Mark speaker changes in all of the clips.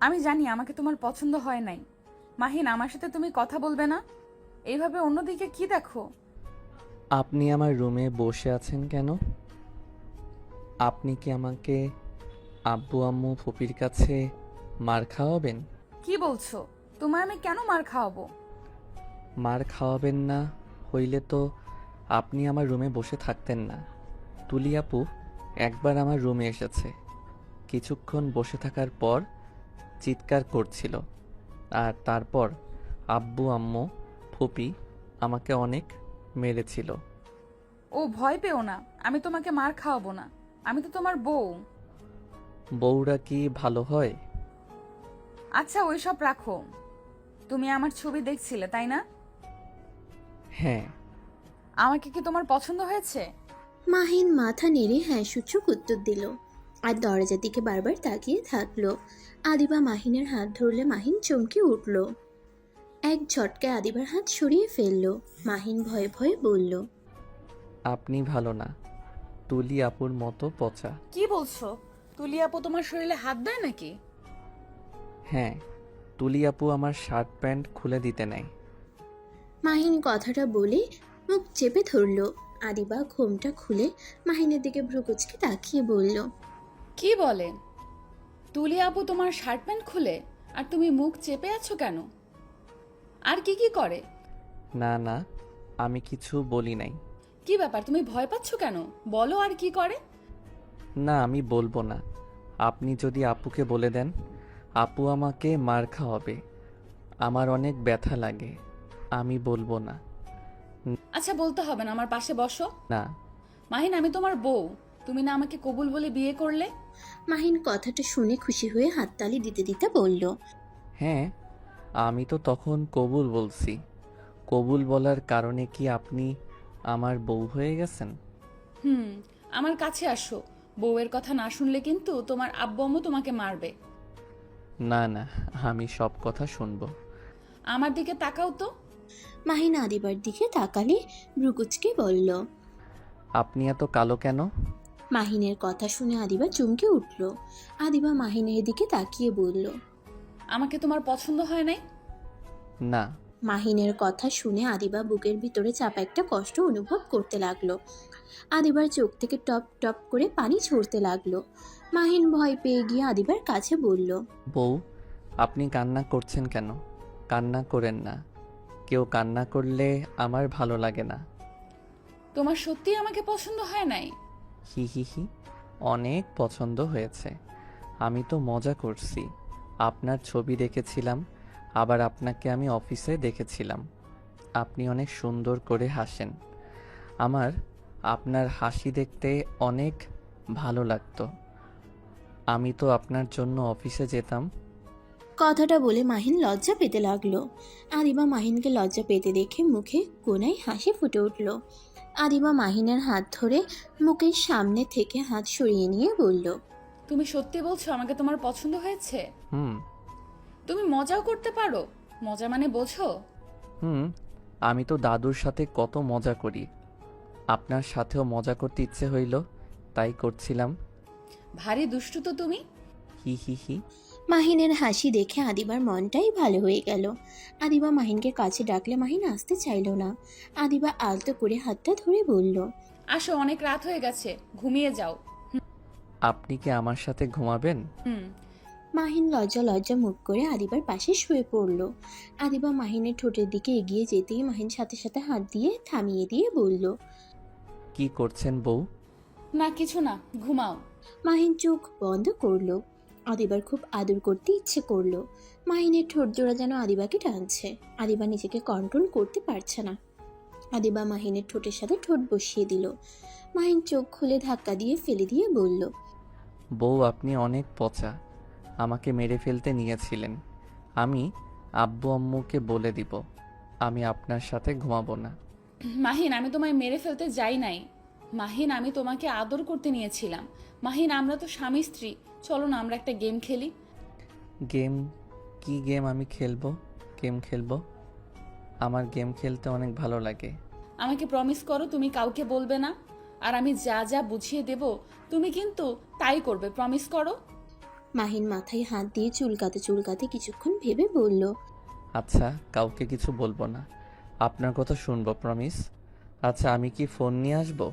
Speaker 1: আমি জানি আমাকে তোমার পছন্দ হয় নাই। মাহিন, আমার সাথে তুমি কথা বলবে না? এইভাবে অন্যদিকে কি দেখো?
Speaker 2: আপনি আমার রুমে বসে আছেন কেন? আপনি কি আমাকে আব্বু আম্মু ফুপির কাছে মার খাওয়াবেন?
Speaker 1: কি বলছো? তোমায় আমি কেন মার খাওয়াবো?
Speaker 2: মার খাওয়াবেন না হইলে তো আপনি আমার রুমে বসে থাকতেন না। তুলি আপু একবার আমার রুমে এসেছে, কিছুক্ষণ বসে থাকার পর চিৎকার করছিল, আর তারপর আব্বু আম্মু ফুপি আমাকে অনেক মেরেছিল।
Speaker 1: ও, ভয় পেও না, আমি তোমাকে মার খাওয়াবো না। আমি তো তোমার বউ।
Speaker 2: বউরা কি ভালো হয়?
Speaker 1: আচ্ছা, ওইসব রাখো। তুমি আমার ছবি দেখছিলে, তাই না?
Speaker 2: হ্যাঁ।
Speaker 1: আমাকে কি তোমার পছন্দ হয়েছে?
Speaker 3: মাহিন মাথা নেড়ে হ্যাঁ সূচক উত্তর দিল আর দরজার দিকে বারবার তাকিয়ে থাকলো। আদিবা মাহিনের হাত ধরলে মাহিন চমকে উঠল। এক ঝটকায় আদিবার হাত সরিয়ে ফেললো। মাহিন ভয়ে ভয়ে বলল,
Speaker 2: আপনি ভালো না, তুলি আপুর মতো পচা।
Speaker 1: কি বলছো? তুলি আপু তোমার শরীরে হাত দেয় নাকি?
Speaker 2: হ্যাঁ, তুলি আপু আমার শার্ট প্যান্ট খুলে দিতে নেয়।
Speaker 3: মাহিন কথাটা বলে মুখ চেপে ধরল। আদিবা ঘোমটা খুলে মাহিনের দিকে ভ্রুকুচকে তাকিয়ে বলল,
Speaker 1: কি বলে? তুলি আপু তোমার শার্ট প্যান্ট খুলে? আর তুমি মুখ চেপে আছো কেন? আর কি কি করে?
Speaker 2: না না, আমি কিছু বলি নাই।
Speaker 1: কি ব্যাপার, তুমি ভয় পাচ্ছ কেন? বলো, আর কি করে?
Speaker 2: না, আমি বলবো না। আপনি যদি আপুকে বলে দেন, আপু আমাকে মার খাওয়াবে। আমার অনেক ব্যথা লাগে। আমি বলবো না।
Speaker 1: আচ্ছা, বলতে হবে না, আমার পাশে বসো।
Speaker 2: না।
Speaker 1: মাহিন, আমি তোমার বউ। তুমি না আমাকে কবুল বলে বিয়ে করলে?
Speaker 3: মাহিন কথাটা শুনে খুশি হয়ে হাততালি দিতে দিতে বলল,
Speaker 2: হ্যাঁ, আমি তো তখন কবুল বলছি। কবুল বলার কারণে কি আপনি আমার বউ হয়ে গেছেন?
Speaker 1: হুম। আমার কাছে আসো। বউয়ের কথা না শুনলে কিন্তু তোমার আব্বু আম্মু তোমাকে মারবে।
Speaker 2: না না, আমি সব কথা শুনবো।
Speaker 1: আমার দিকে তাকাও তো।
Speaker 3: মাহিন আদিবার দিকে তাকালে ভ্রুকুচকে বলল।
Speaker 2: আপনি এত কালো কেন?
Speaker 3: মাহিনের কথা শুনে আদিবা চমকে উঠল। আদিবা মাহিনের দিকে তাকিয়ে বলল,
Speaker 1: আমাকে তোমার পছন্দ হয় নাই?
Speaker 2: না।
Speaker 3: মাহিনের কথা শুনে আদিবা বুকের ভিতরে চাপা একটা কষ্ট অনুভব করতে লাগলো। আদিবার চোখ থেকে টপ টপ করে পানি ঝরতে লাগলো। মাহিন ভয় পেয়ে গিয়ে আদিবার কাছে বলল,
Speaker 2: বউ, আপনি কান্না করছেন কেন? কান্না করেন না। কেউ কান্না করলে আমার ভালো লাগে না।
Speaker 1: তোমার সত্যি আমাকে পছন্দ হয় নাই?
Speaker 2: হি হি হি, অনেক পছন্দ হয়েছে। আমি তো মজা করছি। আপনার ছবি দেখেছিলাম, আবার আপনাকে আমি অফিসে দেখেছিলাম। আপনি অনেক সুন্দর করে হাসেন। আমার আপনার হাসি দেখতে অনেক ভালো লাগতো। আমি তো আপনার জন্য অফিসে যেতাম।
Speaker 3: কথাটা বলে মাহিন লজ্জা পেতে লাগলো। আদিবা মাহিনকে লজ্জা পেতে দেখে মুখে কোনায় হাসি ফুটে উঠল। আদিবা মাহিনের হাত ধরে মুখের সামনে থেকে হাত সরিয়ে নিয়ে বলল,
Speaker 1: তুমি সত্যি বলছো আমাকে তোমার পছন্দ হয়েছে?
Speaker 2: হুম।
Speaker 1: তুমি মজাও করতে পারো। মজা মানে বোঝো?
Speaker 2: হুম, আমি তো দাদুর সাথে কত মজা করি। আপনার সাথেও মজা করতে ইচ্ছে হইল, তাই করছিলাম।
Speaker 1: ভারী দুষ্টু তো তুমি।
Speaker 2: হি হি হি।
Speaker 3: মাহিনের হাসি দেখে আদিবার মনটাই ভালো হয়ে গেল। আদিবা মাহিনকে কাছে ডাকলে মাহিন আসতে চাইল না। আদিবা আলতো করে হাতটা ধরে বলল,
Speaker 1: আসো, অনেক রাত হয়ে গেছে, ঘুমিয়ে যাও।
Speaker 2: আপনি কি আমার সাথে ঘুমাবেন?
Speaker 1: হুম।
Speaker 3: মাহিন লজ্জা লজ্জা মুখ করে আদিবার পাশে শুয়ে পড়ল। আদিবা মাহিনের ঠোঁটের দিকে এগিয়ে যেতেই মাহিন সাথে সাথে হাত দিয়ে থামিয়ে দিয়ে বলল,
Speaker 2: কি করছেন বউ?
Speaker 1: না, কিছু না, ঘুমাও।
Speaker 3: মাহিন চোখ বন্ধ করলো। আদিবার খুব আদর করতে ইচ্ছে করলো। মাহিনের ঠোঁট জোড়া যেন আদিবাকে টানছে। আদিবা নিজেকে কন্ট্রোল করতে পারছে না। আদিবা মাহিনের ঠোঁটের সাথে ঠোঁট বসিয়ে দিল। মাহিন চোখ খুলে ধাক্কা দিয়ে ফেলে দিয়ে বলল,
Speaker 2: বউ, আপনি অনেক পচা। আমাকে মেরে ফেলতে নিয়েছিলেন। আমি আব্বু আম্মুকে বলে দিব আমি আপনার সাথে ঘুমাবো না।
Speaker 1: মাহিন, আমি তোমায় মেরে ফেলতে যাই নাই। মাহিন, আমি তোমাকে আদর করতে নিয়েছিলাম। মাহিন, আমরা তো স্বামী স্ত্রী। চলো না, আমরা একটা গেম খেলি।
Speaker 2: গেম? কি গেম আমি খেলবো? গেম খেলবো? আমার গেম খেলতে অনেক ভালো লাগে।
Speaker 1: আমাকে প্রমিস করো তুমি কাউকে বলবে না। আর আমি যা যা বুঝিয়ে দেব তুমি কিন্তু তাই করবে, প্রমিস করো।
Speaker 3: মাহিন মাথায় হাত দিয়ে চুলকাতে চুলকাতে কিছুক্ষণ ভেবে বলল,
Speaker 2: আচ্ছা, কাউকে কিছু বলবো না, আপনার কথা শুনবো, প্রমিস। আচ্ছা, আমি কি ফোন নিয়ে আসবো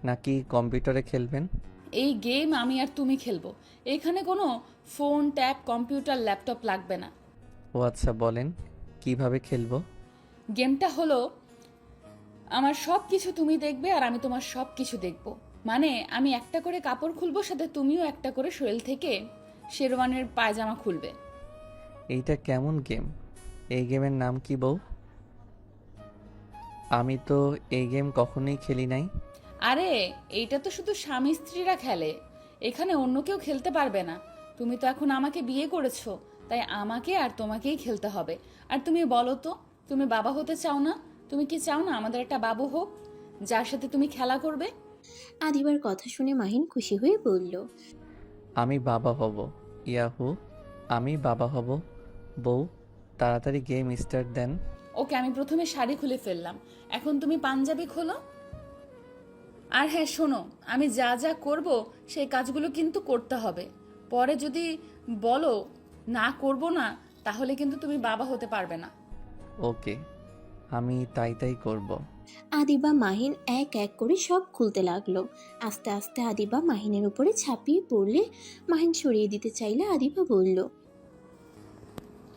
Speaker 2: নাকি কম্পিউটারে খেলবেন?
Speaker 1: এই গেম আমি আর তুমি খেলবো। এখানে কোনো ফোন, ট্যাব, কম্পিউটার, ল্যাপটপ লাগবে না।
Speaker 2: ও আচ্ছা, বলেন কিভাবে খেলবো?
Speaker 1: গেমটা হলো আমার সব কিছু তুমি দেখবে আর আমি তোমার সব কিছু দেখব। মানে আমি একটা করে কাপড় খুলবো, সাথে তুমিও একটা করে শরীর থেকে শেরওয়ানের পায়জামা খুলবে।
Speaker 2: এইটা কেমন গেম? এই গেমের নাম কি বউ? আমি তো এই গেম কখনোই খেলি নাই।
Speaker 1: আরে এইটা তো শুধু স্বামী স্ত্রীরা খেলে, এখানে অন্য কেউ খেলতে পারবে না। তুমি তো এখন আমাকে বিয়ে করেছো, তাই আমাকে আর তোমাকেই খেলতে হবে। আর তুমি বলো তো, তুমি বাবা হতে চাও না? তুমি কি চাও না আমাদের একটা বাবু হোক, যার সাথে তুমি খেলা করবে?
Speaker 3: আদিবার কথা শুনে মাহিন খুশি হয়ে বলল,
Speaker 2: আমি বাবা হব। ইয়াহু, আমি বাবা হব। বউ, তাড়াতাড়ি গেম স্টার্ট দেন।
Speaker 1: ওকে, আমি প্রথমে শাড়ি খুলে ফেললাম, এখন তুমি পাঞ্জাবি খোলো। আর হ্যাঁ শোনো, আমি যা যা করব সেই কাজগুলো কিন্তু করতে হবে। পরে যদি বলো না করব না, তাহলে কিন্তু তুমি বাবা হতে পারবে না।
Speaker 2: ওকে, আমি তাই তাই করব।
Speaker 3: আদিবা মাহিন এক এক করে সব খুলতে লাগলো। আস্তে আস্তে আদিবা মাহিনের উপরে ঝাঁপিয়ে পড়লে মাহিন সরিয়ে দিতে চাইলে আদিবা বলল,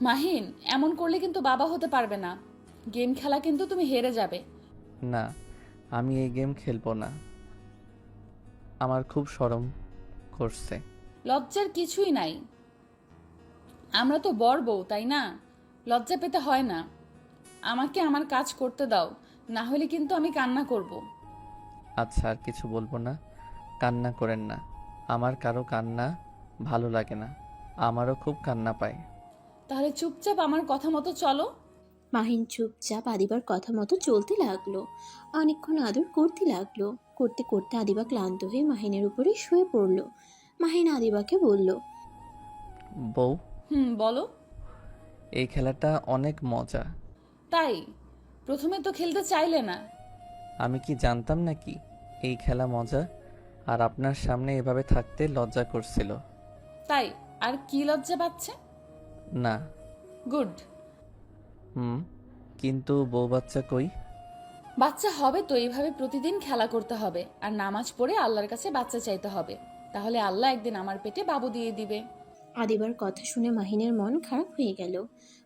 Speaker 1: মাহিন, এমন করলে কিন্তু বাবা হতে পারবে না। গেম খেলা কিন্তু তুমি হেরে যাবে।
Speaker 2: না, আমি এই গেম খেলবো না। আমার খুব শরম করছে।
Speaker 1: লজ্জার কিছুই নাই, আমরা তো বর বউ, তাই না? লজ্জা পেতে হয় না। আমাকে আমার কাজ করতে দাও, না হলে কিন্তু আমি কান্না করব।
Speaker 2: আচ্ছা, আর কিছু বলবো না। কান্না করেন না। আমার কারো কান্না ভালো লাগে না। আমারও খুব কান্না পায়।
Speaker 1: তাহলে চুপচাপ আমার কথা মতো চলো।
Speaker 3: মাহিন চুপচাপ আদিবার কথা মতো চলতে লাগলো। অনেকক্ষণ আদর করতে লাগলো। করতে করতে আদিবা ক্লান্ত হয়ে মাহিনের উপরে শুয়ে পড়ল। মাহিন আদিবাকে বলল,
Speaker 2: বউ,
Speaker 1: বলো।
Speaker 2: এই খেলাটা অনেক মজা।
Speaker 1: তাই প্রথমে তো খেলতে চাইলে না।
Speaker 2: আমি কি জানতাম নাকি এই খেলা মজা? আর আপনার সামনে এভাবে থাকতে লজ্জা করছিল।
Speaker 1: তাই আর কি লজ্জা পাচ্ছে?
Speaker 2: না।
Speaker 1: গুড।
Speaker 2: হুম, কিন্তু বউ বাচ্চা কই?
Speaker 1: বাচ্চা হবে তো এইভাবে প্রতিদিন খেলা করতে হবে আর নামাজ পড়ে আল্লাহর কাছে বাচ্চা চাইতে হবে, তাহলে আল্লাহ একদিন আমার পেটে বাবু দিয়ে দিবে।
Speaker 3: আদিবার কথা শুনে মাহিনের মন খারাপ হয়ে গেল।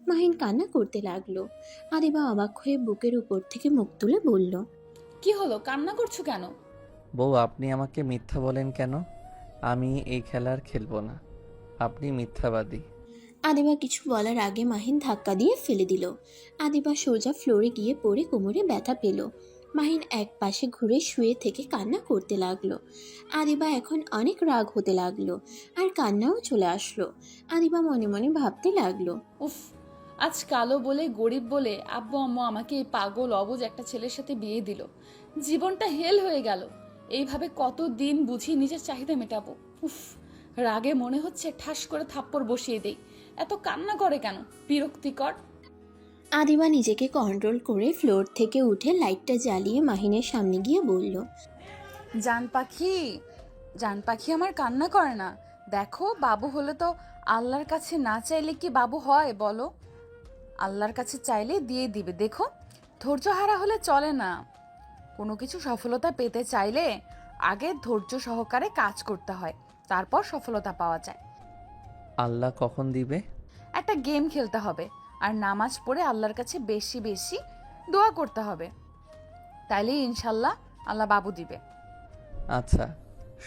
Speaker 3: মাহিন কান্না করতে লাগলো। আদিবা অবাক হয়ে বুকের উপর থেকে মুখ তুলে বলল,
Speaker 1: কি হলো, কান্না করছো কেন?
Speaker 2: বউ, আপনি আমাকে মিথ্যা বলেন কেন? আমি এই খেলা আর খেলবো না। আপনি মিথ্যাবাদী।
Speaker 3: আদিবা কিছু বলার আগে মাহিন ধাক্কা দিয়ে ফেলে দিল। আদিবা সোজা ফ্লোরে গিয়ে পড়ে কোমরে ব্যথা পেল। মাহিন এক পাশে ঘুরে শুয়ে থেকে কান্না করতে লাগলো। আদিবা এখন অনেক রাগ হতে লাগলো, আর কান্নাও চলে আসলো। আদিবা মনে মনে ভাবতে লাগলো,
Speaker 1: উফ, আজ কালো বলে গরিব বলে আব্বু আম্মু আমাকে এই পাগল অবুঝ একটা ছেলের সাথে বিয়ে দিল। জীবনটা হেল হয়ে গেল। এইভাবে কত দিন বুঝি নিজের চাহিদা মেটাবো। উফ, রাগে মনে হচ্ছে ঠাস করে থাপ্পড় বসিয়ে দেই। এত কান্না করে কেন, বিরক্তিকর।
Speaker 3: আদিবা নিজেকে কন্ট্রোল করে ফ্লোর থেকে উঠে লাইটটা জ্বালিয়ে মাহিনের সামনে গিয়ে বলল,
Speaker 1: জান পাখি, জান পাখি আমার কান্না করে না। দেখো, বাবু হলে তো আল্লাহর কাছে না চাইলে কি বাবু হয় বলো? আল্লাহর কাছে চাইলে দিয়ে দিবে। দেখো, ধৈর্য হারা হলে চলে না। কোনো কিছু সফলতা পেতে চাইলে আগে ধৈর্য সহকারে কাজ করতে হয়, তারপর সফলতা পাওয়া যায়।
Speaker 2: আল্লাহ কখন দিবে?
Speaker 1: একটা গেম খেলতে হবে আর নামাজ পড়ে আল্লাহর কাছে বেশি বেশি দোয়া করতে হবে, তাইলেই ইনশাল্লাহ আল্লাহ বাবু দিবে।
Speaker 2: আচ্ছা,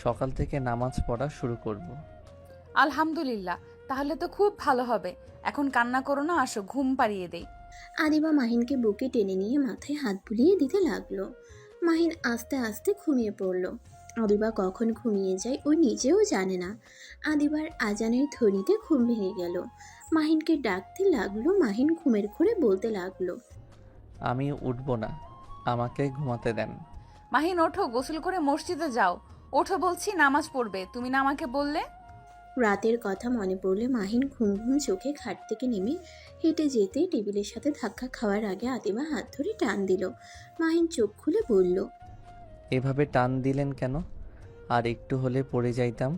Speaker 2: সকাল থেকে নামাজ পড়া শুরু করব।
Speaker 1: আলহামদুলিল্লাহ, তাহলে তো খুব ভালো হবে। এখন কান্না করো না, আসো ঘুম পাড়িয়ে দেই।
Speaker 3: আদিবা মাহিনকে বুকে টেনে নিয়ে মাথায় হাত বুলিয়ে দিতে লাগলো। মাহিন আস্তে আস্তে ঘুমিয়ে পড়ল। আদিবা কখন ঘুমিয়ে যায় ও নিজেও জানে না। আদিবার আজানের ধ্বনিতে ঘুম ভেঙে গেল। মাহিনকে ডাকতে লাগলো। মাহিন ঘুমের ঘোরে বলতে লাগলো,
Speaker 2: আমি উঠব না, আমাকে ঘুমাতে দেন।
Speaker 1: মাহিন ওঠো, গোসল করে মসজিদে যাও। ওঠো বলছি, নামাজ পড়বে, তুমি না আমাকে বললে?
Speaker 3: রাতের কথা মনে পড়লে মাহিন ঘুম ঘুম চোখে খাট থেকে নেমে হেঁটে যেতে টেবিলের সাথে ধাক্কা খাওয়ার আগে আদিবা হাত ধরে টান দিল। মাহিন চোখ খুলে বলল,
Speaker 2: এভাবে টান দিলেন কেন? আর একটু হলে পড়ে যাইতাম।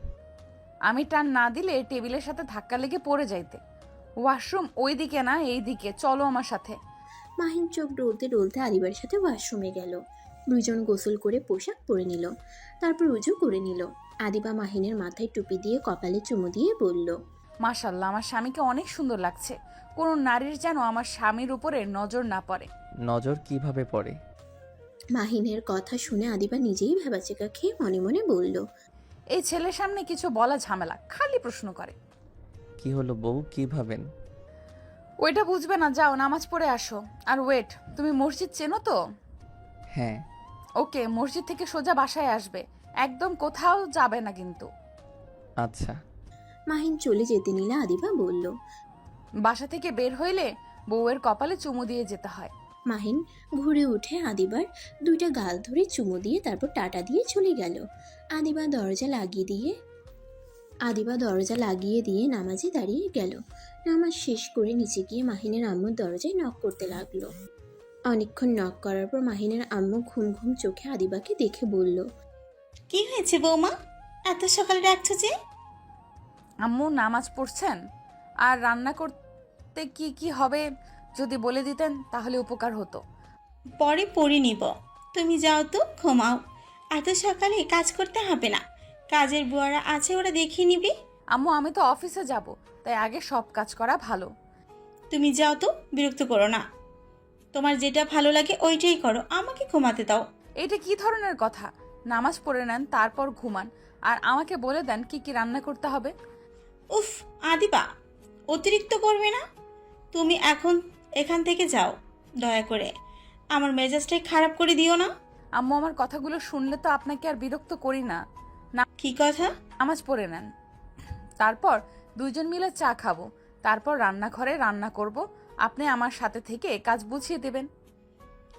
Speaker 1: আমি টান না দিলে টেবিলের সাথে ধাক্কা লেগে পড়ে যাইতে। ওয়াশরুম ওই দিকে না, এই দিকে, চলো আমার সাথে।
Speaker 3: মাহিন চোখ ডলতে ডলতে আদিবার সাথে ওয়াশরুমে গেল। দুইজন গোসল করে পোশাক পরে নিল, তারপর উজু করে নিল। আদিবা মাহিনের মাথায় টুপি দিয়ে কপালে চুমু দিয়ে বলল,
Speaker 1: মাশাল্লাহ, আমার স্বামীকে অনেক সুন্দর লাগছে। কোনো নারীর যেন আমার স্বামীর উপরে নজর না পড়ে।
Speaker 2: নজর কিভাবে পড়ে?
Speaker 3: মাহিনের কথা শুনে আদিবা নিজেই ভেবাচেকা খেয়ে মনে মনে বলল,
Speaker 1: এই ছেলের সামনে কিছু বলা ঝামেলা, খালি প্রশ্ন করে।
Speaker 2: কি হলো বউ, কি ভাবেন?
Speaker 1: ওইটা বুঝবে না, যাও নামাজ পড়ে আসো। আর ওয়েট, তুমি মসজিদ চেনো তো?
Speaker 2: হ্যাঁ।
Speaker 1: ওকে, মসজিদ থেকে সোজা বাসায় আসবে, একদম কোথাও যাবে না কিন্তু।
Speaker 2: আচ্ছা।
Speaker 3: মাহিন চলে যেতে নিলে আদিবা বলল,
Speaker 1: বাসা থেকে বের হইলে বউয়ের কপালে চুমু দিয়ে যেতে হয়।
Speaker 3: মাহিন ঘুরে উঠে আদিবার দুইটা গাল ধরে চুমু দিয়ে তারপর টাটা দিয়ে চলে গেল। আদিবা দরজা লাগিয়ে দিয়ে নামাজে দাঁড়িয়ে গেল। নামাজ শেষ করে নিচে গিয়ে মাহিনের আম্মুর দরজায় নক করতে লাগলো। অনেকক্ষণ নক করার পর মাহিনের আম্মু ঘুম ঘুম চোখে আদিবাকে দেখে বলল,
Speaker 4: কি হয়েছে বৌমা, এত সকালে ডাকছো যে?
Speaker 1: আম্মু নামাজ পড়ছেন? আর রান্না করতে কি কি হবে যদি বলে দিতেন তাহলে উপকার হতো।
Speaker 4: পরে পড়ে নিব, তুমি যাও তো, ঘুমাও। এত সকালে কাজ করতে হবে না, কাজের বুয়ারা আছে, ওরা দেখিয়ে নিবি।
Speaker 1: আম্মু, আমি তো অফিসে যাব, তাই আগে সব কাজ করা ভালো।
Speaker 4: তুমি যাও তো, বিরক্ত করো না। তোমার যেটা ভালো লাগে ওইটাই করো, আমাকে ঘুমাতে দাও।
Speaker 1: এটা কি ধরনের কথা? নামাজ পড়ে নেন, তারপর ঘুমান, আর আমাকে বলে দেন কি কি রান্না করতে হবে।
Speaker 4: উফ আদিবা, অতিরিক্ত করবে না। তুমি এখান থেকে যাও, দয়া করে আমার মেজাজটাই খারাপ করে দিও না।
Speaker 1: আম্মু, আমার কথাগুলো শুনলে তো আপনাকে আর বিরক্ত করি না।
Speaker 4: কি কথা?
Speaker 1: নামাজ পড়ে নেন, তারপর দুইজন মিলে চা খাবো, তারপর রান্নাঘরে রান্না করব, আপনি আমার সাথে থেকে কাজ বুঝিয়ে দেবেন।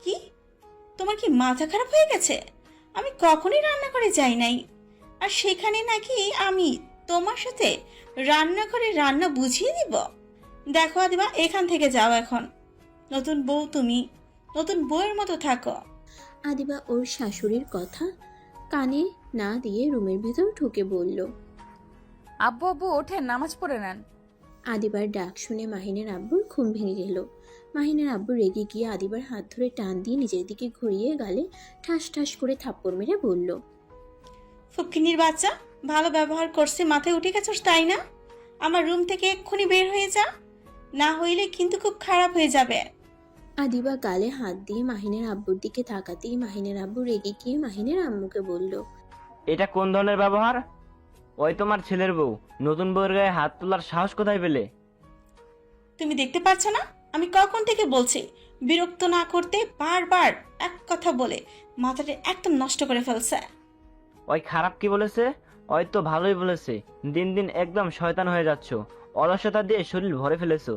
Speaker 4: কি, তোমার কি মাথা খারাপ হয়ে গেছে? আমি কখনোই রান্না করে যাই নাই, আর সেখানে নাকি আমি তোমার সাথে রান্নাঘরে রান্না বুঝিয়ে দিব? দেখো আদিবা, এখান থেকে যাও এখন। নতুন বউ তুমি, নতুন বউয়ের মতো থাকো।
Speaker 3: আদিবা ওর শাশুড়ির কথা কানে না দিয়ে রুমের ভেতর ঢুকে বলল।
Speaker 1: আব্বু আব্বু ওঠেন, নামাজ পড়ে নেন।
Speaker 3: আদিবার ডাক শুনে মাহিনের আব্বুর ঘুম ভেঙে গেল। মাহিনের আব্বু রেগে গিয়ে আদিবার হাত ধরে টান দিয়ে নিজের দিকে ঘুরিয়ে গালে ঠাস ঠাস করে থাপ্পড় মেরে বলল,
Speaker 4: ফকিনীর বাচ্চা, ভালো ব্যবহার করছে মাথায় উঠে গেছস তাই না? আমার রুম থেকে এক্ষুনি বের হয়ে যা, না হইলে কিন্তু খুব খারাপ হয়ে যাবে।
Speaker 3: আদিবা গালে হাত দিয়ে মাহিনের আব্বুর দিকে তাকাতেই মাহিনের আব্বু রেগে গিয়ে মাহিনের আম্মুকে বলল,
Speaker 5: এটা কোন ধরনের ব্যবহার? ওই তোমার ছেলের বউ, নতুন বউয়ের গায়ে হাত তোলার সাহস কোথায় পেলে?
Speaker 4: তুমি দেখতে পাচ্ছ না আমি কখন থেকে বলছি বিরক্ত না করতে? বারবার এক কথা বলে মাথাটা একদম নষ্ট করে ফেলছে।
Speaker 5: ওই খারাপ কি বলেছে? ওই তো ভালোই বলেছে। দিন দিন একদম শয়তান হয়ে যাচ্ছ, অলসতা দিয়ে শরীর ভরে ফেলেছো।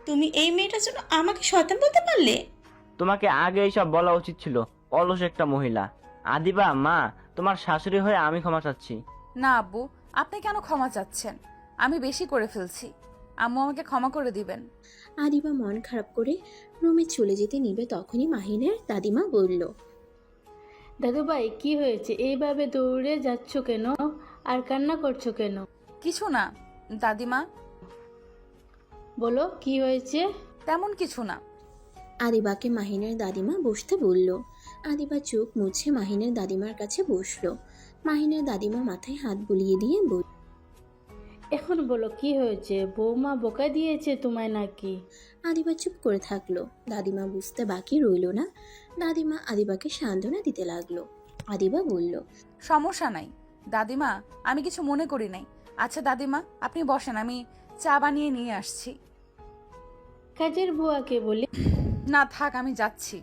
Speaker 4: তুমি এই মেয়েটার জন্য আমাকে শয়তান বলতে পারলে?
Speaker 5: তোমাকে আগে এইসব বলা উচিত ছিল, অলস একটা মহিলা। আদিবা মা, তোমার শাশুড়ি হয়ে আমি ক্ষমা চাচ্ছি।
Speaker 1: না আব্বু, আপনি কেন ক্ষমা চাচ্ছেন? আমি বেশি করে ফেলছি, আম্মু আমাকে ক্ষমা করে দিবেন।
Speaker 3: আদিবা মন খারাপ করে রুমে চলে যেতে নিবে তখনই মাহিনের দাদিমা বলল,
Speaker 6: দাদুভাই কি হয়েছে, এইভাবে দৌড়ে যাচ্ছ কেন আর কান্না করছো কেন?
Speaker 1: কিছু না দাদিমা,
Speaker 6: বলো কি হয়েছে?
Speaker 1: তেমন কিছু না।
Speaker 3: আদিবাকে মাহিনের দাদিমা বসতে বলল। আদিবা চোখ মুছে মাহিনের দাদিমার কাছে বসলো। মাহিনের দাদিমা মাথায় হাত বুলিয়ে দিয়ে বলল,
Speaker 6: এখন বলো কি হয়েছে, বৌমা বোকা দিয়েছে তোমায় নাকি?
Speaker 3: আদিবা চুপ করে থাকলো। দাদিমা বুঝতে বাকি রইল না। দাদিমা আদিবাকে সান্ত্বনা দিতে লাগলো। আদিবা বলল,
Speaker 1: সমস্যা নাই দাদিমা, আমি কিছু মনে করি নাই। আচ্ছা দাদিমা, আপনি বসেন, আমি চা বানিয়ে নিয়ে আসছি।
Speaker 6: কাজের বুয়াকে বলি।
Speaker 1: না থাক, আমি যাচ্ছি।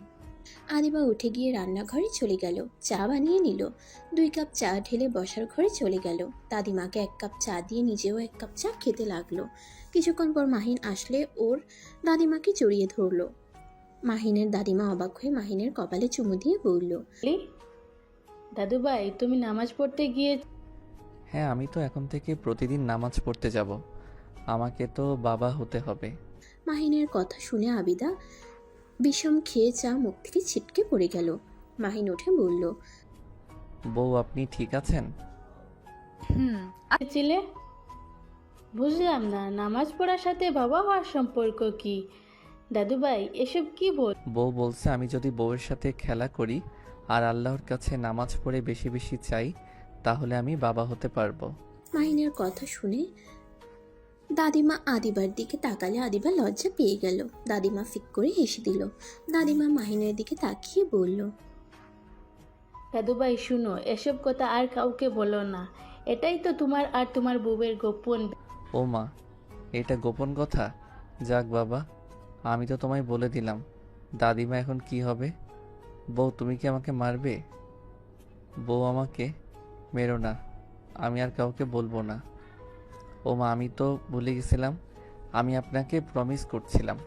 Speaker 3: আদিবা উঠে গিয়ে রান্নাঘরে চলে গেল, চা বানিয়ে নিল। 2 কাপ চা ঢেলে বসার ঘরে চলে গেল। দাদিমাকে 1 কাপ চা দিয়ে নিজেও 1 কাপ চা খেতে লাগলো। কিছুক্ষণ পর মাহিন আসলে ওর দাদিমাকে জড়িয়ে ধরলো। মাহিনের দাদিমা অবাক হয়ে মাহিনের কপালে চুমু দিয়ে বলল,
Speaker 6: দাদুভাই তুমি নামাজ পড়তে গিয়ে।
Speaker 2: হ্যাঁ, আমি তো এখন থেকে প্রতিদিন নামাজ পড়তে যাব। আমাকে তো বাবা হতে হবে।
Speaker 3: মাহিনের কথা শুনে আবিদা বিষম খেয়ে চা মুখ থেকে ছিটকে পড়ে গেল। মাহিন উঠে বলল,
Speaker 2: বউ আপনি ঠিক আছেন?
Speaker 1: হুম।
Speaker 6: ছিলে বুঝলাম না, নামাজ পড়ার সাথে বাবা হওয়ার সম্পর্ক কি? দাদুভাই এসব কি বল?
Speaker 2: বউ বলছে আমি যদি বউয়ের সাথে খেলা করি আর আল্লাহর কাছে নামাজ পড়ে বেশি বেশি চাই তাহলে আমি বাবা হতে পারবো।
Speaker 3: মাহিনের কথা শুনে দাদিমা আদিবার দিকে তাকালে আদিবা লজ্জা পেয়ে গেল। দাদিমা ফিক করে হেসে দিল। দাদিমা মাহিনের দিকে তাকিয়ে বলল,
Speaker 6: দাদুভাই শুনো, এসব কথা আর কাউকে বলো না। এটাই তো তোমার আর তোমার বউয়ের গোপন।
Speaker 2: ও মা, এটা গোপন কথা? যাক বাবা, আমি তো তোমায় বলে দিলাম। দাদিমা এখন কি হবে? বউ তুমি কি আমাকে মারবে? বউ আমাকে মেরো না, আমি আর কাউকে বলবো না। ও মা, আমি তো ভুলে গেছিলাম, আমি আপনাকে প্রমিস করছিলাম।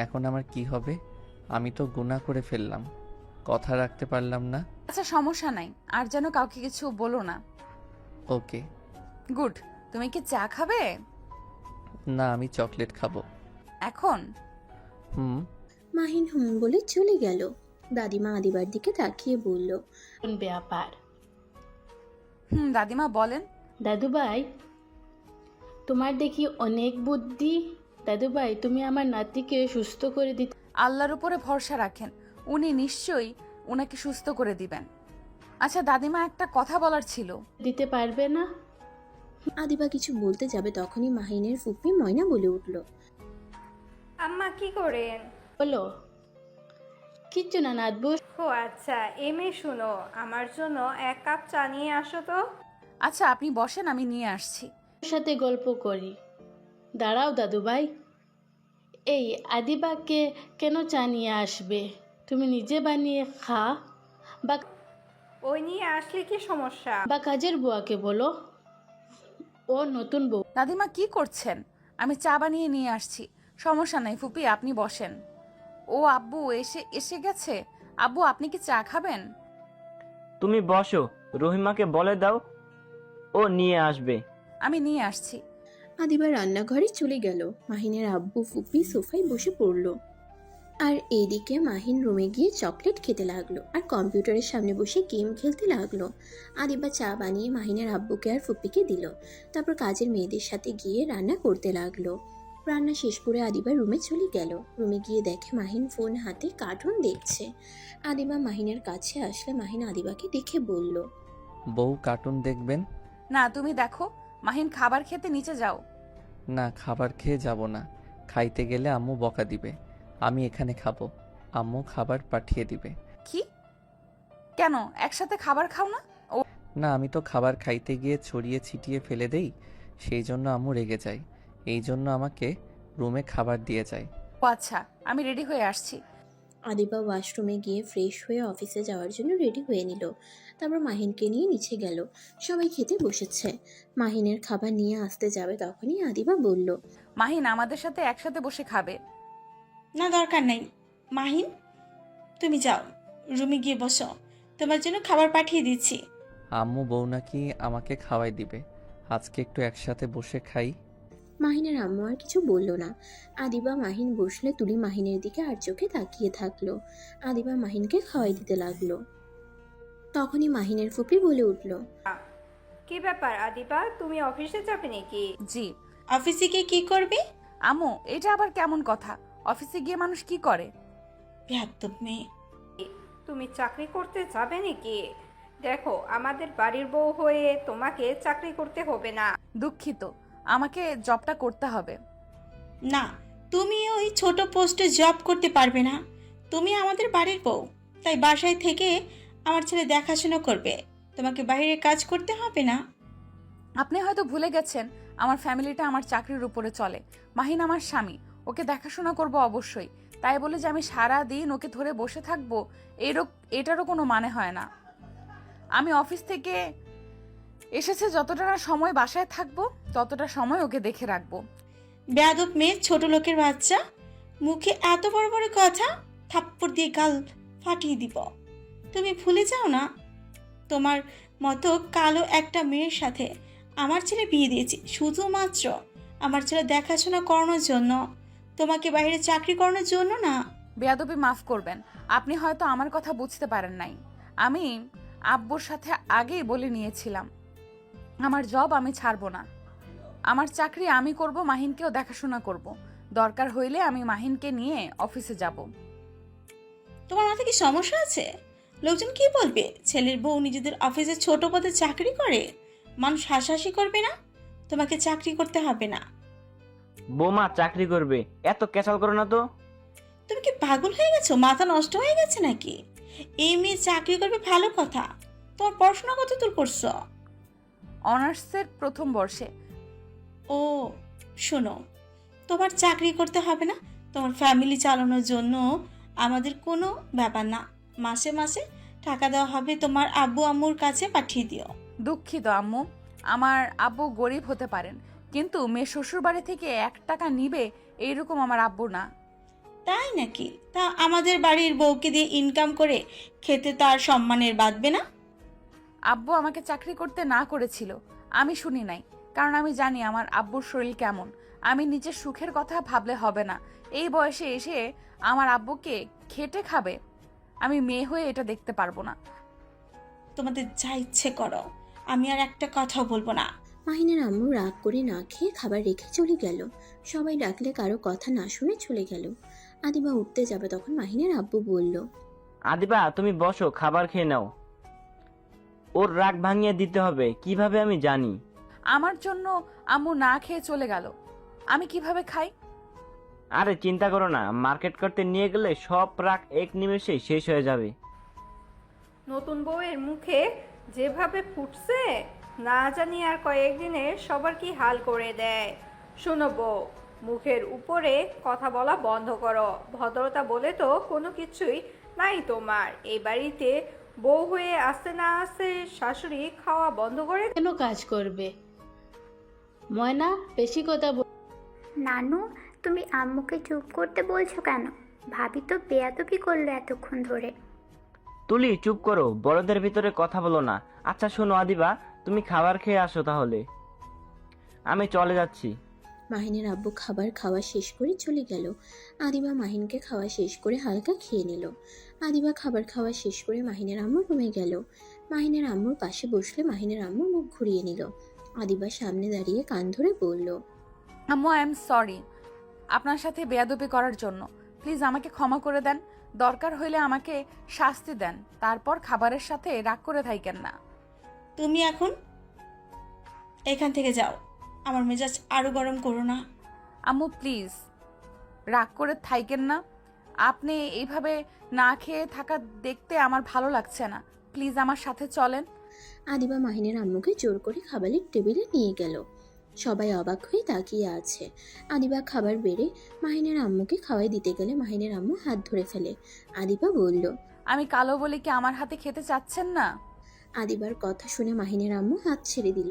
Speaker 2: এখন আমার কি হবে? আমি তো গুনাহ করে ফেললাম, কথা রাখতে পারলাম না।
Speaker 1: আচ্ছা সমস্যা নাই, আর যেন কাউকে কিছু বলো না।
Speaker 2: ওকে।
Speaker 1: গুড। তুমি কি চা খাবে?
Speaker 2: না, আমি চকলেট খাবো।
Speaker 1: এখন?
Speaker 2: হুম।
Speaker 3: মাহিন হুম বলে চলে গেল। দাদিমা আদিবার দিকে তাকিয়ে বলল,
Speaker 6: ব্যাপার।
Speaker 1: দাদিমা বলেন।
Speaker 6: দাদুভাই তোমার দেখি অনেক বুদ্ধি। দাদুভাই তুমি আমার নাতিকে সুস্থ করে দিতে
Speaker 1: আল্লাহর উপরে ভরসা রাখেন, উনি নিশ্চয়ই ওনাকে সুস্থ করে দিবেন। আচ্ছা দাদিমা, একটা কথা বলার ছিল।
Speaker 6: দিতে পারবে না?
Speaker 3: আদিবা কিছু বলতে যাবে তখনই মাহিনের ফুপি ময়না বলে উঠল,
Speaker 7: আম্মা কি করেন?
Speaker 6: বলো। কিচ্ছু না নাতবু।
Speaker 7: ও আচ্ছা, এমএ শুনো, আমার জন্য 1 কাপ চা নিয়ে আসো তো।
Speaker 1: আচ্ছা আপনি বসেন, আমি নিয়ে আসছি।
Speaker 6: ওর সাথে গল্প করি। দাঁড়াও দাদুভাই, এই আদিবাকে কেন চা নিয়ে আসবে? তুমি নিজে বানিয়ে খা, বা
Speaker 7: ওই নিয়ে আসলে কি সমস্যা?
Speaker 6: কাজের বুয়াকে বলো, ও নতুন বউ।
Speaker 1: দাদিমা কি করছেন? আমি চা বানিয়ে নিয়ে আসছি, সমস্যা নাই ফুপি, আপনি বসেন। ও আব্বু এসে এসে গেছে। আব্বু আপনি কি চা খাবেন?
Speaker 5: তুমি বসো, রহিমাকে বলে দাও, ও নিয়ে আসবে।
Speaker 1: আমি নিয়ে আসছি।
Speaker 3: আদিবা রান্নাঘরে চলে গেল। মাহিনের আব্বু ফুপি সোফায় বসে পড়ল। আর এইদিকে মাহিন রুমে গিয়ে চকলেট খেতে লাগলো আর কম্পিউটারের সামনে বসে গেম খেলতে লাগলো। আদিবা চা বানিয়ে মাহিনের আব্বুকে আর ফুপিকে দিল। তারপর কাজের মেয়েদের সাথে গিয়ে রান্না করতে লাগলো। রান্না শেষ করে আদিবা রুমে চলে গেল। রুমে গিয়ে দেখে মাহিন ফোন হাতে কার্টুন দেখছে। আদিবা মাহিনের কাছে আসলে মাহিন আদিবাকে দেখে বলল,
Speaker 2: বউ কার্টুন দেখবেন?
Speaker 1: না তুমি দেখো, মাহিন খাবার খেতে নিচে যাও।
Speaker 2: না, খাবার খেয়ে যাব না। খাইতে গেলে আম্মু বকা দিবে। আমি এখানে খাবো, আম্মু খাবার পাঠিয়ে দিবে।
Speaker 1: কি? কেন একসাথে খাবার খাও না? ও
Speaker 2: না, আমি তো খাবার খাইতে গিয়ে ছড়িয়ে ছিটিয়ে ফেলে দেই, সেই জন্য আম্মু রেগে যায়। এই জন্য আমাকে রুমে খাবার দিয়ে যায়।
Speaker 1: আচ্ছা, আমি রেডি হয়ে আসছি।
Speaker 3: আদিবা ওয়াশরুমে গিয়ে ফ্রেশ হয়ে অফিসে যাওয়ার জন্য রেডি হয়ে নিল। তারপর মাহিনকে নিয়ে নিচে গেল। সবাই খেতে বসেছে। মাহিনের খাবার নিয়ে আসতে যাবে তখনই আদিবা বলল,
Speaker 1: মাহিন আমাদের সাথে একসাথে বসে খাবে।
Speaker 4: না, দরকার নেই। মাহিন, তুমি যাও, রুমে গিয়ে বসো, তোমার জন্য খাবার পাঠিয়ে দিচ্ছি।
Speaker 2: আম্মু বউ নাকি আমাকে খাওয়াই দিবে, আজকে একটু একসাথে বসে খাই।
Speaker 3: মাহিনের আম্মু আর কিছু বলল না। আদিবা মাহিন বসলে তুলি মাহিনের দিকে আর চোখে তাকিয়ে থাকলো। আদিবা মাহিনকে খাওয়াই দিতে লাগলো। তখনই মাহিনের ফুপি বলে উঠল,
Speaker 7: কি ব্যাপার আদিবা, তুমি অফিসে যাবে নাকি?
Speaker 1: জি।
Speaker 4: অফিসে গিয়ে কি করবে?
Speaker 1: আম্মু এটা আবার কেমন কথা? অফিসে গিয়ে মানুষ কি করে?
Speaker 4: বেয়াদ্দপ মেয়ে।
Speaker 7: তুমি চাকরি করতে যাবে নাকি? দেখো, আমাদের বাড়ির বউ হয়ে তোমাকে চাকরি করতে হবে না।
Speaker 1: দুঃখিত, আমাকে জবটা করতে হবে।
Speaker 4: না, তুমি ওই ছোট পোস্টে জব করতে পারবে না। তুমি আমাদের বাড়ির বউ, তাই বাসায় থেকে আমার ছেলে দেখাশোনা করবে। তোমাকে বাইরে কাজ করতে হবে না।
Speaker 1: আপনি হয়তো ভুলে গেছেন, আমার ফ্যামিলিটা আমার চাকরির উপরে চলে। মাহিন আমার স্বামী, ওকে দেখাশোনা করব অবশ্যই। তাই বলে যে আমি সারা দিন ওকে ধরে বসে থাকবো, এটারও কোনো মানে হয় না। আমি অফিস থেকে এসেছে, যতটা না সময় বাসায় থাকবো ততটা সময় ওকে দেখে রাখবো।
Speaker 4: বেয়াদব মেয়ে, ছোট লোকের বাচ্চা, মুখে এত বড় বড় কথা, থাপ্পড় দিয়ে গাল ফাটিয়ে দিব। তুমি ভুলে যাও না, তোমার মতো কালো একটা মেয়ের সাথে আমার ছেলে বিয়ে দিয়েছি শুধুমাত্র আমার ছেলে দেখাশোনা করানোর জন্য, তোমাকে বাইরে চাকরি করানোর জন্য না।
Speaker 1: বেয়াদবি মাফ করবেন, আপনি হয়তো আমার কথা বুঝতে পারেন নাই। আমি আব্বুর সাথে আগেই বলে নিয়েছিলাম আমার জব আমি ছাড়বো না। আমার চাকরি আমি করব, মাহিনকেও দেখাশোনা করব। দরকার হইলে আমি মাহিনকে নিয়ে অফিসে যাব।
Speaker 4: তোমার মাথায় কি সমস্যা আছে? লোকজন কি বলবে? ছেলের বউ নিজেদের অফিসে ছোট পদে চাকরি করে, মানুষ হাসাহাসি করবে না? তোমাকে চাকরি করতে হবে না।
Speaker 5: বৌমা চাকরি করবে, এত ক্যাচাল করো না তো।
Speaker 4: তুমি কি পাগল হয়ে গেছো? মাথা নষ্ট হয়ে গেছে নাকি? এই মেয়ে চাকরি করবে ভালো কথা, তোমার পড়াশোনা কত দূর করছো?
Speaker 1: অনার্সের প্রথম বর্ষে।
Speaker 4: ও শোনো, তোমার চাকরি করতে হবে না। তোমার ফ্যামিলি চালানোর জন্য আমাদের কোনো ব্যাপার না। মাসে মাসে টাকা দেওয়া হবে, তোমার আব্বু আম্মুর কাছে পাঠিয়ে দিও।
Speaker 1: দুঃখিত আম্মু, আমার আব্বু গরিব হতে পারেন, কিন্তু মেয়ে শ্বশুর বাড়ি থেকে 1 টাকা নিবে এইরকম আমার আব্বু না।
Speaker 4: তাই নাকি? তা আমাদের বাড়ির বউকে দিয়ে ইনকাম করে খেতে তার সম্মানের বাঁধবে না?
Speaker 1: আব্বু আমাকে চাকরি করতে না করেছিল, আমি শুনি নাই, কারণ আমি জানি আমার আব্বুর শরীর কেমন। আমি নিজের সুখের কথা ভাবলে হবে না। এই বয়সে এসে আমার আব্বুকে খেটে খাবে, আমি মেয়ে হয়ে এটা দেখতে পারবো না।
Speaker 4: তোমাদের যা ইচ্ছে করো, আমি আর একটা কথাও বলবো না।
Speaker 3: মাহিনের আম্মু রাগ করে না খেয়ে খাবার রেখে চলে গেল। সবাই ডাকলে কারো কথা না শুনে চলে গেল। আদিবা উঠতে যাবে, তখন মাহিনের আব্বু বলল,
Speaker 5: আদিবা তুমি বসো, খাবার খেয়ে নাও। ওর রাগ ভাঙিয়ে দিতে হবে, কিভাবে আমি জানি।
Speaker 1: আমার জন্য আম্মু না খেয়ে চলে গেল, আমি কিভাবে খাই?
Speaker 5: আরে চিন্তা করো না, মার্কেট করতে নিয়ে গেলে সব রাগ এক নিমেষেই শেষ হয়ে যাবে।
Speaker 7: নতুন বউয়ের মুখে যেভাবে ফুটছে, না জানি আর কয়েকদিনে সবার কি হাল করে দেয়। শোনো বউ, মুখের উপরে কথা বলা বন্ধ করো। ভদ্রতা বলে তো কোনো কিছুই নাই তোমার। এই বাড়িতে বউ হয়ে আসতে না আসতে শাশুড়ি খাওয়া বন্ধ করে
Speaker 6: কেন কাজ করবে? ময়না, বেশি কথা
Speaker 8: নানু, তুমি আম্মুকে চুপ করতে বলছো কেন? ভাবি তো বেয়াদবি করলো এতক্ষণ ধরে।
Speaker 5: তুলি চুপ করো, বড়দের ভিতরে কথা বলো না। আচ্ছা শোনো আদিবা, তুমি খাবার খেয়ে আসো তাহলে, আমি চলে যাচ্ছি।
Speaker 3: মাহিনের আব্বু খাবার খাওয়া শেষ করে চলে গেল। আদিবা মাহিনকে খাওয়া শেষ করে হালকা খেয়ে নিল। আদিবা খাবার খাওয়া শেষ করে মাহিনের আম্মুর রুমে গেল। মাহিনের আম্মুর পাশে বসলে মাহিনের আম্মু মুখ ঘুরিয়ে নিল। আদিবা সামনে দাঁড়িয়ে কান ধরে বলল,
Speaker 1: আম্মু আই এম সরি আপনার সাথে বেয়াদবি করার জন্য। প্লিজ আমাকে ক্ষমা করে দেন। দরকার হইলে আমাকে শাস্তি দেন, তারপর খাবারের সাথে রাগ করে থাকেন না।
Speaker 4: তুমি এখন এখান থেকে যাও, আমার মেজাজ আরো গরম করো না।
Speaker 1: আম্মু প্লিজ রাগ করে থাকেন না। আপনি এইভাবে না খেয়ে থাকা দেখতে আমার ভালো লাগছে না। প্লিজ আমার সাথে চলেন।
Speaker 3: আদিবা মাহিনের আম্মুকে জোর করে খাবারের টেবিলে নিয়ে গেল। সবাই অবাক হয়ে তাকিয়ে আছে। আদিবা খাবার বেড়ে মাহিনের আম্মুকে খাওয়াই দিতে গেলে মাহিনের আম্মু হাত ধরে ফেলে। আদিবা বলল,
Speaker 1: আমি কালো বলে কি আমার হাতে খেতে চাচ্ছেন না?
Speaker 3: আদিবার কথা শুনে মাহিনের আম্মু হাত ছেড়ে দিল।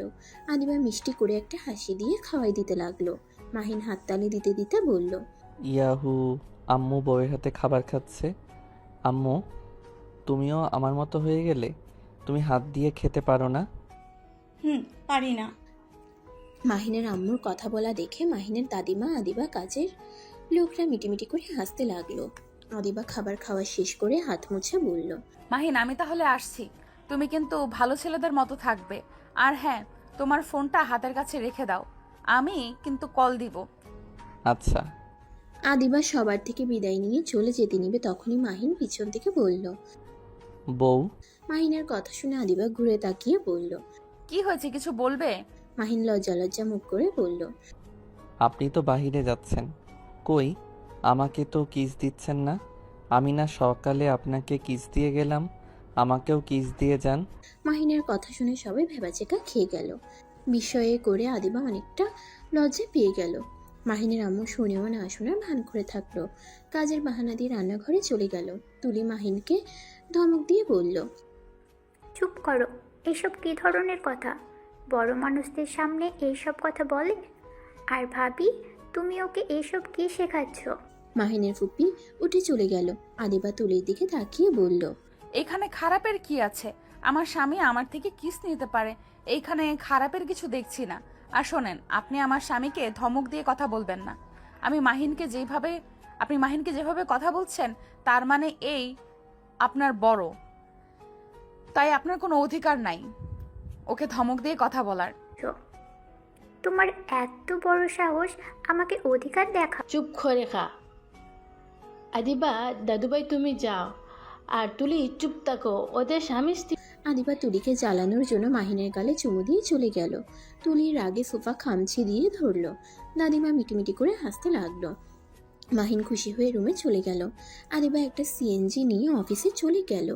Speaker 3: আদিবা মিষ্টি করে একটা হাসি দিয়ে খাওয়াই দিতে লাগলো। মাহিন হাততালি দিতে দিতে বলল,
Speaker 2: ইয়াহু, আম্মু বউয়ের হাতে খাবার খাচ্ছে। আম্মু, তুমিও আমার মতো হয়ে গেলে? তুমি হাত দিয়ে খেতে পারো না?
Speaker 4: পারি না।
Speaker 3: মাহিনের আম্মুর কথা বলা দেখে মাহিনের দাদিমা আদিবা কাজের লোকরা মিটিমিটি করে হাসতে লাগলো। আদিবা খাবার খাওয়া শেষ করে হাত মুছে বলল,
Speaker 1: মাহিন আমি তাহলে আসছি। তুমি কিন্তু ভালো ছেলেদের মতো থাকবে। আর হ্যাঁ, তোমার ফোনটা হাতের কাছে রেখে দাও, আমি কিন্তু কল দিব।
Speaker 2: আচ্ছা।
Speaker 3: আদিবা সবার থেকে বিদায় নিয়ে চলে যেতে নিবে, তখনই মাহিন পিছন থেকে বলল।
Speaker 2: বউ?
Speaker 3: মাহিনের কথা শুনে আদিবা ঘুরে তাকিয়ে বলল,
Speaker 1: কি হয়েছে, কিছু বলবে?
Speaker 3: মাহিন লজ্জা লজ্জা মুখ করে বলল,
Speaker 2: আপনি তো বাহিরে যাচ্ছেন, কই আমাকে তো কিস দিচ্ছেন না? আমি না সকালে আপনাকে কিস দিয়ে গেলাম, আমাকেও কিস দিয়ে যান।
Speaker 3: মাহিনের কথা শুনে সবাই ভেবাচেকা খেয়ে গেল। বিষয়ে করে আদিবা অনেকটা লজ্জা পেয়ে গেল। মাহিনের আম্মু শুনেও না শোনার ভান করে থাকলো। কাজের বাহানা দিয়ে রান্নাঘরে চলে গেল। তুলি মাহিনকে ধমক দিয়ে বলল,
Speaker 8: চুপ করো, এসব কী ধরনের কথা? বড় মানুষদের সামনে এইসব কথা বলে? আর ভাবি, তুমি ওকে এইসব কি শেখাচ্ছ?
Speaker 3: মাহিনের ফুপি উঠে চলে গেল। আদিবা তুলির দিকে তাকিয়ে বলল,
Speaker 1: এখানে খারাপের কি আছে? আমার স্বামী আমার থেকে কিস নিতে পারে, এইখানে খারাপের কিছু দেখছি না। আর শোনেন, আপনি আমার স্বামীকে ধমক দিয়ে কথা বলবেন না। আপনি মাহিনকে যেভাবে কথা বলছেন, তার মানে এই আপনার বড়, তাই আপনার কোনো অধিকার নাই। ওকে ধমক দিয়ে কথা বলার।
Speaker 8: তোমার এত বড় সাহস, আমাকে অধিকার দেখা।
Speaker 6: চুপ করে খা। আদিবা, দাদুভাই তুমি যাও, আর তুলি চুপ থাকো। ওদের স্বামী স্ত্রী।
Speaker 3: আদিবা তুলিকে জ্বালানোর জন্য মাহিনের গালে চুমু দিয়ে চলে গেল। তুলির রাগে সোফা খামচি দিয়ে ধরলো। দাদিমা মিটিমিটি করে হাসতে লাগলো। মাহিন খুশি হয়ে রুমে চলে গেল। আদিবা একটা সিএনজি নিয়ে অফিসে চলে গেল।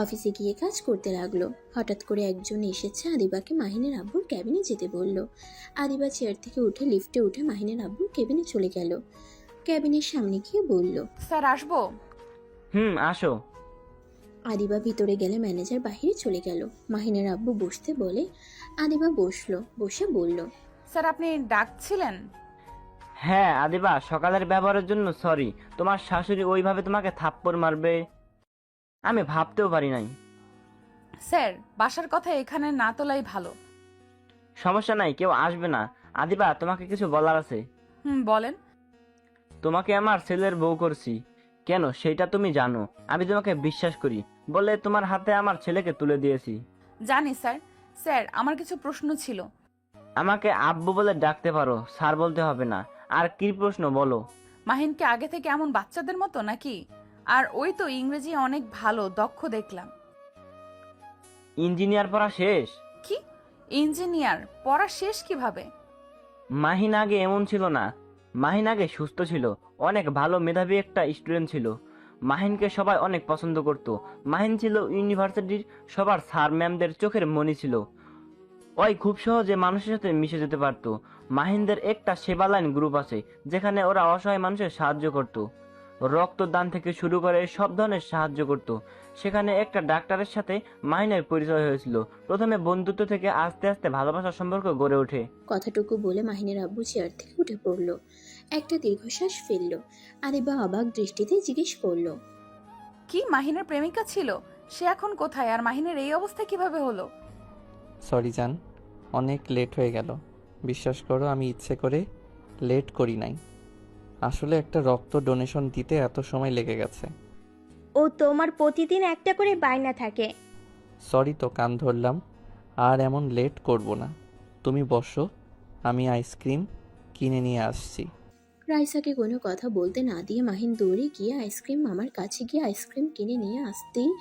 Speaker 3: অফিসে গিয়ে কাজ করতে লাগলো। হঠাৎ করে একজন এসেছে আদিবাকে মাহিনের আব্বুর ক্যাবিনে যেতে বলল। আদিবা চেয়ার থেকে উঠে লিফটে উঠে মাহিনের আব্বুর কেবিনে চলে গেল। ক্যাবিনের সামনে গিয়ে বলল,
Speaker 1: স্যার আসবো?
Speaker 5: আসো।
Speaker 3: আদিবা ভিতরে গেলে ম্যানেজার বাইরে চলে গেল। মাহিনের আব্বু বসতে বলে আদিবা বসলো। বসে বলল,
Speaker 1: স্যার আপনি ডাকছিলেন?
Speaker 5: হ্যাঁ আদিবা, সকালের ব্যবহারের জন্য সরি। তোমার শাশুড়ি ওইভাবে তোমাকে থাপ্পড় মারবে আমি ভাবতেও পারি নাই।
Speaker 1: স্যার বাসার কথা এখানে না তোলাই ভালো।
Speaker 5: সমস্যা নাই, কেউ আসবে না। আদিবা, তোমাকে কিছু বলার আছে।
Speaker 1: বলেন।
Speaker 5: তোমাকে আমার ছেলের বউ করছি কেন সেটা তুমি জানো। আমি তোমাকে বিশ্বাস করি বলে তোমার হাতে আমার ছেলেকে তুলে দিয়েছি।
Speaker 1: জানি স্যার। স্যার আমার কিছু প্রশ্ন ছিল।
Speaker 5: আমাকে আব্বু বলে ডাকতে পারো, স্যার বলতে হবে না। আর কি প্রশ্ন বলো।
Speaker 1: মাহিনকে আগে থেকে এমন বাচ্চাদের মতো নাকি? আর ওই তো ইংরেজি অনেক ভালো, দক্ষ দেখলাম।
Speaker 5: ইঞ্জিনিয়ার পড়া শেষ?
Speaker 1: কি ইঞ্জিনিয়ার পড়া শেষ কিভাবে?
Speaker 5: মাহিন আগে এমন ছিল না। মাহিন আগে সুস্থ ছিল, অনেক ভালো মেধাবী একটা স্টুডেন্ট ছিল। মাহিনকে সবাই অনেক পছন্দ করত। মাহিন ছিল ইউনিভার্সিটির সবার স্যার ম্যামদের চোখের মণি ছিল। ওই খুব সহজে মানুষের সাথে মিশে যেতে পারতো। মাহিনদের একটা সেবা লাইন গ্রুপ আছে যেখানে ওরা অসহায় মানুষের সাহায্য করত। রক্তদান থেকে শুরু করে সব ধরনের সাহায্য করত। সেখানে একটা ডাক্তারের সাথে মাহিনের পরিচয় হয়েছিল। প্রথমে বন্ধুত্ব থেকে আস্তে আস্তে ভালোবাসার সম্পর্ক গড়ে ওঠে।
Speaker 3: কথাটুকু বলে মাহিনের আব্বু চেয়ার থেকে উঠে পড়ল। একটা দীর্ঘশ্বাস ফেলল। আদিবা অবাক দৃষ্টিতে জিজ্ঞেস করল,
Speaker 1: কি মাহিনের প্রেমিকা ছিল? সে এখন কোথায়? আর মাহিনের এই অবস্থা কিভাবে হলো?
Speaker 2: সরি জান, অনেক লেট হয়ে গেল। বিশ্বাস করো আমি ইচ্ছে করে লেট করি নাই। আসলে একটা রক্ত ডোনেশন দিতে এত সময় লেগে গেছে।
Speaker 9: ও তোমার প্রতিদিন একটা করে বায়না থাকে।
Speaker 2: সরি তো, কান ধরলাম। আর এমন লেট করব না। তুমি বসো, আমি আইসক্রিম কিনে নিয়ে আসছি।
Speaker 3: রাইসাকে কোনো কথা বলতে না দিয়ে মাহিন দৌড়ে গিয়ে আইসক্রিম মামার কাছে গিয়ে আইসক্রিম কিনে নিয়ে আসতেই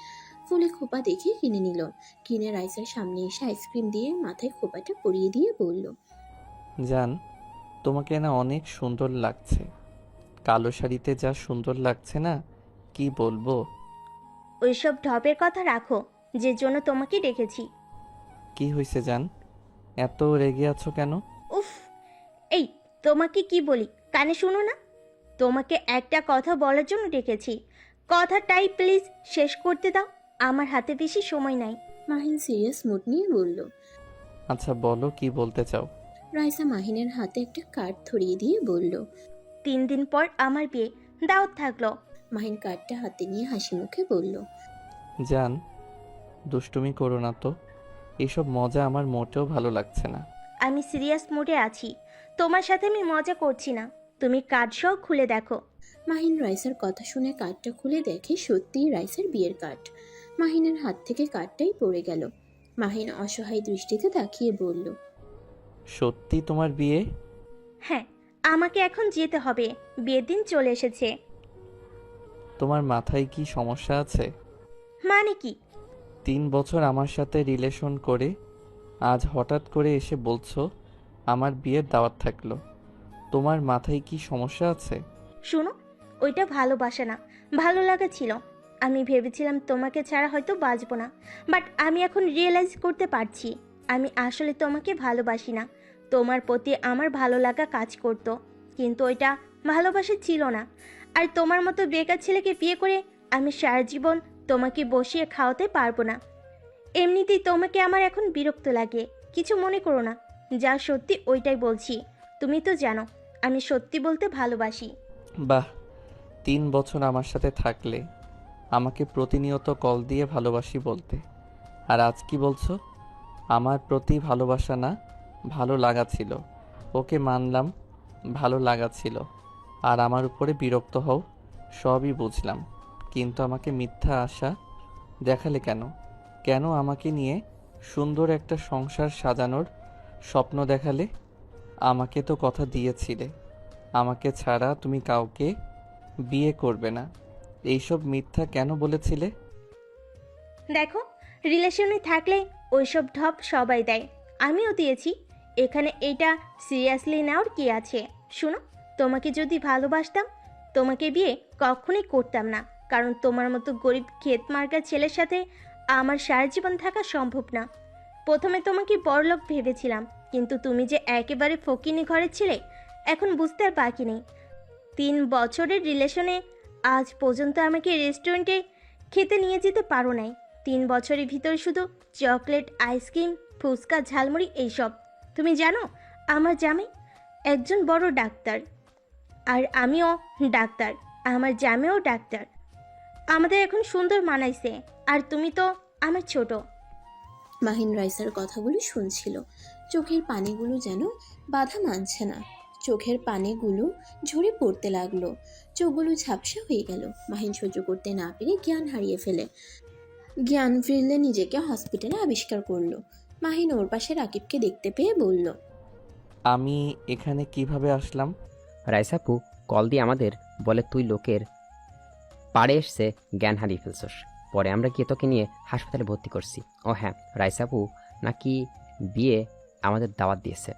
Speaker 3: ফুলে খোপা দেখে কিনে নিল। কিনে রাইসার সামনে এসে আইসক্রিম দিয়ে মাথায় খোপাটা পরিয়ে দিয়ে বলল,
Speaker 2: জান, তোমাকে না অনেক সুন্দর লাগছে। কালো শাড়িতে যা সুন্দর লাগছে না, কি বলবো।
Speaker 9: ওইসব ঢপের কথা রাখো, যে জন্য তোমাকে ডেকেছি।
Speaker 2: কি হয়েছে জান, এত রেগে আছো কেন?
Speaker 9: উফ, এই তোমাকে কি বলি কানে শুনো না? তোমাকে একটা কথা বলার জন্য ডেকেছি। কথাটাই প্লিজ শেষ করতে দাও, আমার হাতে বেশি সময় নাই।
Speaker 3: মাহিন সিরিয়াস মুড নিয়ে বলল।
Speaker 2: আচ্ছা বলো, কি বলতে চাও?
Speaker 3: রাইসা মাহিনের হাতে একটা কার্ড ধরিয়ে দিয়ে বলল,
Speaker 9: 3 দিন পর আমার বিয়ে, দাওয়াত থাকলো।
Speaker 3: মাহিন কার্ডটা হাতে নিয়ে হাসি মুখে বলল,
Speaker 2: জান, দুষ্টুমি করো না তো। এসব মজা আমার মোটেও ভালো লাগছে না।
Speaker 9: আমি সিরিয়াস মুডে আছি, তোমার সাথে আমি মজা করছি না। তুমি কার্ড সহ খুলে দেখো।
Speaker 3: মাহিন রাইসার কথা শুনে কার্ডটা খুলে দেখে সত্যিই রাইসার বিয়ের কার্ড। মাহিনের হাত থেকে কার্ডটাই পড়ে গেল। মাহিন অসহায় দৃষ্টিতে তাকিয়ে বলল,
Speaker 2: সত্যি তোমার বিয়ে?
Speaker 9: হ্যাঁ, আমাকে এখন যেতে হবে, বিয়ের দিন চলে এসেছে।
Speaker 2: তোমার মাথায় কি সমস্যা আছে?
Speaker 9: মানে কি?
Speaker 2: 3 বছর আমার সাথে রিলেশন করে আজ হঠাৎ করে এসে বলছো আমার বিয়ের দাওয়াত থাকলো। তোমার মাথায় কি সমস্যা আছে?
Speaker 9: শুনো, ওইটা ভালোবাসা না, ভালো লাগা ছিল। আমি ভেবেছিলাম তোমাকে ছাড়া হয়তো বাঁচবো না, বাট আমি এখন রিয়েলাইজ করতে পারছি আমি আসলে তোমাকে ভালোবাসি না। তোমার প্রতি আমার ভালো লাগা কাজ করত, কিন্তু ওইটা ভালোবাসা ছিল না। আর তোমার মতো বেকার ছেলেকে বিয়ে করে আমি সারা জীবন তোমাকে বসিয়ে খাওয়াতে পারবো না। এমনিতেই তোমাকে আমার এখন বিরক্ত লাগে, কিছু মনে করো না। যা সত্যি ওইটাই বলছি, তুমি তো জানো আমি সত্যি বলতে ভালোবাসি।
Speaker 2: বাহ, 3 বছর আমার সাথে থাকলে আমাকে প্রতিনিয়ত কল দিয়ে ভালোবাসি বলতে, আর আজ কি বলছো? আমার প্রতি ভালোবাসা না, ভালো লাগা ছিল। ওকে মানলাম, ভালো লাগা ছিল। আর আমার উপরে বিরক্ত হও, সবই বুঝলাম। কিন্তু আমাকে মিথ্যা আশা দেখালে কেন? কেন আমাকে নিয়ে সুন্দর একটা সংসার সাজানোর স্বপ্ন দেখালে। আমাকে তো কথা দিয়েছিলে আমাকে ছাড়া তুমি কাউকে বিয়ে করবে না। এইসব মিথ্যা কেন বলেছিলে?
Speaker 9: দেখো, রিলেশনে থাকলে ওইসব ঢপ সবাই দেয়, আমিও দিয়েছি। এখানে এটা সিরিয়াসলি নেওয়ার কি আছে? শোনো, তোমাকে যদি ভালোবাসতাম তোমাকে বিয়ে কখনোই করতাম না, কারণ তোমার মতো গরিব ক্ষেত মার্কা ছেলের সাথে আমার সারা জীবন থাকা সম্ভব না। প্রথমে তোমাকে বড়লোক ভেবেছিলাম, কিন্তু তুমি যে একেবারে ফকিনি ঘরের ছেলে এখন বুঝতে আর বাকি নেই। 3 বছরের রিলেশনে আজ পর্যন্ত আমাকে রেস্টুরেন্টে খেতে নিয়ে যেতে পারো নাই। 3 বছরের ভিতরে শুধু চকলেট, আইসক্রিম, ফুচকা, ঝালমুড়ি এইসব। তুমি জানো আমার জামাই একজন বড় ডাক্তার, আর আমিও ডাক্তার, আমার জামাইও ডাক্তার। আমাদের এখন সুন্দর মানাইছে, আর তুমি তো আমার ছোট।
Speaker 3: মাহিন রাইসার কথাগুলো শুনছিল। চোখের পানিগুলো যেন বাধা মানছে না। চোখের পানিগুলো ঝরে পড়তে লাগলো, চোখগুলো ঝাপসা হয়ে গেল। মাহিন সহ্য করতে না পেরে জ্ঞান হারিয়ে ফেলে। জ্ঞান ফিরলে নিজেকে হসপিটালে আবিষ্কার করলো। মাহিন ওর পাশে রাকিবকে দেখতে পেয়ে বলল,
Speaker 2: আমি এখানে কিভাবে আসলাম?
Speaker 10: রাইসাপু কল দিয়ে আমাদের বলে তুই লোকের পাড়ে এসছে জ্ঞান হারিয়ে ফেলছস। পরে আমরা গিয়ে তোকে নিয়ে হাসপাতালে ভর্তি করছি। ও হ্যাঁ, রাইসাপু নাকি বিয়ে আমাদের দাওয়াত দিয়েছে।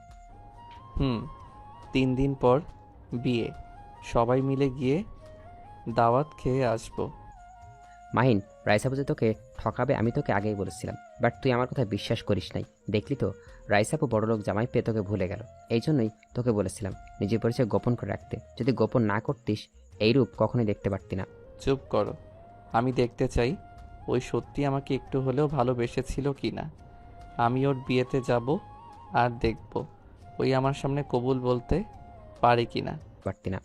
Speaker 2: 3 দিন পর বিয়ে, সবাই মিলে গিয়ে দাওয়াত খেয়ে আসবো।
Speaker 10: মাহিন, রাইসাপু যে তোকে ঠকাবে আমি তোকে আগেই বলেছিলাম, বাট তুই আমার কথা বিশ্বাস করিস নাই। দেখলি তো, রাইসাপু বড়লোক জামাই পেয়ে তোকে ভুলে গেল। এই জন্যই তোকে বলেছিলাম নিজের পরিচয় গোপন করে রাখতে। যদি গোপন না করতিস এই রূপ কখনোই দেখতে পারতি না।
Speaker 2: চুপ করো, আমি দেখতে চাই ওই সত্যি আমাকে একটু হলেও ভালোবেসেছিল কি না। আমি ওর বিয়েতে যাব আর দেখব ওই আমার সামনে কবুল বলতে পারে কি না।
Speaker 10: পারতি না।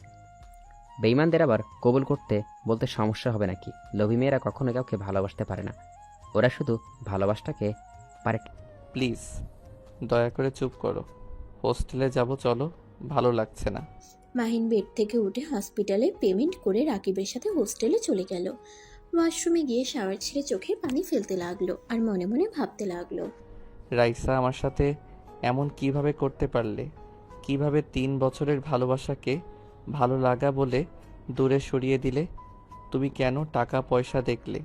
Speaker 10: বেঈমানদের আবার কবুল করতে বলতে সমস্যা হবে নাকি? লোভী মেয়েরা কখনো কাউকে ভালোবাসতে পারে না, ওরা শুধু ভালোবাসাটাকে পারে।
Speaker 2: প্লিজ দয়া করে চুপ করো, হোস্টেলে যাব, চলো, ভালো লাগছে না।
Speaker 3: মাহিন বেড থেকে উঠে হসপিটালে পেমেন্ট করে রাকিবের সাথে হোস্টেলে চলে গেল। ওয়াশরুমে গিয়ে শাওয়ার ছেড়ে চোখের পানি ফেলতে লাগলো আর মনে মনে ভাবতে লাগলো,
Speaker 2: রাইসা আমার সাথে এমন কিভাবে করতে পারলে? কিভাবে 3 বছরের ভালোবাসাকে ভালো লাগা বলে দূরে সরিয়ে দিলে? তুমি কেন টাকা পয়সা দেখলে?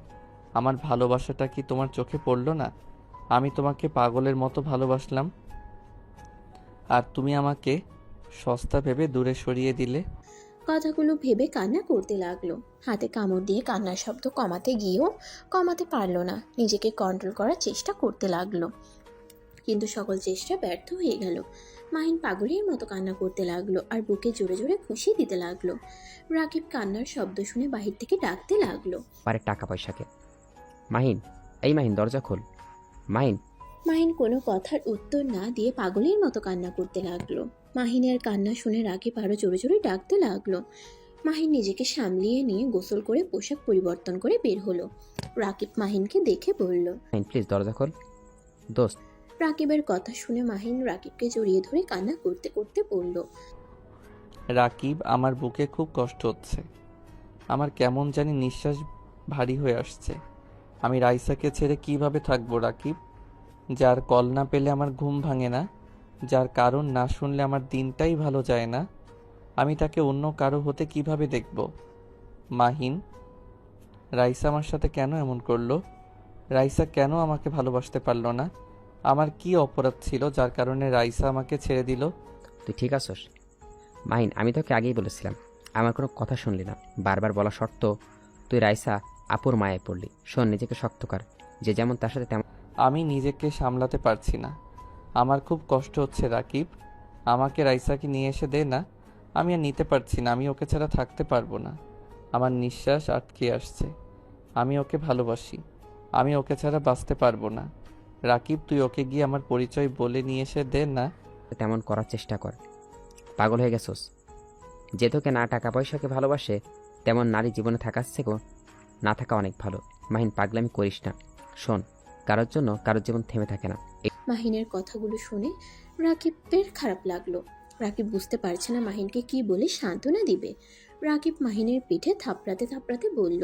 Speaker 2: আমার ভালোবাসাটা কি তোমার চোখে পড়লো না? আমি তোমাকে পাগলের মতো ভালোবাসলাম, আর তুমি আমাকে সস্তা ভেবে দূরে সরিয়ে দিলে।
Speaker 3: কথাগুলো ভেবে কান্না করতে লাগলো। হাতে কামড় দিয়ে কান্নার শব্দ কমাতে গিয়েও কমাতে পারলো না। নিজেকে কন্ট্রোল করার চেষ্টা করতে লাগলো, কিন্তু সকল চেষ্টা ব্যর্থ হয়ে গেল। মাহিন পাগলের মতো কান্না করতে লাগলো আর বুকে জোরে জোরে খুশি দিতে লাগলো। রাকিব কান্নার শব্দ শুনে বাহির থেকে ডাকতে লাগলো,
Speaker 10: পারে টাকা পয়সাকে। মাহিন, এই মাহিন, দরজা খোল। মাহিন।
Speaker 3: মাহিন কোনো কথার উত্তর না দিয়ে পাগলের মতো কান্না করতে লাগলো। মাহিনের কান্না শুনে রাকিব আরো জোরে জোরে ডাকতে লাগলো। মাহিন নিজেকে সামলিয়ে নিয়ে গোসল করে পোশাক পরিবর্তন করে বের হলো। রাকিব মাহিনকে দেখে বলল,
Speaker 10: মাহিন প্লিজ দরজা খোল। দোস্ত।
Speaker 3: রাকিবের কথা শুনে মাহিন রাকিবকে জড়িয়ে ধরে কান্না করতে করতে বলল,
Speaker 2: রাকিব, আমার বুকে খুব কষ্ট হচ্ছে। আমার কেমন জানি নিঃশ্বাস ভারী হয়ে আসছে। আমি রাইসাকে ছেড়ে কিভাবে থাকবো রাকিব? যার কল না পেলে আমার ঘুম ভাঙে না, যার কারণ না শুনলে আমার দিনটাই ভালো যায় না, আমি তাকে অন্য কারো হতে কিভাবে দেখব? মাহিন, রাইসা আমার সাথে কেন এমন করলো? রাইসা কেন আমাকে ভালোবাসতে পারলো না? আমার কি অপরাধ ছিল যার কারণে রাইসা আমাকে ছেড়ে দিল?
Speaker 10: তুই ঠিক আছস? মাহিন, আমি তোকে আগেই বলেছিলাম, আমার কোনো কথা শুনলি না। বারবার বলা সত্ত্বেও তুই রাইসা আপুর মায়ে পড়লি। শোন, নিজেকে শক্ত কর, যে যেমন তার সাথে তেমন।
Speaker 2: আমি নিজেকে সামলাতে পারছি না, আমার খুব কষ্ট হচ্ছে রাকিব। আমাকে রাইসাকে নিয়ে এসে দে না, আমি আর নিতে পারছি না। আমি ওকে ছাড়া থাকতে পারবো না, আমার নিঃশ্বাস আটকে আসছে। আমি ওকে ভালোবাসি, আমি ওকে ছাড়া বাঁচতে পারবো না। রাকিব, তুই ওকে গিয়ে আমার পরিচয় বলে নিয়ে এসে দে না।
Speaker 10: তেমন করার চেষ্টা কর। পাগল হয়ে গেছোস? যে তোকে না টাকা পয়সাকে ভালোবাসে তেমন নারী জীবনে থাকার থেকেও না থাকা অনেক ভালো। মাহিন, পাগলামি করিস না। শোন, কারোর জন্য কারোর জীবন থেমে থাকে না।
Speaker 3: মাহিনের কথাগুলো শুনে রাকিবের খারাপ লাগলো। রাকিব বুঝতে পারছে না মাহিনকে কি বলে সান্ত্বনা দিবে। রাকিব মাহিনের পিঠে থাপড়াতে থাপড়াতে বলল,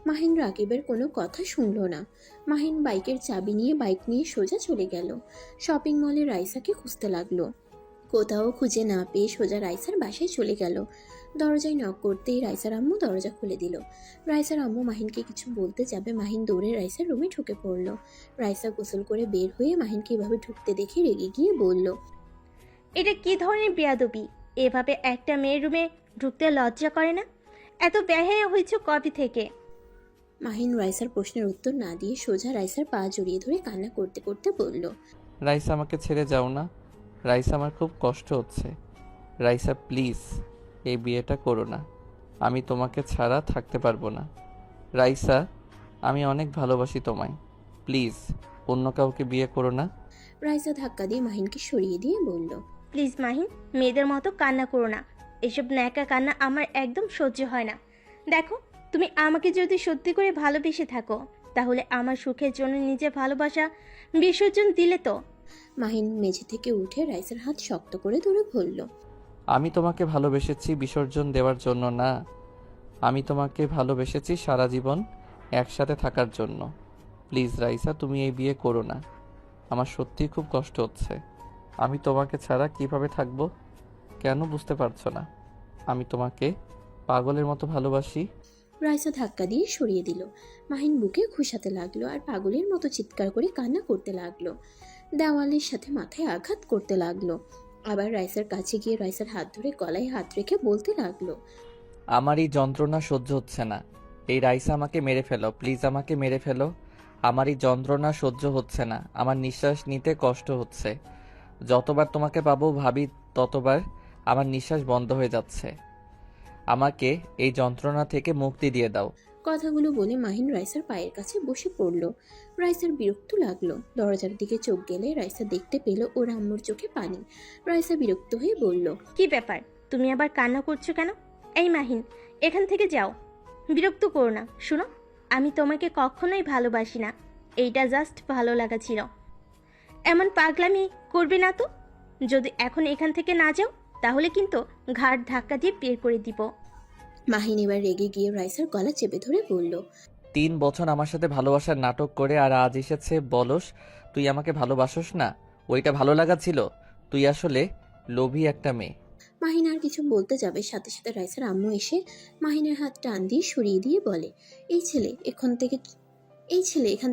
Speaker 3: মাহিন রাকিবের কোনো কথা শুনল না। মাহিন বাইকের চাবি নিয়ে বাইক নিয়ে সোজা চলে গেল। শপিং মলে রাইসাকে খুঁজতে লাগলো। কোথাও খুঁজে না পেয়ে সোজা রাইসার বাসায় চলে গেল। দরজায় নক করতেই রাইসার আম্মু দরজা খুলে দিল। রাইসার আম্মু মাহিনকে কিছু বলতে যাবে, মাহিন দৌড়ে রাইসার রুমে ঢুকে পড়ল। রাইসা গোসল করে বের হয়ে মাহিনকে এভাবে ঢুকতে দেখে রেগে গিয়ে বলল,
Speaker 9: এটা কি ধরনের বেয়াদবি? এভাবে একটা মেয়ের রুমে ঢুকতে লজ্জা করে না? এত বেহায়া হয়েছে কবে থেকে?
Speaker 3: মাহিন রাইসার প্রশ্নের উত্তর না দিয়ে সোজা রাইসার পা জড়িয়ে ধরে কান্না করতে করতে বলল,
Speaker 2: রাইসা আমাকে ছেড়ে যাও না। রাইসা আমার খুব কষ্ট হচ্ছে। রাইসা প্লিজ এই বিয়েটা করো না। আমি তোমাকে ছাড়া থাকতে পারবো না। রাইসা আমি অনেক ভালোবাসি তোমায়। প্লিজ অন্য কাউকে বিয়ে করো না।
Speaker 3: রাইসা ধাক্কা দিয়ে মাহিনকে সরিয়ে দিয়ে বলল,
Speaker 9: প্লিজ মাহিন, মেয়েদের মতো কান্না করো না। এসব ন্যাকা কান্না আমার একদম সহ্য হয় না। দেখো, তুমি আমাকে যদি সত্যি করে ভালোবেসে থাকো তাহলে আমার সুখের জন্য নিজের ভালোবাসা বিসর্জন দিলে তো।
Speaker 3: মাহিন মেঝে থেকে উঠে রাইসার হাত শক্ত করে ধরে বলল,
Speaker 2: আমি তোমাকে ভালোবেসেছি বিসর্জন দেওয়ার জন্য না। আমি তোমাকে ভালোবেসেছি সারা জীবন একসাথে থাকার জন্য। প্লিজ রাইসা তুমি এই বিয়ে করো না। আমার সত্যিই খুব কষ্ট হচ্ছে। আমি তোমাকে ছাড়া কিভাবে থাকবো কেন বুঝতে পারছো না? আমি তোমাকে পাগলের মতো ভালোবাসি।
Speaker 3: রাইসা ধাক্কা দিয়ে সরিয়ে দিল। মাহিন বুকে ঘুষাতে লাগলো আর পাগলের মতো চিৎকার করে কান্না করতে লাগলো। দেওয়ালের সাথে মাথায় আঘাত করতে লাগলো। আবার রাইসার কাছে গিয়ে রাইসার হাত ধরে গলায় হাত রেখে বলতে লাগলো,
Speaker 2: আমার এই যন্ত্রণা সহ্য হচ্ছে না। এই রাইসা আমাকে মেরে ফেলো, প্লিজ আমাকে মেরে ফেলো। আমার এই যন্ত্রণা সহ্য হচ্ছে না। আমার নিঃশ্বাস নিতে কষ্ট হচ্ছে। যতবার তোমাকে পাবো ভাবি ততবার আমার নিঃশ্বাস বন্ধ হয়ে যাচ্ছে। আমাকে এই যন্ত্রণা থেকে মুক্তি দিয়ে দাও।
Speaker 3: কথাগুলো বলে মাহিন রাইসার পায়ের কাছে বসে পড়ল। রাইসার বিরক্ত লাগলো। দরজার দিকে চোখ গেলে রাইসা দেখতে পেল ওর আম্মুর চোখে পানি। রাইসা বিরক্ত হয়ে বলল,
Speaker 9: কি ব্যাপার, তুমি আবার কান্না করছো কেন? এই মাহিন, এখান থেকে যাও। বিরক্ত করো না। শুনো, আমি তোমাকে কখনোই ভালোবাসি না। এইটা জাস্ট ভালো লাগা ছিল। এমন পাগলামি করবে না তো। যদি এখন এখান থেকে না যাও তাহলে কিন্তু ঘাড় ধাক্কা দিয়ে বের করে দিব।
Speaker 3: মাহিন এবার রেগে গিয়ে রাইসার গলা চেপে ধরে বলল,
Speaker 2: 3 বছর আমার সাথে ভালোবাসার নাটক করে আর আজ এসেছে বলস তুই আমাকে ভালোবাসোস না। ওইটা ভালো লাগা ছিল? তুই আসলে লোভী একটা মেয়ে।
Speaker 3: মাহিন আর কিছু বলতে যাবে, সাথে সাথে রাইসার আম্মু এসে মাহিনের হাত টান দিয়ে সরিয়ে দিয়ে বলে, এই ছেলে এখান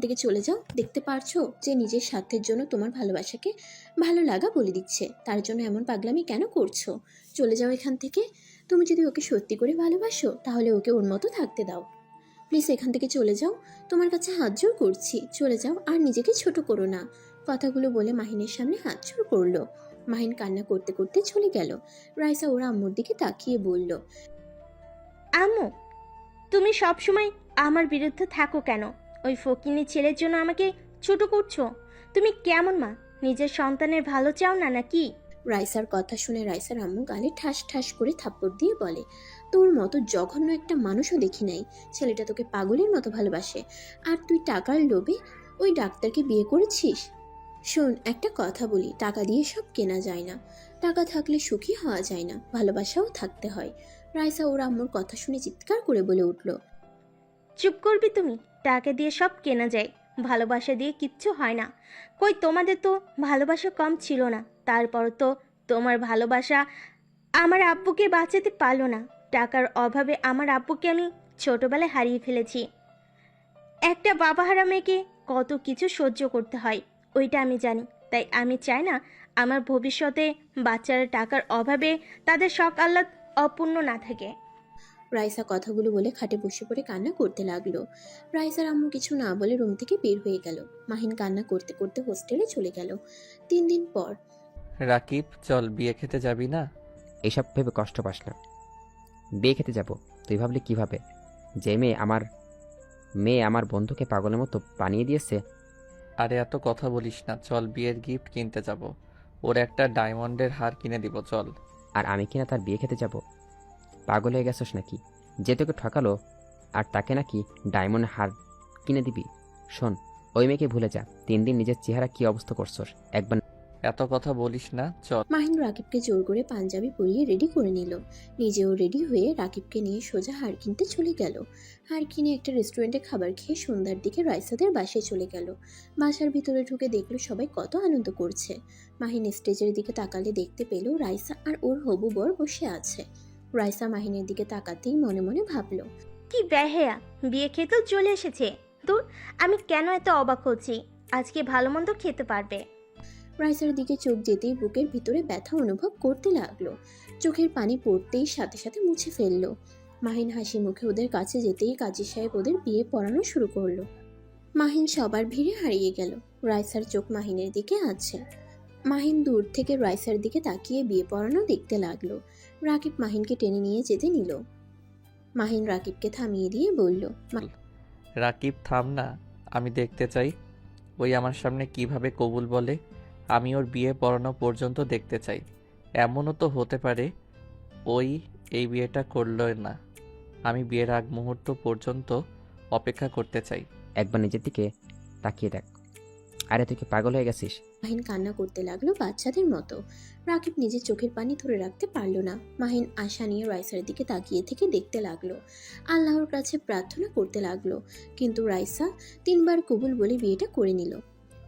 Speaker 3: থেকে চলে যাও। দেখতে পারছো যে নিজের স্বার্থের জন্য তোমার ভালোবাসাকে ভালো লাগা বলে দিচ্ছে। তার জন্য এমন পাগলামি কেন করছো? চলে যাও এখান থেকে। তুমি যদি ওকে সত্যি করে ভালোবাসো তাহলে ওকে ওর মতো থাকতে দাও। প্লিজ এখান থেকে চলে যাও। তোমার কাছে হাত জোর করছি, চলে যাও আর নিজেকে ছোট করো না। কথাগুলো বলে মাহিনের সামনে হাত জোর করলো। মাহিন কান্না করতে করতে চলে গেল। রাইসা ওর আম্মুর দিকে তাকিয়ে বলল,
Speaker 9: আম্মু, তুমি সবসময় আমার বিরুদ্ধে থাকো কেন? ওই ফকিনি ছেলের জন্য আমাকে ছোট করছো? তুমি কেমন মা? নিজের সন্তানের ভালো চাও না নাকি?
Speaker 3: রাইসার কথা শুনে রাইসার আম্মু গালে ঠাস ঠাস করে থাপ্পড় দিয়ে বলে, তোর মতো জঘন্য একটা মানুষও দেখি নাই। ছেলেটা তোকে পাগলের মতো ভালোবাসে আর তুই টাকার লোভে ওই ডাক্তারকে বিয়ে করেছিস। শোন, একটা কথা বলি, টাকা দিয়ে সব কেনা যায় না। টাকা থাকলে সুখী হওয়া যায় না, ভালোবাসাও থাকতে হয়। রাইসা ওর আম্মুর কথা শুনে চিৎকার করে বলে উঠল,
Speaker 9: চুপ করবি তুমি? টাকা দিয়ে সব কেনা যায়, ভালোবাসা দিয়ে কিচ্ছু হয় না। কই তোমাদের তো ভালোবাসা কম ছিল না, তারপর তো তোমার ভালোবাসা আমার আব্বুকে বাঁচাতে পারলো না। টাকার অভাবে আমার আব্বুকে আমি ছোটবেলায় হারিয়ে ফেলেছি। একটা বাবাহারা মেয়েকে কত কিছু সহ্য করতে হয় ওইটা আমি জানি। তাই আমি চাই না আমার ভবিষ্যতে বাচ্চারা টাকার অভাবে তাদের শখ আহ্লাদ অপূর্ণ না থাকে।
Speaker 3: রাইসা কথাগুলো বলে খাটে বসে পড়ে কান্না করতে লাগলো। রাইসার আম্মু কিছু না বলে রুম থেকে বের হয়ে গেল। মাহিন কান্না করতে করতে হোস্টেলে চলে গেল। 3 দিন পর,
Speaker 2: রাকিব চল বিয়ে খেতে যাবি না?
Speaker 10: এসব ভেবে কষ্ট পাস না। বিয়ে খেতে যাব তুই ভাবলি কিভাবে? যে মেয়ে আমার বন্ধুকে পাগলের মতো বানিয়ে দিয়েছে।
Speaker 2: আরে এত কথা বলিস না, চল বিয়ের গিফট কিনতে যাব। ওর একটা ডায়মন্ডের হার কিনে দিব, চল।
Speaker 10: আর আমি কিনা তার বিয়ে খেতে যাব? পাগল হয়ে গেছস নাকি? যে তোকে ঠকালো আর তাকে নাকি ডায়মন্ড হার কিনে দিবি? শোন, ওই মেয়েকে ভুলে যা। 3 দিন নিজের চেহারা কি অবস্থা করছস একবার।
Speaker 2: এত কথা বলিস না, চল।
Speaker 3: মাহিন রাকিবকে জোর করে পাঞ্জাবি পরিয়ে রেডি করে নিল। নিজেও রেডি হয়ে রাকিবকে নিয়ে সোজা হাড় কিনতে চলে গেল। হাড় কিনে একটা রেস্টুরেন্টে খাবার খেয়ে সন্ধ্যার দিকে রাইসাদের বাসায় চলে গেল। বাসার ভিতরে ঢুকে দেখলো সবাই কত আনন্দ করছে। মাহিন স্টেজের দিকে তাকালে দেখতে পেল রাইসা আর ওর হবু বর বসে আছে। রাইসা মাহিনের দিকে তাকাতেই মনে মনে ভাবলো,
Speaker 9: কি বেহেয়া, বিয়ে খেতেও চলে এসেছে। দূর, আমি কেন এত অবাক হচ্ছি, আজকে ভালো মন্দ খেতে পারবে।
Speaker 3: রাইসার দিকে চোখ যেতেই বুকের ভিতরে ব্যথা অনুভব করতে লাগলো। চোখের পানি পড়তেই সাথে সাথে মুছে ফেললো। মাহিন হাসি মুখে ওদের কাছে যেতেই কাজী সাহেব ওদের বিয়ে পড়ানো শুরু করলো। মাহিন সবার ভিড়ে হারিয়ে গেল। রাইসার চোখ মাহিনের দিকে আছে। মাহিন দূর থেকে রাইসার দিকে তাকিয়ে বিয়ে পড়ানো দেখতে লাগলো। রাকিব মাহিনকে টেনে নিয়ে যেতে নিল। মাহিন রাকিবকে থামিয়ে দিয়ে বলল,
Speaker 2: রাকিব থাম না, আমি দেখতে চাই ওই আমার সামনে কিভাবে কবুল বলে। আমি ওর বিয়ে পড়ানো পর্যন্ত দেখতে চাই। এমনও তো হতে পারে ওই এই বিয়েটা করলো না। আমি বিয়ের আগ মুহূর্ত পর্যন্ত অপেক্ষা করতে চাই।
Speaker 10: একবার নিজের দিকে তাকিয়ে দেখ। আরে তুই কি পাগল হয়ে গেছিস?
Speaker 3: মাহিন কান্না করতে লাগলো বাচ্চাদের মতো। রাকিব নিজের চোখের পানি ধরে রাখতে পারল না। মাহিন আশা নিয়ে রাইসার দিকে তাকিয়ে থেকে দেখতে লাগলো। আল্লাহর কাছে প্রার্থনা করতে লাগলো। কিন্তু রাইসা 3 বার কবুল বলে বিয়েটা করে নিল।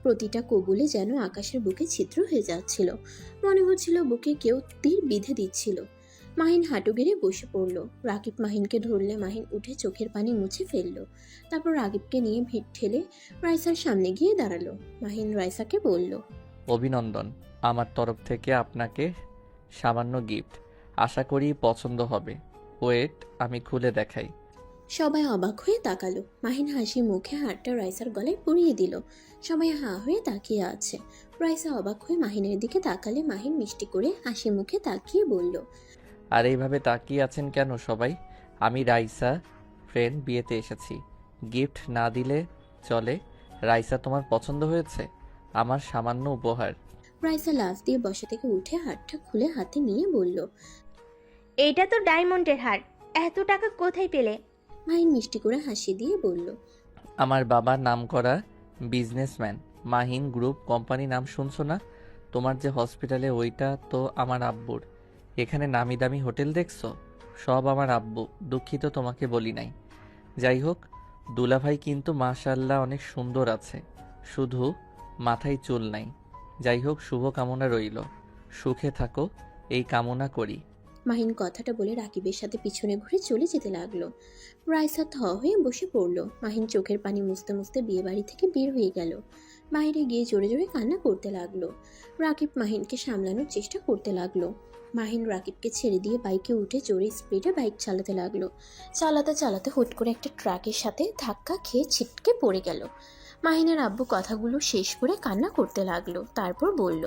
Speaker 3: প্রতিটা কবুলে যেন আকাশের বুকে ছিদ্র হয়ে যাচ্ছিল। মনে হচ্ছিল বুকে কেউ তীর বিঁধে দিচ্ছিল। মাহিন হাঁটু গেড়ে বসে পড়ল। রাকিব মাহিনকে ধরলে মাহিন উঠে চোখের পানি মুছে ফেলল। তারপর রাকিবকে নিয়ে ভিড় ঠেলে রাইসার সামনে গিয়ে দাঁড়ালো। মাহিন রাইসাকে বলল,
Speaker 2: অভিনন্দন, আমার তরফ থেকে আপনাকে সামান্য গিফট। আশা করি পছন্দ হবে। ওয়েট, আমি খুলে দেখাই।
Speaker 3: সবাই অবাক হয়ে তাকালো। মাহিন হাসি মুখে হারটা রাইসার গলায় পরিয়ে দিল। সবাই হাঁ হয়ে তাকিয়ে আছে। রাইসা অবাক হয়ে মাহিনের দিকে তাকালে মাহিন মিষ্টি করে হাসি মুখে তাকিয়ে বলল,
Speaker 2: আর এইভাবে তাকিয়ে আছেন কেন সবাই? আমি রাইসা ফ্রেন্ড, বিয়েতে এসেছি। গিফট না দিলে চলে। রাইসা, তোমার পছন্দ হয়েছে? আমার সামান্য উপহার।
Speaker 3: রাইসা লাফ দিয়ে বসা থেকে উঠে হারটা খুলে হাতে নিয়ে বলল,
Speaker 9: এইটা তো ডায়মন্ডের হার, এত টাকা কোথায় পেলে?
Speaker 3: মাহিন মিষ্টি করে হাসি দিয়ে বলল,
Speaker 2: আমার বাবার নাম করা বিজনেসম্যান, মাহিন গ্রুপ কোম্পানি নাম শুনছো না? তোমার যে হসপিটালে, ওইটা তো আমার আব্বুর। এখানে নামি দামি হোটেল দেখছো, সব আমার আব্বু। দুঃখিত তোমাকে বলি নাই। যাই হোক, দুলাভাই কিন্তু মাশাআল্লাহ অনেক সুন্দর আছে, শুধু মাথায় চুল নাই। যাই হোক, শুভ কামনা রইল। সুখে থাকো, এই কামনা করি।
Speaker 3: মাহিন কথাটা বলে রাকিবের সাথে পিছনে ঘুরে চলে যেতে লাগলো। রাইসা থ হয়ে বসে পড়ল। মাহিন চোখের পানি মুছতে মুছতে বিয়ে বাড়ি থেকে বের হয়ে গেল। বাইরে গিয়ে জোরে জোরে কান্না করতে লাগলো। রাকিব মাহিনকে সামলানোর চেষ্টা করতে লাগলো। মাহিন রাকিবকে ছেড়ে দিয়ে বাইকে উঠে জোরে স্পিডে বাইক চালাতে লাগলো। চালাতে চালাতে হুট করে একটা ট্রাকের সাথে ধাক্কা খেয়ে ছিটকে পড়ে গেল। মাহিনের আব্বু কথাগুলো শেষ করে কান্না করতে লাগলো। তারপর বলল,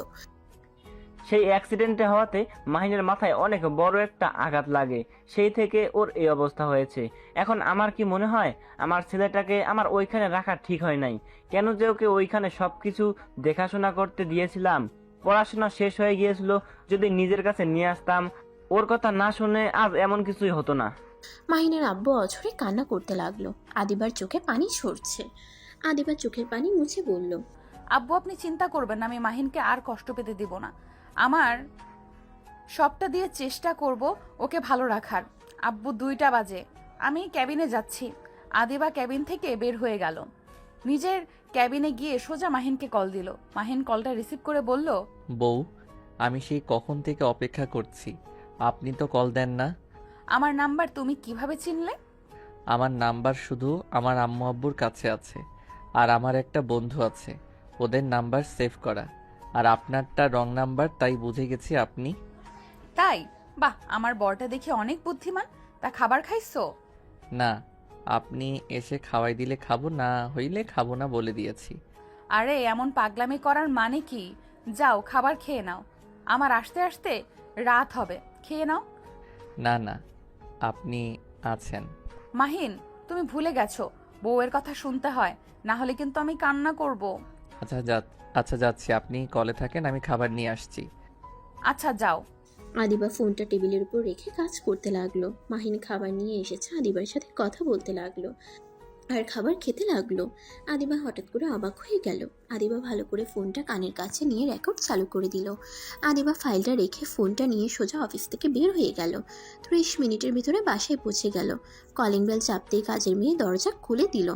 Speaker 5: সেই অ্যাক্সিডেন্টে হওয়াতে মাহিনের মাথায় অনেক বড় একটা আঘাত লাগে, সেই থেকে ওর এই অবস্থা হয়েছে। এখন আমার কি মনে হয়, আমার ছেলেটাকে আমার ওইখানে রাখা ঠিক হয় নাই। কেন যে ওকে ওইখানে সবকিছু দেখাশোনা করতে দিয়েছিলাম। পড়াশোনা শেষ হয়ে গিয়েছিল, যদি নিজের কাছে নিয়ে আসতাম, ওর কথা না শুনে আজ এমন কিছুই হতো না।
Speaker 3: মাহিনের আব্বু অঝরে কান্না করতে লাগলো। আদিবার চোখে পানি ঝরছে। আদিবা চোখের পানি মুছে বলল,
Speaker 1: আব্বু, আপনি চিন্তা করবেন না, আমি মাহিনকে আর কষ্ট পেতে দিব না। আমার সবটা দিয়ে চেষ্টা করব ওকে ভালো রাখার। আব্বু, 2টা বাজে, আমি ক্যাবিনে যাচ্ছি। আদিবা ক্যাবিন থেকে বের হয়ে গেল। নিজের ক্যাবিনে গিয়ে সোজা মাহিনকে কল দিল। মাহিন কলটা রিসিভ করে বলল,
Speaker 2: বউ, আমি সেই কখন থেকে অপেক্ষা করছি, আপনি তো কল দেন না।
Speaker 1: আমার নাম্বার তুমি কিভাবে চিনলে?
Speaker 2: আমার নাম্বার শুধু আমার আম্মু আব্বুর কাছে আছে, আর আমার একটা বন্ধু আছে, ওদের নাম্বার সেভ করা। আর আপনারটা রং নাম্বার, তাই বুঝে গেছি আপনি।
Speaker 1: তাই? বাহ, আমার বরটা দেখে অনেক বুদ্ধিমান। তা খাবার খাইছো?
Speaker 2: না, আপনি এসে খাওয়াই দিলে খাবো, না হইলে খাবো না বলে দিয়েছি।
Speaker 1: আরে, এমন পাগলামি করার মানে কি? যাও, খাবার খেয়ে নাও। আমার আসতে আসতে রাত হবে, খেয়ে নাও।
Speaker 2: না না, আপনি আছেন।
Speaker 1: মাহিন, তুমি ভুলে গেছো বউয়ের কথা শুনতে হয়, না হলে কিন্তু আমি কান্না করব।
Speaker 2: আচ্ছা যাচ্ছি, আপনি কলে থাকেন, আমি খাবার নিয়ে আসছি।
Speaker 1: আচ্ছা, যাও।
Speaker 3: আদিবা ফোনটা টেবিলের উপর রেখে কাজ করতে লাগলো। মাহিন খাবার নিয়ে এসেছে, আদিবার সাথে কথা বলতে লাগলো। আর খাবার খেতে লাগলো। আদিবা হঠাৎ করে অবাক হয়ে গেল। আদিবা ভালো করে ফোনটা কানের কাছে নিয়ে রেকর্ড চালু করে দিল। আদিবা ফাইলটা রেখে ফোনটা নিয়ে সোজা অফিস থেকে বের হয়ে গেল। 30 মিনিটের ভিতরে বাসায় পৌঁছে গেল। কলিং বেল চাপতেই কাজের মেয়ে দরজা খুলে দিল।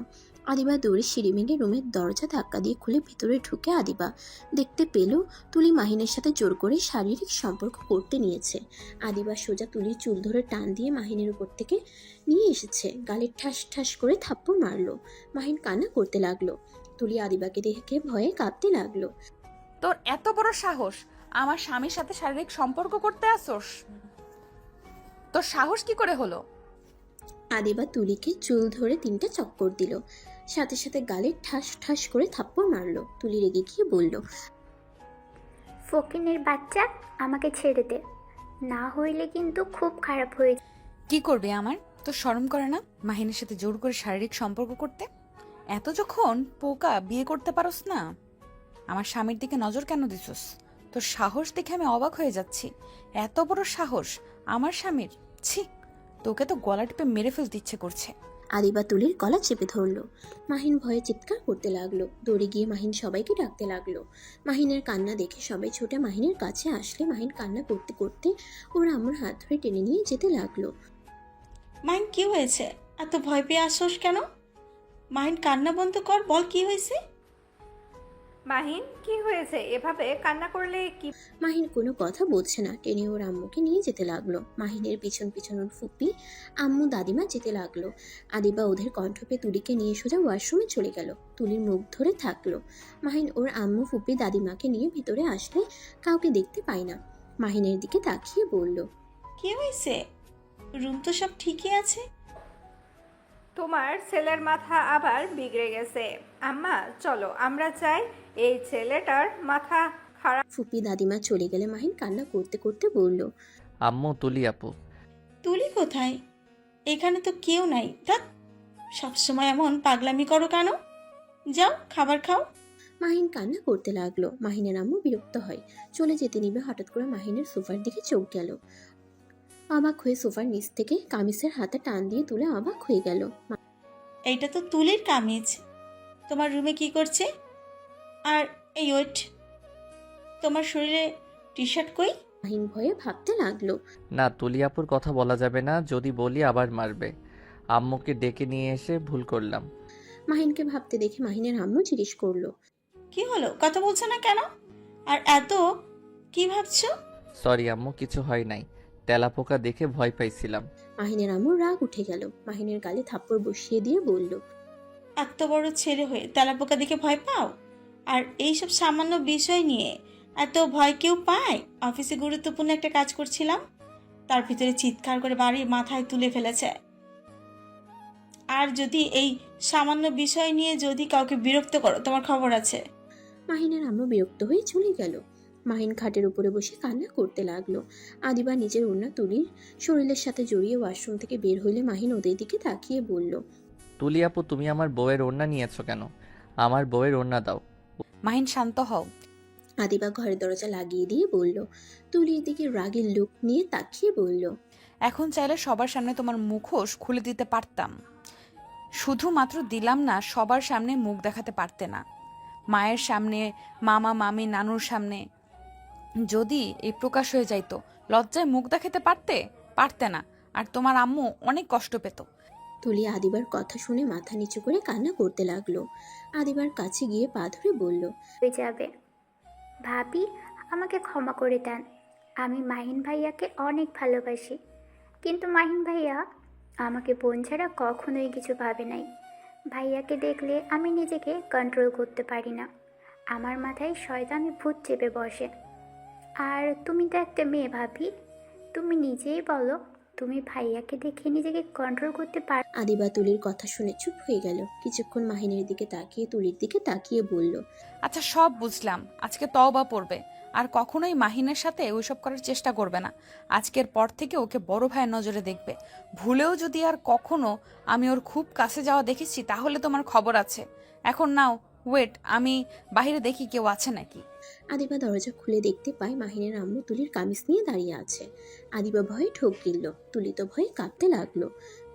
Speaker 3: আদিবা দৌড়ে সিঁড়ি ভেঙে রুমের দরজা ধাক্কা দিয়ে খুলে ভিতরে ঢুকে আদিবা দেখতে পেল তুলি মাহিনের সাথে জোর করে শারীরিক সম্পর্ক করতে নিয়েছে। আদিবা সোজা তুলির চুল ধরে টান দিয়ে মাহিনের উপর থেকে নিয়ে এসেছে। গালে ঠাস ঠাস করে থাপ্পড় মারলো। মাহিন কান্না করতে লাগলো। তুলি আদিবাকে দেখে ভয়ে কাঁপতে লাগলো।
Speaker 1: তোর এত বড় সাহস আমার স্বামীর সাথে শারীরিক সম্পর্ক করতে আসোস? তোর সাহস কি করে হলো?
Speaker 3: আদিবা তুলিকে চুল ধরে 3টা চক্কর দিল। সাথে সাথে গালে ঠাস ঠাস করে থাপ্পড় মারলো। তুলি রেগে গিয়ে বলল,
Speaker 8: ফকিনের বাচ্চা, আমাকে ছেড়ে দে, না হইলে কিন্তু খুব খারাপ হয়ে
Speaker 1: কি করবে আমার? তোর শরম করে না মাহিনের সাথে জোর করে শারীরিক সম্পর্ক করতে? এত যখন পোকা বিয়ে করতে পারোস না, আমার স্বামীর দিকে নজর কেন দিছস? তোর সাহস দেখে আমি অবাক হয়ে যাচ্ছি। এত বড় সাহস আমার স্বামীর! ছি, তোকে তো গলা টিপে মেরে ফেলতে ইচ্ছে করছে।
Speaker 3: আদিবা তুলির গলা চেপে ধরলো। মাহিন ভয়ে চিৎকার করতে লাগলো। দৌড়ে গিয়ে মাহিন সবাইকে ডাকতে লাগলো। মাহিনের কান্না দেখে সবাই ছুটে মাহিনের কাছে আসলে মাহিন কান্না করতে করতে ওর আম্মুর হাত ধরে টেনে নিয়ে যেতে লাগলো।
Speaker 4: মাহিন কি হয়েছে? এত ভয় পেয়ে আসোস কেন? মাহিন কান্না বন্ধ কর, বল কি হয়েছে?
Speaker 7: মাহিন কি হয়েছে? এভাবে কান্না করলে কি?
Speaker 3: মাহিন কোনো কথা বলছে না, টেনে ওর আম্মুকে নিয়ে যেতে লাগলো। মাহিনের পিছন পিছন ওর ফুপি, আম্মু, দাদিমা যেতে লাগলো। আদিবা ওদের কণ্ঠ পেয়ে তুলিকে নিয়ে সোজা ওয়াশরুমে চলে গেল। তুলির মুখ ধরে থাকলো। মাহিন ওর আম্মু, ফুপি, দাদিমাকে নিয়ে ভিতরে আসলে কাউকে দেখতে পায় না। মাহিনের দিকে তাকিয়ে বলল,
Speaker 4: কি হয়েছে? রুম তো সব ঠিকই আছে।
Speaker 7: তোমার ছেলের মাথা আবার বিগড়ে গেছে। আম্মা চলো আমরা যাই, এই ছেলেটার মাথা খারাপ।
Speaker 3: ফুপি দাদিমা চলে গেলে মাহিন কান্না করতে করতে বলল,
Speaker 2: আম্মু, তুলি আপু।
Speaker 4: তুলি কোথায়? এখানে তো কেউ নাই। ধ্যাৎ, সবসময় এমন পাগলামি করো কেন? যাও খাবার খাও।
Speaker 3: মাহিন কান্না করতে লাগলো। মাহিনের আম্মু বিরক্ত হয়, চলে যেতে নিবে। হঠাৎ করে মাহিনের সোফার দিকে চোখ গেল। অবাক হয়ে সোফার নিচ থেকে কামিজের হাতে টান দিয়ে তুলে অবাক হয়ে গেল।
Speaker 4: এইটা তো তুলির কামিজ। তোমার রুমে কি করছে? আর এই ওয়েট, তোমার শরীরে টি শার্ট কই?
Speaker 3: মাহিন ভয়ে ভাবতে লাগলো।
Speaker 2: না, তুলি আপুর কথা বলা যাবে না, যদি বলি আবার মারবে। আম্মুকে ডেকে নিয়ে এসে ভুল করলাম।
Speaker 3: মাহিনকে ভাবতে দেখে মাহিনের আম্মু জিজ্ঞেস করলো,
Speaker 4: কি হলো, কথা বলছো না কেন? আর এত কি ভাবছো?
Speaker 2: সরি আম্মু, কিছু হয় নাই। তেলাপোকা দেখে ভয় পাইছিলাম।
Speaker 3: মাহিনের আম্মুর রাগ উঠে গেল। মাহিনের গালে থাপ্পড় বসিয়ে দিয়ে বলল,
Speaker 4: এত বড় ছেলে হয়ে তেলাপোকা দেখে ভয় পাও? আর এইসব সামান্য বিষয় নিয়ে এত ভয় কেউ পায়? অফিসে গুরুত্বপূর্ণ একটা কাজ করছিলাম, তার ভিতরে চিৎকার করে বাড়ির মাথায় তুলে ফেলেছে। আর যদি এই সামান্য বিষয় নিয়ে যদি কাউকে বিরক্ত করো, তোমার খবর আছে।
Speaker 3: মাহিনের আম্মু বিরক্ত হয়ে চলে গেল। মাহিন খাটের উপরে বসে কান্না করতে লাগলো। আদিবা নিজের ওড়না তুলির শরীরের সাথে জড়িয়ে ওয়াশরুম থেকে বের হইলে মাহিন ওদের দিকে তাকিয়ে বলল,
Speaker 2: তুলি আপু, তুমি আমার বউয়ের ওড়না নিয়েছো কেন? আমার বউয়ের ওড়না দাও।
Speaker 1: মাহিন শান্ত হও।
Speaker 3: আদিবা ঘরের দরজা লাগিয়ে দিয়ে বলল। তুলির দিকে রাগের লুক নিয়ে তাকিয়ে বলল,
Speaker 1: এখন চাইলে সবার সামনে তোমার মুখোশ খুলে দিতে পারতাম। শুধুমাত্র দিলাম না, সবার সামনে মুখ দেখাতে পারতে না। মায়ের সামনে, মামা, মামি, নানুর সামনে যদি এই প্রকাশ হয়ে যাইতো, লজ্জায় মুখ দেখাতে পারতে না। আর তোমার আম্মু অনেক কষ্ট পেত।
Speaker 3: তুলি আদিবার কথা শুনে মাথা নিচু করে কান্না করতে লাগলো। আদিবার কাছে গিয়ে পা ধরে বলল,
Speaker 8: হয়ে যাবে। ভাবি, আমাকে ক্ষমা করে দেন। আমি মাহিন ভাইয়াকে অনেক ভালোবাসি, কিন্তু মাহিন ভাইয়া আমাকে বোন ছাড়া কখনোই কিছু ভাবে নাই। ভাইয়াকে দেখলে আমি নিজেকে কন্ট্রোল করতে পারি না। আমার মাথায় শয়তানি ভূত চেপে বসে। আর তুমি তো একটা মেয়ে ভাবি, তুমি নিজেই বলো, তুমি ভাইয়াকে দেখে নিজেকে কন্ট্রোল করতে পার?
Speaker 3: আদিবা তুলির কথা শুনে চুপ হয়ে গেল। কিছুক্ষণ মাহিনের দিকে তাকিয়ে তুলির দিকে তাকিয়ে বলল,
Speaker 1: আচ্ছা সব বুঝলাম, আজকে তওবা পড়বে। আর কখনোই মাহিনের সাথে ওইসব করার চেষ্টা করবে না। আজকের পর থেকে ওকে বড় ভাইয়ের নজরে দেখবে। ভুলেও যদি আর কখনো আমি ওর খুব কাছে যাওয়া দেখেছি, তাহলে তোমার খবর আছে। এখন নাও, ওয়েট, আমি বাইরে দেখি কেউ আছে নাকি।
Speaker 3: আদিবা দরজা খুলে দেখতে পায় মাহিনের আম্মু তুলির কামিজ নিয়ে দাঁড়িয়ে আছে। আদিবা ভয়ে ঠোক গিলল। তুলি তো ভয়ে কাঁপতে লাগলো।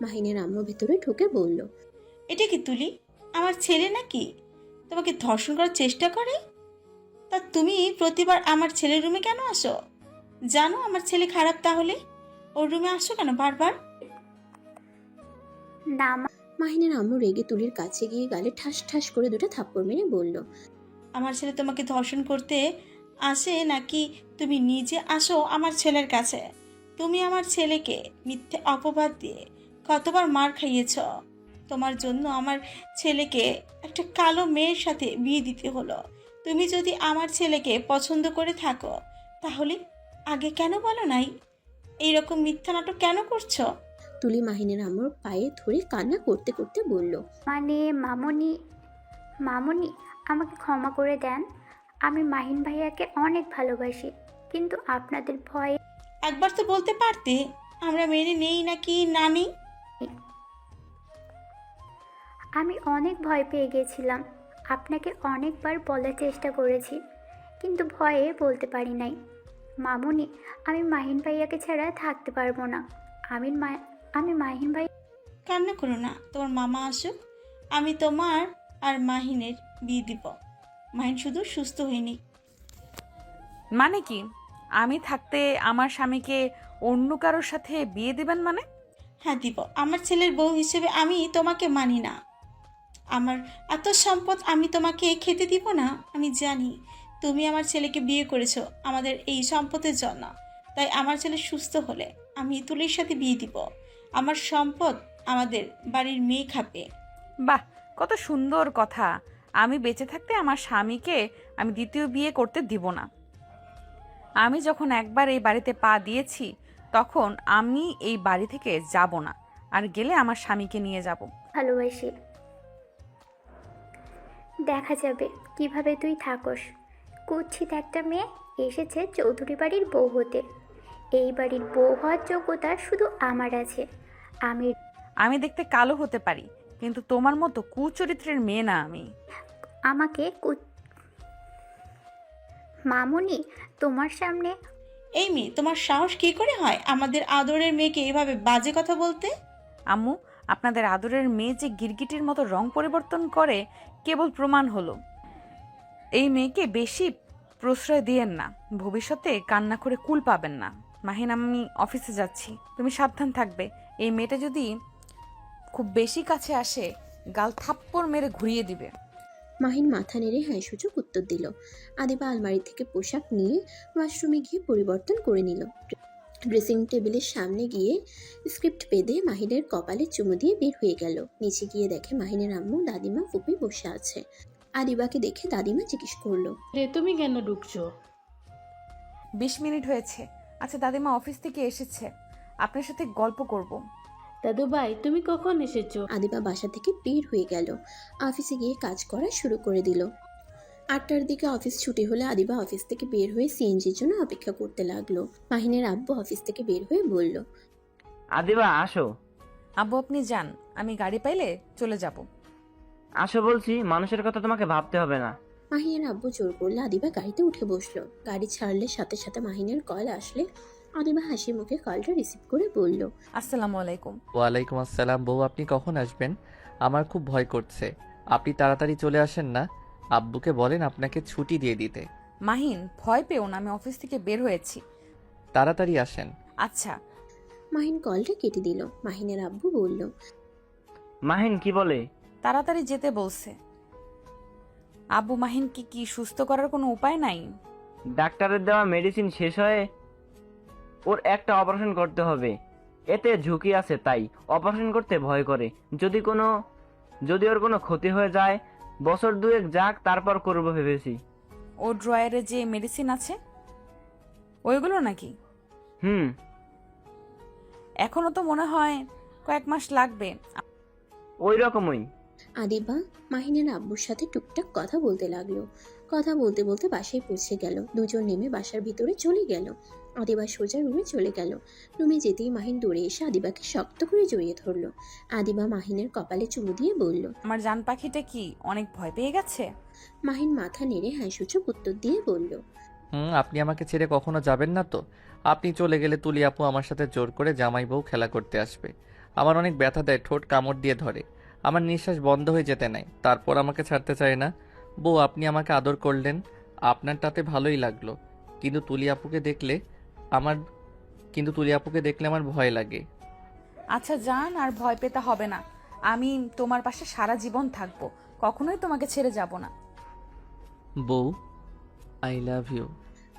Speaker 3: মাহিনের আম্মু ভেতরে ঢুকে বলল,
Speaker 4: এটা কি তুলি? আমার ছেলে নাকি তোমাকে ধর্ষণ করার চেষ্টা করে? তা তুমি প্রতিবার আমার ছেলের রুমে কেন আসো? জানো আমার ছেলে খারাপ, তাহলে ওর রুমে আসো কেন বারবার?
Speaker 8: না
Speaker 3: মাহিনের আম্মু রেগে তুলির কাছে গিয়ে গালে ঠাস ঠাস করে দুটো থাপ্পড় মেরে বলল,
Speaker 4: আমার ছেলে তোমাকে ধর্ষণ করতে আসে নাকি তুমি নিজে আসো আমার ছেলের কাছে? তুমি আমার ছেলেকে মিথ্যে অপবাদ দিয়ে কতবার মার খাইয়েছ। তোমার জন্য আমার ছেলেকে একটা কালো মেয়ের সাথে বিয়ে দিতে হলো। তুমি যদি আমার ছেলেকে পছন্দ করে থাকো তাহলে আগে কেন বলো নাই? এইরকম মিথ্যা নাটক কেন করছো?
Speaker 3: তুলি মাহিনের আম্মুর পায়ে ধরে কান্না করতে করতে বলল,
Speaker 8: মানে মামনি, মামনি আমাকে ক্ষমা করে দেন। আমি মাহিন ভাইয়াকে অনেক ভালোবাসি, কিন্তু আপনাদের ভয়ে
Speaker 4: একবার তো বলতে পারতে আমরা মেনে নেই নাকি না নেই।
Speaker 8: আমি অনেক ভয় পেয়ে গেছিলাম। আপনাকে অনেকবার বলার চেষ্টা করেছি, কিন্তু ভয়ে বলতে পারি নাই। মামুনি, আমি মাহিন ভাইয়াকে ছাড়া থাকতে পারবো না। আমি মাহিন ভাই
Speaker 4: কান্না করো না, তোমার মামা আসুক, আমি তোমার আর মাহিনের বিয়ে দিব। মাহিন শুধু সুস্থ হয়নি।
Speaker 1: মানে কি? আমি থাকতে আমার স্বামীকে অন্য কারোর সাথে বিয়ে দিবেন মানে?
Speaker 4: হ্যাঁ দিব। আমার ছেলের বউ হিসেবে আমি তোমাকে মানি না। আমার এত সম্পদ আমি তোমাকে খেতে দিব না। আমি জানি তুমি আমার ছেলেকে বিয়ে করেছো আমাদের এই সম্পদের জন্য, তাই আমার ছেলে সুস্থ হলে আমি তুলির সাথে বিয়ে দিব। আমার সম্পদ আমাদের বাড়ির মেয়ে খাবে।
Speaker 1: বাহ, কত সুন্দর কথা। আমি বেঁচে থাকতে আমার স্বামীকে আমি দ্বিতীয় বিয়ে করতে দিব না। আমি যখন একবার এই বাড়িতে পা দিয়েছি তখন আমি এই বাড়ি থেকে যাব না, আর গেলে আমার স্বামীকে নিয়ে যাব।
Speaker 8: ভালোবাসি। দেখা যাবে কিভাবে তুই থাকস। কুৎসিত একটা মেয়ে এসেছে চৌধুরী বাড়ির বউ হতে। এই বাড়ির বউ হওয়ার যোগ্যতা শুধু আমার আছে।
Speaker 1: আমি দেখতে কালো হতে পারি, কিন্তু তোমার মতো কুচরিত্রের মেয়ে না আমি।
Speaker 8: আমাকে মামুনি, তোমার সামনে
Speaker 4: এই মেয়ে, তোমার সাহস কী করে হয় আমাদের আদরের মেয়েকে এভাবে বাজে কথা বলতে?
Speaker 1: আম্মু, আপনাদের আদরের মেয়ে যে গিরগিটির মতো রং পরিবর্তন করে কেবল প্রমাণ হলো। এই মেয়েকে বেশি প্রশ্রয় দিয়েন না, ভবিষ্যতে কান্না করে কুল পাবেন না। মাহিন, আমি অফিসে যাচ্ছি, তুমি সাবধান থাকবে। এই মেয়েটা যদি খুব বেশি কাছে আসে গাল থাপ্পড় মেরে ঘুরিয়ে দিবে।
Speaker 3: মাহিন মাথা নেড়ে হ্যাঁ সূচক উত্তর দিল। আদিবা আলমারি থেকে পোশাক নিয়ে ওয়াশরুমে গিয়ে পরিবর্তন করে নিল। ড্রেসিং টেবিলের সামনে গিয়ে স্ক্রিপ্ট বেঁধে মাহিনের কপালে চুমু দিয়ে বের হয়ে গেল। নিচে গিয়ে দেখে মাহিনের আম্মু দাদিমা ফুপি বসে আছে। আদিবাকে দেখে দাদিমা জিজ্ঞেস করলো,
Speaker 6: রে তুমি কেন ঢুকছো?
Speaker 1: 20 মিনিট হয়েছে। আচ্ছা দাদিমা অফিস থেকে এসেছে, আপনার সাথে গল্প করব।
Speaker 6: দাদু ভাই, তুমি কখন এসেছো?
Speaker 3: আদিবা বাসা থেকে বের হয়ে গেল। অফিসে গিয়ে কাজ করা শুরু করে দিল। 8টার দিকে অফিস ছুটি হলে আদিবা অফিস থেকে বের হয়ে সিএনজির জন্য অপেক্ষা করতে লাগলো। মাহিনের আব্বু অফিস থেকে বের হয়ে বলল,
Speaker 5: আদিবা আসো।
Speaker 1: আব্বু আপনি যান, আমি গাড়ি পাইলে চলে যাব।
Speaker 5: আসো বলছি, মানুষের কথা তোমাকে ভাবতে হবে না।
Speaker 3: মাহিনের আব্বু জোর করলে আদিবা গাড়িতে উঠে বসলো। গাড়ি ছাড়লে সাথে সাথে মাহিনের কল আসলে আদিবা হাসি মুখে কলটা রিসিভ করে বলল,
Speaker 1: আসসালামু আলাইকুম।
Speaker 2: ওয়ালাইকুম আসসালাম। বউ, আপনি কখন আসবেন? আমার খুব ভয় করছে। আপনি তাড়াতাড়ি চলে আসেন না। আব্বুকে বলেন আপনাকে ছুটি দিয়ে দিতে।
Speaker 1: মাহিন, ভয় পেও না, আমি অফিস থেকে বের হয়েছি।
Speaker 2: তাড়াতাড়ি আসেন।
Speaker 1: আচ্ছা।
Speaker 3: মাহিন কলটা কেটে দিল। মাহিনের আব্বু বলল,
Speaker 5: মাহিন কি বলে?
Speaker 1: তাড়াতাড়ি যেতে বলছে। আব্বু, মাহিনকে কি সুস্থ করার কোনো উপায় নাই?
Speaker 5: ডাক্তারের দেওয়া মেডিসিন শেষ হয়ে ওর একটা অপারেশন করতে হবে। এতে ঝুঁকি আছে, তাই অপারেশন করতে ভয় করে। যদি ওর কোনো ক্ষতি হয়ে যায়, বছর 2 যাক, তারপর করবো ভেবেছি।
Speaker 1: ও ড্রয়ারে যে মেডিসিন আছে ওইগুলো নাকি?
Speaker 5: হুম।
Speaker 1: এখনো তো মনে হয় কয়েক মাস লাগবে।
Speaker 5: ওই রকমই।
Speaker 3: আদিবা মাহিনের আব্বুর সাথে টুকটাক কথা বলতে লাগলো। কথা বলতে বলতে বাসায় পৌঁছে গেল। দুজন নেমে বাসার ভিতরে চলে গেল। আদিবা সোজা রুমে চলে গেল। রুমে যেতেই মাহিন দৌড়ে এসে আদিবাকে শক্ত করে জড়িয়ে ধরলো। আদিবা মাহিনের কপালে চুমু দিয়ে বলল,
Speaker 1: আমার জান পাখিটা কি অনেক ভয় পেয়ে গেছে?
Speaker 3: মাহিন মাথা নেড়ে হ্যাঁ সূচক উত্তর দিয়ে বলল,
Speaker 2: আপনি আমাকে ছেড়ে কখনো যাবেন না তো? আপনি চলে গেলে তুলি আপু আমার সাথে জোর করে জামাই বউ খেলা করতে আসবে। আমার অনেক ব্যথা দেয়, ঠোঁট কামড় দিয়ে ধরে। আমার নিঃশ্বাস বন্ধ হয়ে যেতে নাই, তারপর আমাকে ছাড়তে চায় না। বউ, আপনি আমাকে আদর করলেন, আপনার তাতে ভালোই লাগলো, কিন্তু তুলি আপুকে দেখলে আমার আমার ভয় লাগে।
Speaker 1: আচ্ছা জান, আর ভয় পেতে হবে না। আমি তোমার পাশে সারা জীবন থাকবো, কখনোই তোমাকে ছেড়ে যাব না।
Speaker 2: বউ, আই লাভ ইউ।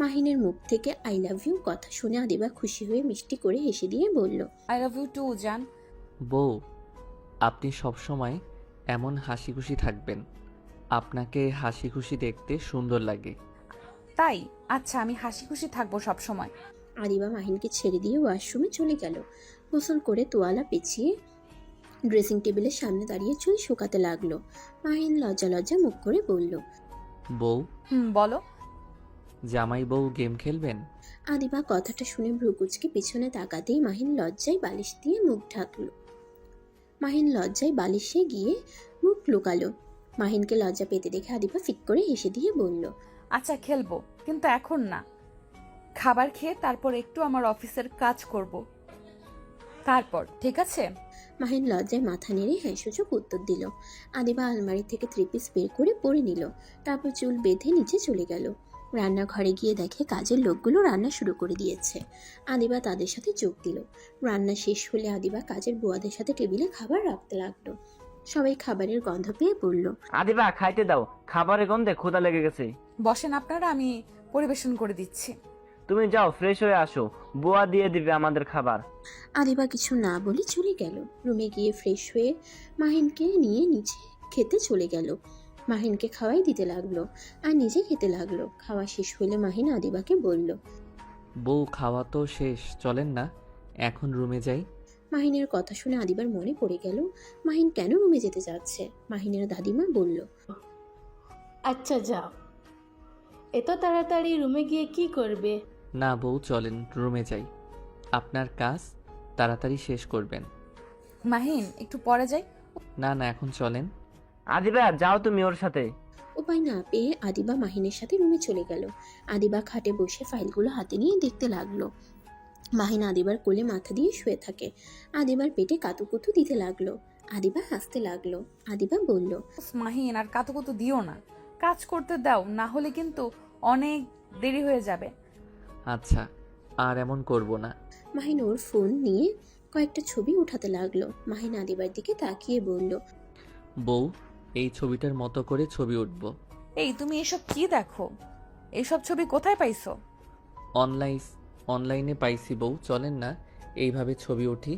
Speaker 3: মাহিনের মুখ থেকে আই লাভ ইউ কথা শুনে আদিবা খুশি হয়ে মিষ্টি করে হেসে দিয়ে বলল,
Speaker 1: আই লাভ ইউ টু জান।
Speaker 2: বউ, আপনি সবসময় এমন হাসি খুশি থাকবেন, আপনাকে হাসি খুশি দেখতে সুন্দর লাগে।
Speaker 1: তাই? আচ্ছা, আমি হাসি খুশি থাকবো সব সময়।
Speaker 3: আদিবা মাহিনকে ছেড়ে দিয়ে ওয়াশরুমে চলে গেল। গোসল করে তোয়ালা পেঁচিয়ে ড্রেসিং টেবিলের সামনে দাঁড়িয়ে চুল শুকাতে লাগলো। মাহিন লজ্জা লজ্জা মুখ করে বলল,
Speaker 2: বউ,
Speaker 1: বলো।
Speaker 2: জামাই বউ গেম খেলবেন?
Speaker 3: আদিবা কথাটা শুনে ভ্রুকুচকে পিছনে তাকাতেই মাহিন লজ্জায় বালিশ দিয়ে মুখ ঢাকলো। মাহিন লজ্জায় বালিশে গিয়ে মুখ লুকালো। মাহিনকে লজ্জা পেতে দেখে আদিবা ফিক করে হেসে দিয়ে বলল,
Speaker 1: আচ্ছা খেলবো, কিন্তু এখন না। খাবার খেয়ে তারপর একটু আমার অফিসের কাজ করব, তারপর ঠিক আছে?
Speaker 3: মাহিন লজ্জায় মাথা নেড়ে হ্যাঁ সূচক উত্তর দিল। আদিবা আলমারি থেকে 3 পিস বের করে পরে নিল, তারপর চুল বেঁধে নিচে চলে গেল। রান্নাঘরে গিয়ে দেখে কাজের লোকগুলো রান্না শুরু করে দিয়েছে। আদিবা তাদের সাথে যোগ দিল। রান্না শেষ হলে আদিবা কাজের বুয়াদের সাথে টেবিলে খাবার রাখতে লাগলো। সবাই খাবারের গন্ধ পেয়ে বলল,
Speaker 5: আদিবা খাইতে দাও, খাবারের গন্ধে ক্ষুধা লেগে গেছে।
Speaker 1: বসেন আপনারা, আমি পরিবেশন করে দিচ্ছি।
Speaker 5: তুমি যাও ফ্রেশ হয়ে আসো, বুয়া দিয়ে দিবে আমাদের খাবার।
Speaker 3: আদিবা কিছু না বলে চলে গেল। রুমে গিয়ে ফ্রেশ হয়ে মাহিনকে নিয়ে নিচে খেতে চলে গেল। মাহিনকে খাওয়াই দিতে লাগলো আর নিজে খেতে লাগলো। খাওয়া শেষ হলে মাহিন আদিবাকে বলল,
Speaker 2: বউ, খাওয়া তো শেষ, চলেন না এখন রুমে যাই।
Speaker 3: মাহিনের কথা শুনে আদিবার মনে পড়ে গেল মাহিন কেন রুমে যেতে যাচ্ছে। মাহিনের দাদিমা বলল,
Speaker 6: আচ্ছা যাও, এত তাড়াতাড়ি রুমে গিয়ে কি করবে?
Speaker 2: না বউ, চলেন রুমে যাই, আপনার কাজ তাড়াতাড়ি শেষ করবেন।
Speaker 1: মাহিন, একটু পরে যাই।
Speaker 2: না না, এখন চলেন।
Speaker 5: আদিবা যাও তুমি ওর সাথে।
Speaker 3: উপায় না পেয়ে আদিবা মাহিনের সাথে রুমে চলে গেল। আদিবা খাটে বসে ফাইলগুলো হাতে নিয়ে দেখতে লাগলো। মাহিন আদিবার কোলে মাথা দিয়ে শুয়ে থাকে। আদিবার পেটে কাতুকুতু দিতে লাগলো। আদিবা হাসতে লাগলো। আদিবা বলল,
Speaker 1: উফ, মাহিন আর কাতুকুতু দিও না, কাজ করতে দাও, না হলে কিন্তু অনেক দেরি হয়ে যাবে।
Speaker 2: আচ্ছা, আর এমন করব না।
Speaker 3: মাহিন ওর ফোন নিয়ে কয়েকটা ছবি উঠাতে লাগলো। মাহিন আদিবার দিকে তাকিয়ে বলল,
Speaker 2: বউ, এই ছবিটার মতো করে ছবি উঠব।
Speaker 1: এই তুমি এসব কি দেখো? এসব ছবি কোথায় পাইছো?
Speaker 2: অনলাইনে পাইছি বউ, চলেন না এইভাবে ছবি উঠি।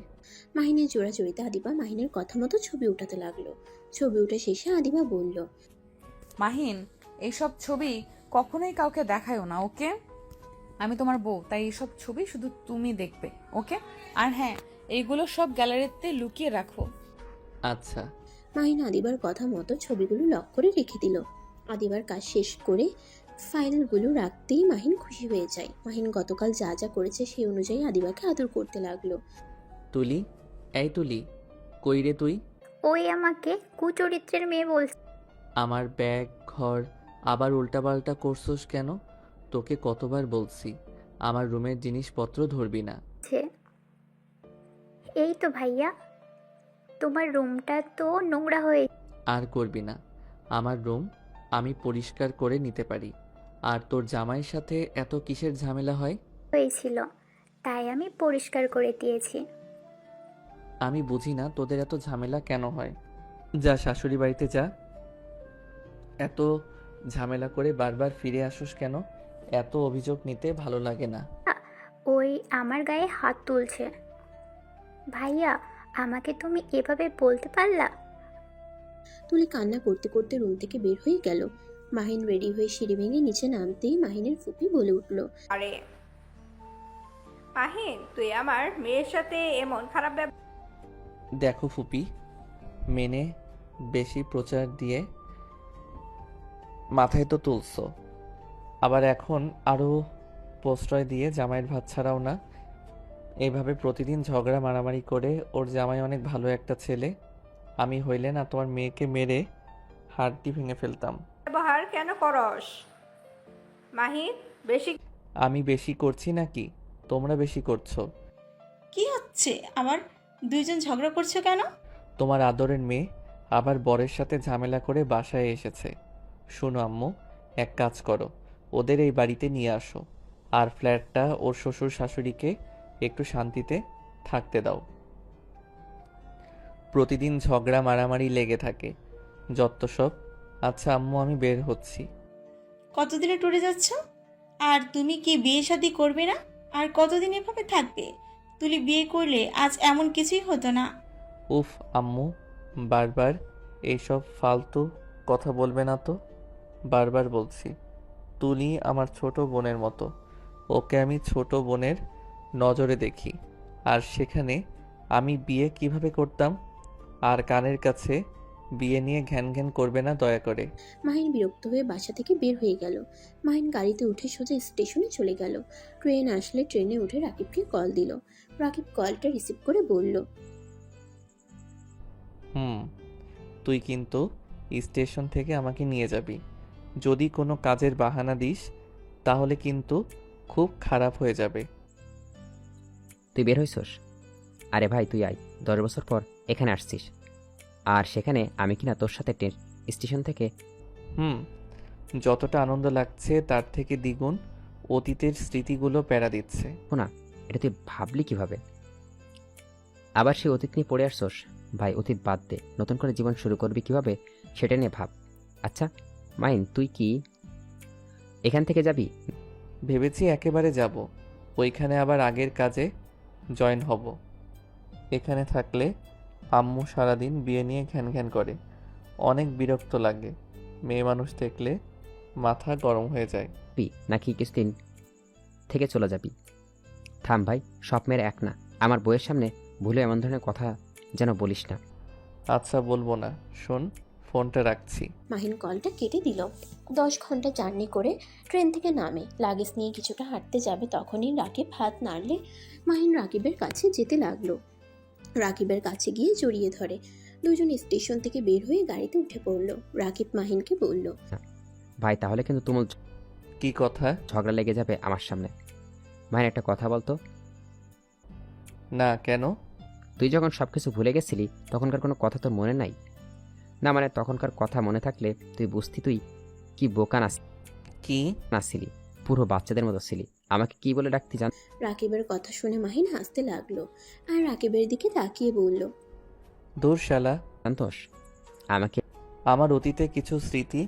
Speaker 3: মাহিনের জোড়াজড়িতে আদিবা মাহিনের কথা মতো ছবি উঠাতে লাগলো। ছবি উঠে শেষে আদিবা বলল,
Speaker 1: মাহিন, এইসব ছবি কখনোই কাউকে দেখায়ও না, ওকে? আমি তোমার বউ, তাই এইসব ছবি শুধু তুমি দেখবে, ওকে? আর হ্যাঁ, এইগুলো সব গ্যালারিতে লুকিয়ে রাখো।
Speaker 2: আচ্ছা।
Speaker 3: মাহিন আদিবার কথা মতো ছবিগুলো লক করে রেখে দিল। আদিবার কাজ শেষ করে ফাইলগুলো রাখতেই মাহিন খুশি হয়ে যায়। মাহিন গতকাল যা যা করেছে সেই অনুযায়ী আদিবাকে আদর করতে লাগলো।
Speaker 2: তুলি, এই তুলি, কই রে তুই?
Speaker 8: ওই আমাকে কুচরিত্রের মেয়ে বলছে।
Speaker 2: আমার ব্যাগ ঘর আবার উল্টাপাল্টা করছস কেন? তোকে কতবার বলছি আমার রুমের জিনিসপত্র ধরবি না।
Speaker 8: এই তো ভাইয়া, তোমার রুমটা তো নোংরা হয়ে
Speaker 2: আর করবি না, আমার রুম আমি পরিষ্কার করে নিতে পারি। আর তোর জামাইয়ের সাথে এত কিসের ঝামেলা হয়?
Speaker 8: হয়েছিল, তাই আমি পরিষ্কার করে দিয়েছি।
Speaker 2: আমি বুঝি না তোদের এত ঝামেলা কেন হয়। যা শাশুড়ি বাড়িতে যা। এত ঝামেলা করে বারবার ফিরে আসোস কেন? এত অভিযোগ নিতে ভালো লাগে না।
Speaker 8: ওই আমার গায়ে হাত তুলছে। ভাইয়া, আমাকে তুমি এভাবে বলতে পারলা?
Speaker 3: তুলি কান্না করতে করতে রুম থেকে বের হয়ে গেল। মাহিন রেডি হয়ে সিঁড়ি ভেঙে নিচে নামতেই মাহিনের ফুপি বলে উঠল,
Speaker 7: আরে মাহিন, তুই আমার মেয়ের সাথে এমন খারাপ ব্যবহার।
Speaker 2: দেখো ফুপি, মেনে বেশি প্রচার দিয়ে মাথায় তো তুলছো, আবার এখন আরও প্রশ্রয় দিয়ে জামাইয়ের ভাত ছাড়াও না। এইভাবে প্রতিদিন ঝগড়া মারামারি করে ওর জামাই অনেক ভালো একটা ছেলে। আমি হইলে না তোমার মেয়েকে মেরে হাড়টি ভেঙে ফেলতাম।
Speaker 7: ব্যবহার কেন করস মাহিন? বেশি
Speaker 2: আমি বেশি করছি নাকি তোমরা বেশি করছো?
Speaker 4: কি হচ্ছে? আমার দুইজন ঝগড়া করছো কেন?
Speaker 2: তোমার আদরের মেয়ে আবার বরের সাথে ঝামেলা করে বাসায় এসেছে। শোনো আম্মু, এক কাজ করো, ওদের এই বাড়িতে নিয়ে আসো, আর ফ্ল্যাটটা ওর শ্বশুর শাশুড়িকে একটু শান্তিতে থাকতে দাও। প্রতিদিন ঝগড়া মারামারি লেগে থাকে, যত সব। আচ্ছা আম্মু, আমি বের হচ্ছি।
Speaker 4: কতদিনে ট্যুরে যাচ্ছ? আর তুমি কি বিয়ে শাদী করবে না? আর কতদিন এভাবে থাকবে? তুলি বিয়ে করলে আজ এমন কিছুই হতো না।
Speaker 2: উফ আম্মু, বারবার এইসব ফালতু কথা বলবে না তো। বারবার বলছি, তুলি আমার ছোট বোনের মতো, ওকে আমি ছোট বোনের নজরে দেখি। আর সেখানে আমি বিয়ে কিভাবে করতাম? আর কানের কাছে বিয়ে নিয়ে ঘ্যান ঘ্যান করবে না দয়া করে।
Speaker 3: মাহিন বিরক্ত হয়ে বাসা থেকে বের হয়ে গেল। মাহিন গাড়িতে উঠে সোজা স্টেশনে চলে গেল। ট্রেন আসলে ট্রেনে উঠে রাকিবকে কল দিল। রাকিব কলটা রিসিভ করে বলল,
Speaker 2: তুই কিন্তু স্টেশন থেকে আমাকে নিয়ে যাবি। যদি কোনো কাজের বাহানা দিস তাহলে কিন্তু খুব খারাপ হয়ে যাবে।
Speaker 10: তুই বের হইছস? আরে ভাই তুই আয়, 10 বছর পর এখানে আসছিস, আর সেখানে আমি কিনা তোর সাথে স্টেশন থেকে।
Speaker 2: যতটা আনন্দ লাগছে তার থেকে দ্বিগুণ অতীতের স্মৃতিগুলো প্যারা দিচ্ছে।
Speaker 10: না, এটা তুই ভাবলি কিভাবে? আবার সেই অতীত নিয়ে পড়ে আসছস? ভাই অতীত বাদ দে, নতুন করে জীবন শুরু করবি কিভাবে সেটা নিয়ে ভাব। আচ্ছা মাইন, তুই কি এখান থেকে যাবি?
Speaker 2: ভেবেছি একেবারে যাব, ওইখানে আবার আগের কাজে জয়েন হব। এখানে থাকলে আম্মু সারাদিন বিয়ে নিয়ে ঘ্যান ঘ্যান করে, অনেক বিরক্ত লাগে। মেয়ে মানুষ দেখলে মাথা গরম হয়ে যায়।
Speaker 10: নাকি কিছুদিন থেকে চলে যাবি? থাম ভাই, সব মেয়ের এক না। আমার বইয়ের সামনে ভুলে এমন ধরনের কথা যেন বলিস না।
Speaker 2: আচ্ছা বলবো না, শোন ফোনটা রাখছি।
Speaker 3: মাহিন কলটা কেটে দিল। 10 ঘন্টা জার্নি করে ট্রেন থেকে নামে লাগেজ নিয়ে কিছুটা হাঁটতে যাবে, তখনই রাকিব হাত নাড়লে মাহিন রাকিবের কাছে যেতে লাগলো। রাকিবের কাছে গিয়ে জড়িয়ে ধরে। দুজন স্টেশন থেকে বের হয়ে গাড়িতে উঠে পড়লো। রাকিব মাহিনকে বলল,
Speaker 10: ভাই তাহলে কিন্তু তুমুল
Speaker 2: কি কথা?
Speaker 10: ঝগড়া লেগে যাবে আমার সামনে। মাইন একটা কথা বলতো।
Speaker 2: না কেন?
Speaker 10: তুই যখন সবকিছু ভুলে গেছিলি তখনকার কোনো কথা তোর মনে নাই? না মানে তখনকার কথা মনে থাকলে তুই বুঝতি তুই কি বোকা
Speaker 2: কি
Speaker 10: নাছিলি, পুরো বাচ্চাদের মতো ছিলি। আমাকে কি বলে ডাকতি জান?
Speaker 3: রাকিবের কথা শুনে মাহিন হাসতে লাগলো আর রাকিবের দিকে তাকিয়ে বলল,
Speaker 2: দূর শালা।
Speaker 10: জানতোস আমাকে?
Speaker 2: আমার অতীতে কিছু স্মৃতি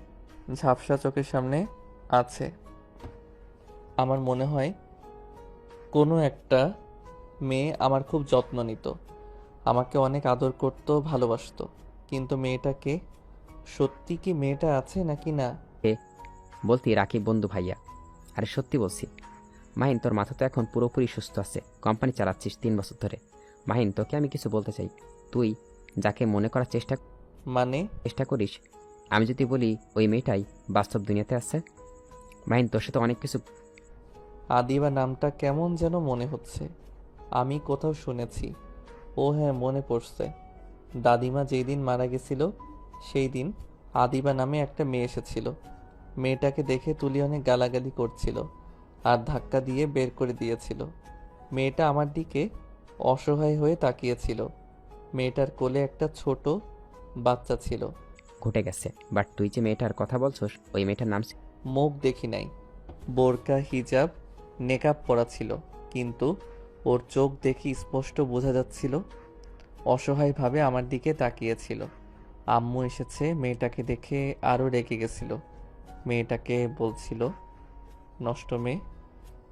Speaker 2: ঝাপসা চোখের সামনে আছে। আমার মনে হয় কোনো একটা মেয়ে আমার খুব যত্ন নিত, আমাকে অনেক আদর করত, ভালোবাসতো। কিন্তু মেয়েটাকে সত্যি কি মেয়েটা আছে নাকি না?
Speaker 10: বলতি রাকিব বন্ধু ভাইয়া। আরে সত্যি বলছি মাহিন, তোর মাথা তো এখন পুরোপুরি সুস্থ আছে, কোম্পানি চালাচ্ছিস 3 বছর ধরে। মাহিন তোকে আমি কিছু বলতে চাই, তুই যাকে মনে করার চেষ্টা করিস, আমি যদি বলি ওই মেয়েটাই বাস্তব দুনিয়াতে আছে। মাহিন তোর সাথে অনেক কিছু।
Speaker 2: আদিবা নামটা কেমন যেন মনে হচ্ছে, আমি কোথাও শুনেছি। ও হ্যাঁ, মনে পড়ছে। দাদিমা যেই দিন মারা গেছিল সেই দিন আদিবা নামে একটা মেয়ে এসেছিল। মেয়েটাকে দেখে তুলি অনেক গালাগালি করছিল আর ধাক্কা দিয়ে বের করে দিয়েছিল। মেয়েটা আমার দিকে অসহায় হয়ে তাকিয়েছিল। মেয়েটার কোলে একটা ছোট বাচ্চা ছিল।
Speaker 10: ঘটে গেছে, বাট তুই যে মেয়েটার কথা বলছস ওই মেয়েটার নাম
Speaker 2: মুখ দেখি নাই, বোরকা হিজাব নেকাব পরা ছিল, কিন্তু ওর চোখ দেখি স্পষ্ট বোঝা যাচ্ছিল অসহায়ভাবে আমার দিকে তাকিয়েছিল। আম্মু এসেছে, মেয়েটাকে দেখে আরও রেগে গেছিল। মেয়েটাকে বলছিল, নষ্ট মেয়ে,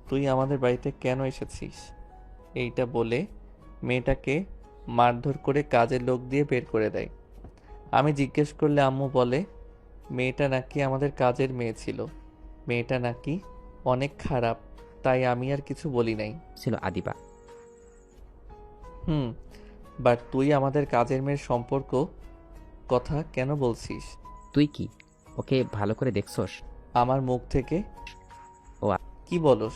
Speaker 2: তুই আমাদের বাড়িতে কেন এসেছিস? এইটা বলে মেয়েটাকে মারধর করে কাজের লোক দিয়ে বের করে দেয়। আমি জিজ্ঞেস করলে আম্মু বলে মেয়েটা নাকি আমাদের কাজের মেয়ে ছিল, মেয়েটা নাকি অনেক খারাপ, তাই আমি আর কিছু বলি নাই।
Speaker 10: ছিল আদিবা।
Speaker 2: বাট তুই আমাদের কাজের মেয়ের সম্পর্ক কথা কেন বলছিস?
Speaker 10: তুই কি ওকে ভালো করে দেখছস?
Speaker 2: আমার মুখ থেকে?
Speaker 10: ও
Speaker 2: কি বলস?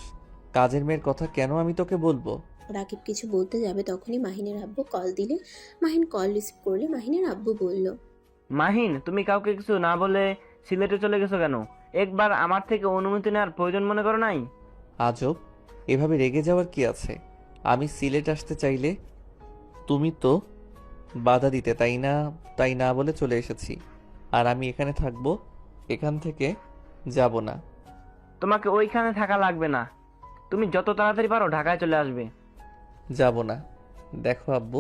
Speaker 2: কাজের মেয়ের কথা কেন আমি তোকে বলবো?
Speaker 3: রাকিব কিছু বলতে যাবে তখনই মাহিনের আব্বু কল দিলে। মাহিন কল রিসিভ করলে মাহিনের আব্বু বলল,
Speaker 5: মাহিন তুমি কাউকে কিছু না বলে সিলেটে চলে গেছো কেন? একবার আমার থেকে অনুমতি নেওয়ার প্রয়োজন মনে করো নাই?
Speaker 2: আজব, এভাবে রেগে যাওয়ার কি আছে? আমি সিলেট আসতে চাইলে তুমি তো বাধা দিতে, তাই না? তাই না বলে চলে এসেছি। আর আমি এখানে থাকবো, এখান থেকে যাব না।
Speaker 5: তোমাকে ওইখানে থাকা লাগবে না, তুমি যত তাড়াতাড়ি পারো ঢাকায় চলে আসবে।
Speaker 2: যাব না। দেখো আব্বু,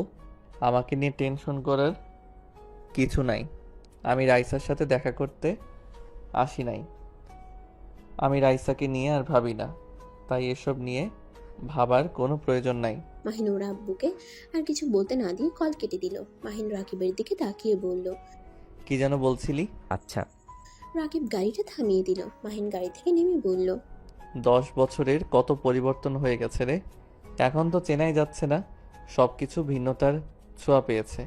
Speaker 2: আমাকে নিয়ে টেনশন করার কিছু নাই। আমি রাইসার সাথে দেখা করতে আসি নাই। আমি রাইসাকে নিয়ে আর ভাবি না, তাই এসব নিয়ে ভাবার কোনো প্রয়োজন নাই।
Speaker 3: মাহিন ওর আব্বুকে আর কিছু বলতে না দিয়ে কল কেটে দিল। মাহিন রাকিবের দিকে তাকিয়ে বলল,
Speaker 2: কি যেন বলছিলি?
Speaker 10: আচ্ছা,
Speaker 3: রাকিব গাড়িটা থামিয়ে দিল। মাহিন গাড়ি থেকে নেমে বলল,
Speaker 2: 10 বছরের কত পরিবর্তন হয়ে গেছে রে। এখন তো চেনাই যাচ্ছে না, সব কিছু ভিন্নতার ছোঁয়া পেয়েছে।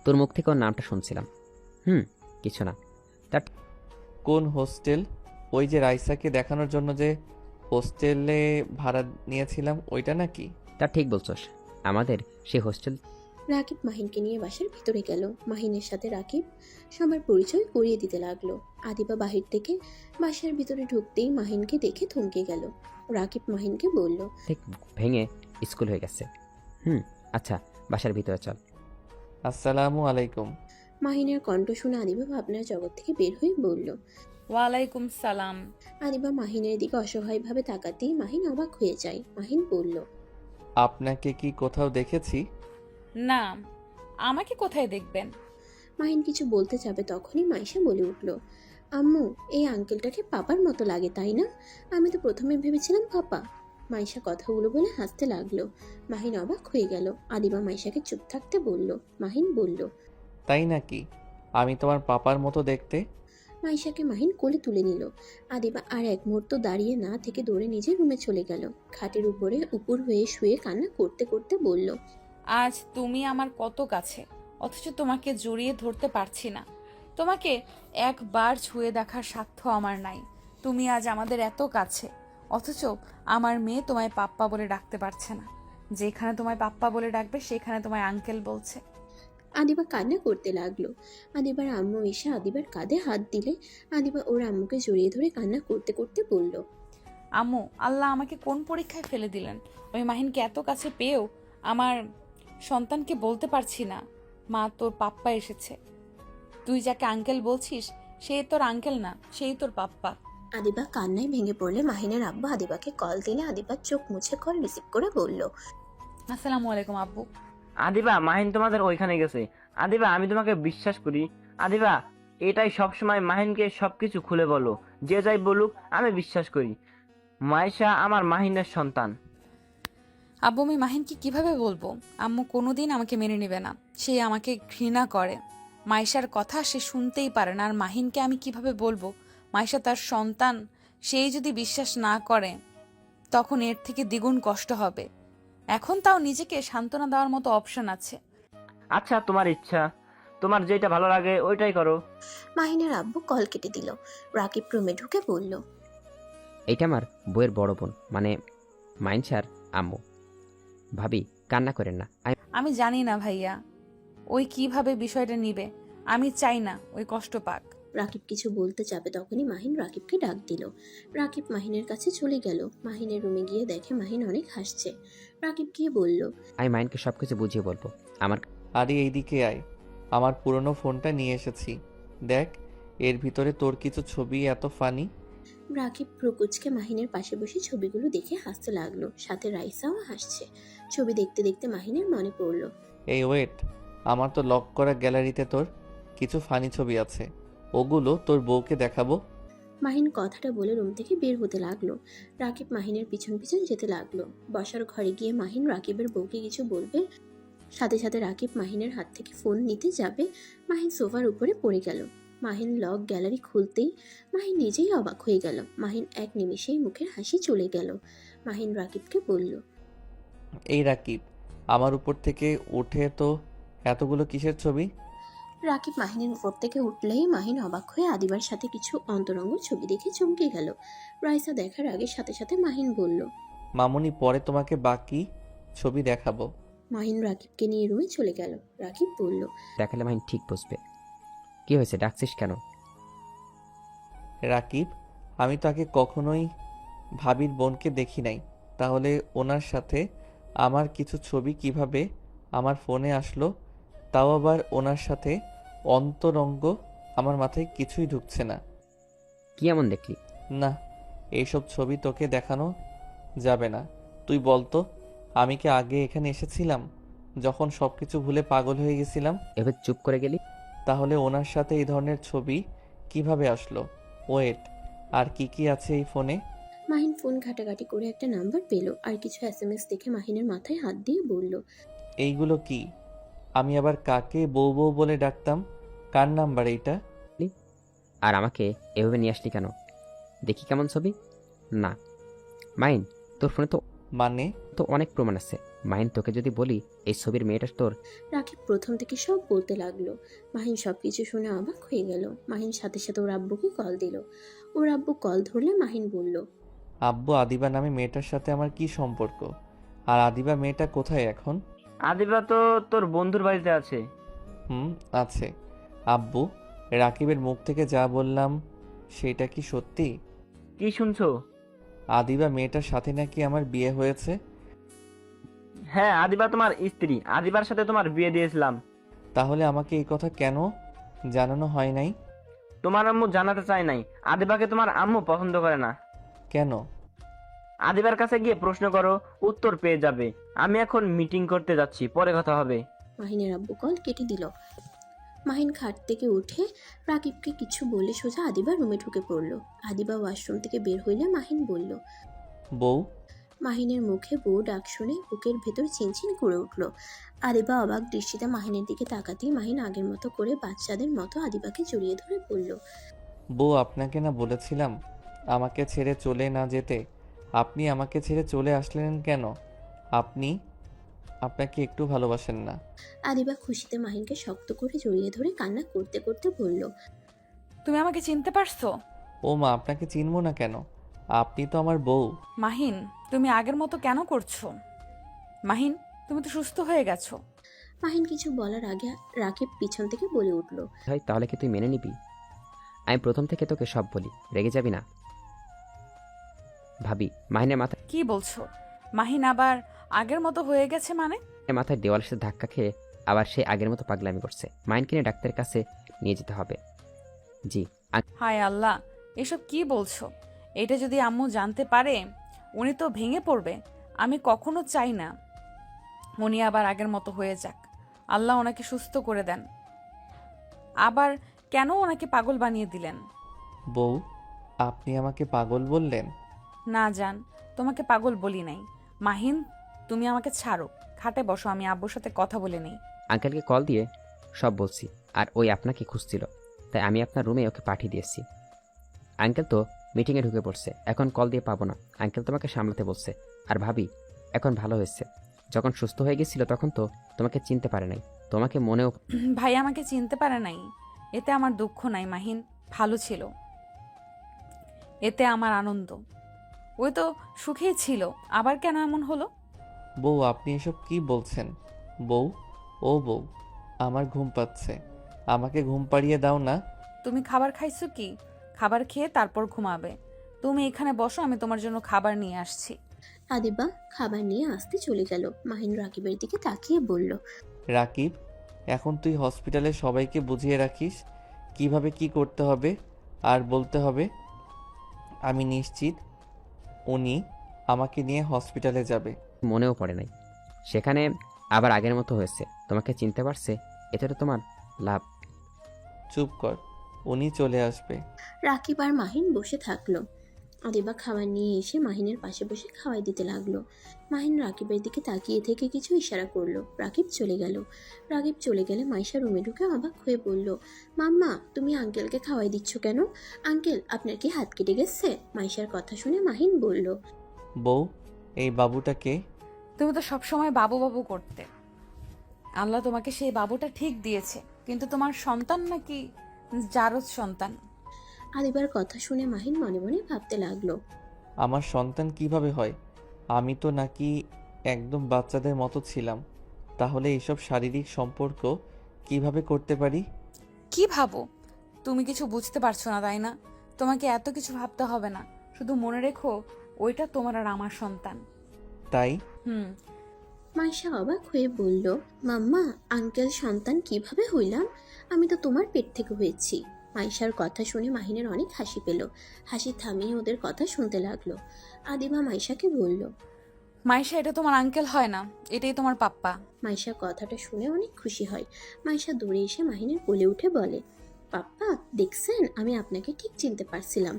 Speaker 10: তোর মুখ থেকে ওর নামটা শুনছিলাম। কিছু না।
Speaker 2: কোন হোস্টেল? ওই যে রাইসাকে দেখানোর জন্য যে হোস্টেলে ভাড়া নিয়েছিলাম, ওইটা নাকি?
Speaker 10: তা ঠিক বলছস, আমাদের সেই হোস্টেল।
Speaker 3: রাকিব মাহিনকে নিয়ে বাসার ভিতরে গেল। মাহিনের সাথে রাকিব সবার পরিচয় করিয়ে দিতে লাগলো। আদিবা বাহির থেকে বাসার ভিতরে ঢুকতেই মাহিনকে দেখে থমকে গেল। রাকিব মাহিনকে বলল,
Speaker 10: ঠিক ভেঙে স্কুল হয়ে গেছে। আচ্ছা, বাসার ভিতরে চল।
Speaker 2: আসসালামু আলাইকুম।
Speaker 3: মাহিনের কণ্ঠ শুনে আদিবা ভাবনার জগৎ থেকে বের হয়ে বলল।
Speaker 1: ওয়ালাইকুম সালাম।
Speaker 3: আদিবা মাহিনের দিকে অসহায়ভাবে তাকাতেই মাহিন অবাক হয়ে যায়। মাহিন বলল,
Speaker 2: আপনাকে কি কোথাও দেখেছি?
Speaker 1: না, আমাকে কোথায় দেখবেন?
Speaker 3: মাহিন কিছু বলতে যাবে তখনই মাইশা বলে উঠল, আম্মু, এই আঙ্কেলটাকে পাপার মতো লাগে তাই না? আমি তো প্রথমে ভেবেছিলাম পাপা। মাইশা কথাগুলো বলে হাসতে লাগলো। মাহিন অবাক হয়ে গেল। আদিবা মাইশাকে চুপ থাকতে বলল। মাহিন বলল,
Speaker 2: তাই নাকি? আমি তোমার পাপার মতো দেখতে?
Speaker 3: মাইশাকে মাহিন কোলে তুলে নিল। আদিবা আর এক মুহূর্ত দাঁড়িয়ে না থেকে দৌড়ে নিজের রুমে চলে গেল। খাটের উপরে উপর হয়ে শুয়ে কান্না করতে করতে বলল,
Speaker 1: আজ তুমি আমার কত কাছে, অথচ তোমাকে জড়িয়ে ধরতে পারছি না। তোমাকে একবার ছুঁয়ে দেখার সাধ্য আমার নাই। তুমি আজ আমাদের এত কাছে, অথচ আমার মেয়ে তোমায় পাপ্পা বলে ডাকতে পারছে না। যেখানে তোমায় পাপ্পা বলে ডাকবে সেখানে তোমায় আঙ্কেল বলছে।
Speaker 3: আদিবা কান্না করতে লাগলো। আদিবার আম্মু এসে আদিবার কাঁধে হাত দিলে আদিবা ওর আম্মুকে জড়িয়ে ধরে কান্না করতে করতে বলল,
Speaker 1: আম্মু, আল্লাহ আমাকে কোন পরীক্ষায় ফেলে দিলেন? আমি মাহিনকে এত কাছে পেয়েও আমার সন্তানকে বলতে পারছি না মা তোর পাপ্পা এসেছে। তুই যাকে আঙ্কেল বলছিস সে তোর আঙ্কেল না, সেই তোর পাপ্পা।
Speaker 3: আদিবা কান্নায় ভেঙে পড়লে মাহিনের আব্বু আদিবাকে কল দিলে আদিবার চোখ মুছে কল রিসিভ করে বলল,
Speaker 1: আসসালামু আলাইকুম আব্বু।
Speaker 5: আদিবা, মাহিন তোমাদের ওইখানে গেছে। আদিবা, আমি তোমাকে বিশ্বাস করি। আদিবা, এটাই সবসময় মাহিনকে সবকিছু খুলে বলো। যে যাই বলুক, আমি বিশ্বাস করি। মাইশা আমার মাহিনের সন্তান।
Speaker 1: আব্বু, আমি মাহিনকে কিভাবে বলবো? আম্মু কোনোদিন আমাকে মেনে নেবে না, সে আমাকে ঘৃণা করে। মাইশার কথা সে শুনতেই পারে না, আর মাহিনকে আমি কিভাবে বলবো মাইশা তার সন্তান? সেই যদি বিশ্বাস না করে তখন এর থেকে দ্বিগুণ কষ্ট হবে। এখন তাও নিজেকে সান্ত্বনা দেওয়ার মতো অপশন আছে।
Speaker 5: আচ্ছা, তোমার ইচ্ছা, তোমার যেটা ভালো লাগে ওইটাই করো।
Speaker 3: মাহিনের আব্বু কল কেটে দিল। রাকিব রুমে ঢুকে বলল,
Speaker 10: এইটা আমার বইয়ের বড় বোন, মানে মাইনসার আম্মু। ভাবি, কান্না করেন না।
Speaker 1: আমি জানি না ভাইয়া ওই কিভাবে বিষয়টা নিবে। আমি চাই না ওই কষ্ট পাক।
Speaker 3: রাকিব কিছু বলতে যাবে তখনই মাহিন রাকিবকে ডাক দিল। রাকিব মাহিনের কাছে চলে গেল। মাহিনের রুমে গিয়ে দেখে মাহিন অনেক হাসছে। রাকিব গিয়ে বলল,
Speaker 10: আমি মাইনকে সবকিছু বুঝিয়ে বলবো। আমার
Speaker 2: আরে এইদিকে আয়, আমার পুরনো ফোনটা নিয়ে এসেছি। দেখ, এর ভিতরে তোর কিছু ছবি এত ফানি।
Speaker 3: রাকিব প্রকুচকে মাহিনের পাশে বসে ছবিগুলো দেখে হাসতে লাগলো। সাথে রাইসাও হাসছে। ছবি দেখতে দেখতে মাহিনের মনে পড়ল,
Speaker 2: এই ওয়েট, আমার তো লক করা গ্যালারিতে তোর কিছু ফানি ছবি আছে, ওগুলো তোর বউকে দেখাবো।
Speaker 3: মাহিন কথাটা বলে রুম থেকে বের হতে লাগলো। রাকিব মাহিনের পিছন পিছন যেতে লাগলো। বসার ঘরে গিয়ে মাহিন রাকিবের বউকে কিছু বলবে, সাথে সাথে রাকিব মাহিনের হাত থেকে ফোন নিতে যাবে, মাহিন সোফার উপরে পড়ে গেল। মাহিন লক গ্যালারি খুলতেই মাহিন নিজেই অবাক হয়ে গেল। মাহিন এক নিমিষেই মুখের হাসি চলে গেল। মাহিন রাকিবকে বলল,
Speaker 2: এই রাকিব, আমার উপর থেকে উঠে তো এতগুলো কিসের ছবি?
Speaker 3: রাকিব মাহিনের উপর থেকে উঠলেই মাহিন অবাক হয়ে আদিবার সাথে কিছু অন্তরঙ্গ ছবি দেখে চমকে গেল। রাইসা দেখার আগে সাথে সাথে মাহিন বলল,
Speaker 2: মামুনি, পরে তোমাকে বাকি ছবি দেখাবো।
Speaker 3: মাহিন রাকিবকে নিয়ে রুমে চলে গেল। রাকিব বলল,
Speaker 10: দেখালে মাহিন ঠিক বুঝবে। কি হয়েছে, ডাকছিস কেন?
Speaker 2: রাকিব, আমি তাকে কখনোই ভাবির বোনকে দেখি নাই, তাহলে ওনার সাথে আমার কিছু ছবি কিভাবে আমার ফোনে আসলো তাও আবার ওনার সাথে অন্তরঙ্গ। আমার মাথায় কিছুই ঢুকছে না।
Speaker 10: কি এমন দেখলি?
Speaker 2: না, এইসব ছবি তোকে দেখানো যাবে না। তুই বলতো, আমি কি আগে এখানে এসেছিলাম যখন সবকিছু ভুলে পাগল হয়ে গেছিলাম?
Speaker 10: এবার চুপ করে গেলি।
Speaker 2: তাহলে ওনার সাথে এই ধরনের ছবি কিভাবে আসলো? ওয়েট, আর কি কি আছে এই ফোনে?
Speaker 3: মাহিন ফোন ঘাটাঘাটি করে একটা নাম্বার পেল আর কিছু SMS দেখে মাহিনের মাথায় হাত দিয়ে বলল,
Speaker 2: এইগুলো কি? আমি আবার কাকে বউ বউ বলে ডাকতাম? কার নাম্বার এইটা?
Speaker 10: আর আমাকে এভাবে নিয়ে আসলি কেন? দেখি কেমন ছবি? না মাহিন, তোর ফোনে
Speaker 2: মানে?
Speaker 10: তো অনেক প্রমাণ আছে। মাহিন, তোকে যদি বলি এই ছবির মেয়েটা তোর।
Speaker 3: রাকিব প্রথম থেকে সব বলতে লাগলো। মাহিন সবকিছু শুনে অবাক হয়ে গেল। মাহিন সাথে সাথে ওর আব্বুকে কল দিল। ওর আব্বু কল ধরলে মাহিন বলল,
Speaker 2: আব্বু, আদিবা নামে মেয়েটার সাথে আমার কি সম্পর্ক? আর আদিবা মেয়েটা কোথায় এখন?
Speaker 5: আদিবা তো তোর বন্ধুর বাড়িতে আছে।
Speaker 2: আছে। আব্বু, রাকিবের মুখ থেকে যা বললাম সেটা কি সত্যি?
Speaker 5: কি শুনছো?
Speaker 2: আদিবা মেয়েটার সাথে নাকি আমার বিয়ে হয়েছে।
Speaker 5: হ্যাঁ, আদিবা তোমার স্ত্রী। আদিবার সাথে তোমার বিয়ে দিয়েছিলাম।
Speaker 2: তাহলে আমাকে এই কথা কেন জানানো হয় নাই?
Speaker 5: তোমার আম্মু জানাতে চায় নাই। আদিবাকে তোমার আম্মু পছন্দ করে না।
Speaker 2: কেন?
Speaker 5: আদিবার কাছে গিয়ে প্রশ্ন করো, উত্তর পেয়ে যাবে। আমি এখন মিটিং করতে যাচ্ছি, পরে কথা হবে।
Speaker 3: মাহিনের আব্বু কল কেটে দিল। মাহিন খাট থেকে উঠে রাকিবকে কিছু বলে সোজা আদিবা রুমে ঢুকে পড়ল। আদিবা ওয়াশরুম থেকে বের হইলে মাহিন বলল,
Speaker 2: বউ?
Speaker 3: মাহিনের মুখে বউ ডাক শুনে বুকের ভেতর চিনচিন করে উঠল। আদিবা অবাক দৃষ্টিতে মাহিনের দিকে তাকাতেই মাহিন আগের মতো করে বাচ্চাদের মতো আদিবাকে জড়িয়ে ধরে বলল,
Speaker 2: বউ, আপনাকে না বলেছিলাম আমাকে ছেড়ে চলে না যেতে? আপনি আমাকে ছেড়ে চলে আসলেন কেন? আপনাকে একটু ভালোবাসেন না?
Speaker 3: আদিবা খুশিতে মাহিনকে শক্ত করে জড়িয়ে ধরে কান্না করতে করতে বলল,
Speaker 1: তুমি আমাকে চিনতে পারছো?
Speaker 2: ও মা, আপনাকে চিনবো না কেন? আপনি তো আমার বউ।
Speaker 1: মাহিন, তুমি আগের মতো কেন করছো? মাহিন, তুমি তো সুস্থ হয়ে গেছো।
Speaker 3: মাহিন কিছু বলার আগে রাকিব পিছন থেকে বলে উঠল,
Speaker 10: হয় তাহলে কি তুই মেনে নিবি? আমি প্রথম থেকে তোকে সব বলি, রেগে যাবি না। ভাবি, মাহিনের
Speaker 1: কি বলছো? মাহিন আবার আগের মতো হয়ে গেছে মানে?
Speaker 10: মাথায় দেওয়ালের সাথে ধাক্কা খেয়ে আবার সে আগের মতো পাগলামি করছে। মাহিনকে নিয়ে ডাক্তারের কাছে নিয়ে যেতে হবে। জি।
Speaker 1: হায় আল্লাহ, এসব কি বলছো? এটা যদি আম্মু জানতে পারে, উনি তো ভেঙে পড়বে। আমি কখনো চাই না উনি আবার আগের মতো হয়ে যাক। আল্লাহ ওনাকে সুস্থ করে দেন। আবার কেন ওনাকে পাগল বানিয়ে দিলেন?
Speaker 2: বউ, আপনি আমাকে পাগল বললেন?
Speaker 1: না জান, তোমাকে পাগল বলি নাই। মাহিন, তুমি আমাকে ছাড়ো, খাটে বসো, আমি আব্বুর সাথে কথা বলে নেই।
Speaker 10: আঙ্কেলকে কল দিয়ে সব বলছি, আর ওই আপনাকে খুঁজছিল, তাই আমি আপনার রুমে ওকে পাঠিয়ে দিয়েছি। আঙ্কেল তো মিটিংয়ে ঢুকে পড়ছে, এখন কল দিয়ে পাবো না। আঙ্কেল তোমাকে সামলাতে বলছে। আর ভাবি, এখন ভালো হয়েছে। যখন সুস্থ হয়ে গেছিল তখন তো তোমাকে চিনতে পারে নাই, তোমাকে মনেও।
Speaker 1: ভাই আমাকে চিনতে পারে নাই, এতে আমার দুঃখ নাই। মাহিন ভালো ছিল, এতে আমার আনন্দ। ওই তো সুখেই ছিল, আবার কেন এমন হলো?
Speaker 2: বউ, আপনি এসব কি বলছেন? বউ, ও বউ, আমার ঘুম পাচ্ছে, আমাকে ঘুম পাড়িয়ে দাও না।
Speaker 1: তুমি খাবার খাইছো কি? খাবার খেয়ে তারপর ঘুমাবে। তুমি এখানে বসো, আমি তোমার জন্য খাবার নিয়ে আসছি।
Speaker 3: আদিবা খাবার নিয়ে আসতে চলে গেল। মাহিন রাকিবের দিকে তাকিয়ে বলল,
Speaker 2: রাকিব, এখন তুই হসপিটালে সবাইকে বুঝিয়ে রাখিস কিভাবে কি করতে হবে আর বলতে হবে। আমি নিশ্চিত উনি আমাকে নিয়ে হসপিটালে যাবে।
Speaker 10: মনেও পড়ে নাই, সেখানে আবার আগের মতো হয়েছে। তোমাকে চিনতে পারছে, এতে তো তোমার লাভ।
Speaker 2: চুপ কর, উনি চলে আসবে।
Speaker 3: রাকিব আর মাহিন বসে থাকলো। আদিবা খাবার নিয়ে এসে মাহিনের পাশে বসে খাওয়াই দিতে লাগলো। মাহিন রাকিবের দিকে তাকিয়ে থেকে কিছু ইশারা করলো। রাকিব চলে গেল। রাকিব চলে গেলে মাইশা রুমে ঢুকে অবাক হয়ে বলল, মাম্মা, তুমি আঙ্কেলকে খাওয়াই দিচ্ছ কেন? আঙ্কেল, আপনার কি হাত কেটে গেছে? মাইশার কথা শুনে মাহিন বলল,
Speaker 2: বউ, এই বাবুটাকে।
Speaker 1: তুমি তো সবসময় বাবু বাবু করতে। আল্লাহ তোমাকে সেই বাবুটা ঠিক দিয়েছে, কিন্তু তোমার সন্তান নাকি জারজ সন্তান?
Speaker 3: আদিবার কথা শুনে মাহিন মনে মনে ভাবতে লাগলো,
Speaker 2: আমার সন্তান কিভাবে হয়? আমি তো নাকি একদম বাচ্চাদের মতো ছিলাম। তাহলে এইসব শারীরিক সম্পর্ক কিভাবে করতে পারি?
Speaker 1: কি ভাবো? তুমি কিছু বুঝতে পারছো না, তাই না? তোমাকে এত কিছু ভাবতে হবে না, শুধু মনে রেখো ওইটা তোমার আর আমার সন্তান।
Speaker 2: তাই?
Speaker 3: মাইশা অবাক হয়ে বলল, মাম্মা, আঙ্কেল সন্তান কিভাবে হইলাম? আমি তো তোমার পেট থেকে হয়েছি। মাইশার কথা শুনে মাহিনের অনেক হাসি পেল। হাসি থামিয়ে ওদের কথা শুনতে লাগলো। আদিবা মাইশাকে বলল,
Speaker 1: মাইশা, এটা তোমার আঙ্কেল হয় না, এটাই তোমার পাপ্পা।
Speaker 3: মাইশা কথাটা শুনে অনেক খুশি হয়। মাইশা দৌড়ে এসে মাহিনের কোলে উঠে বলে, পাপ্পা দেখছেন, আমি আপনাকে ঠিক চিনতে পারছিলাম,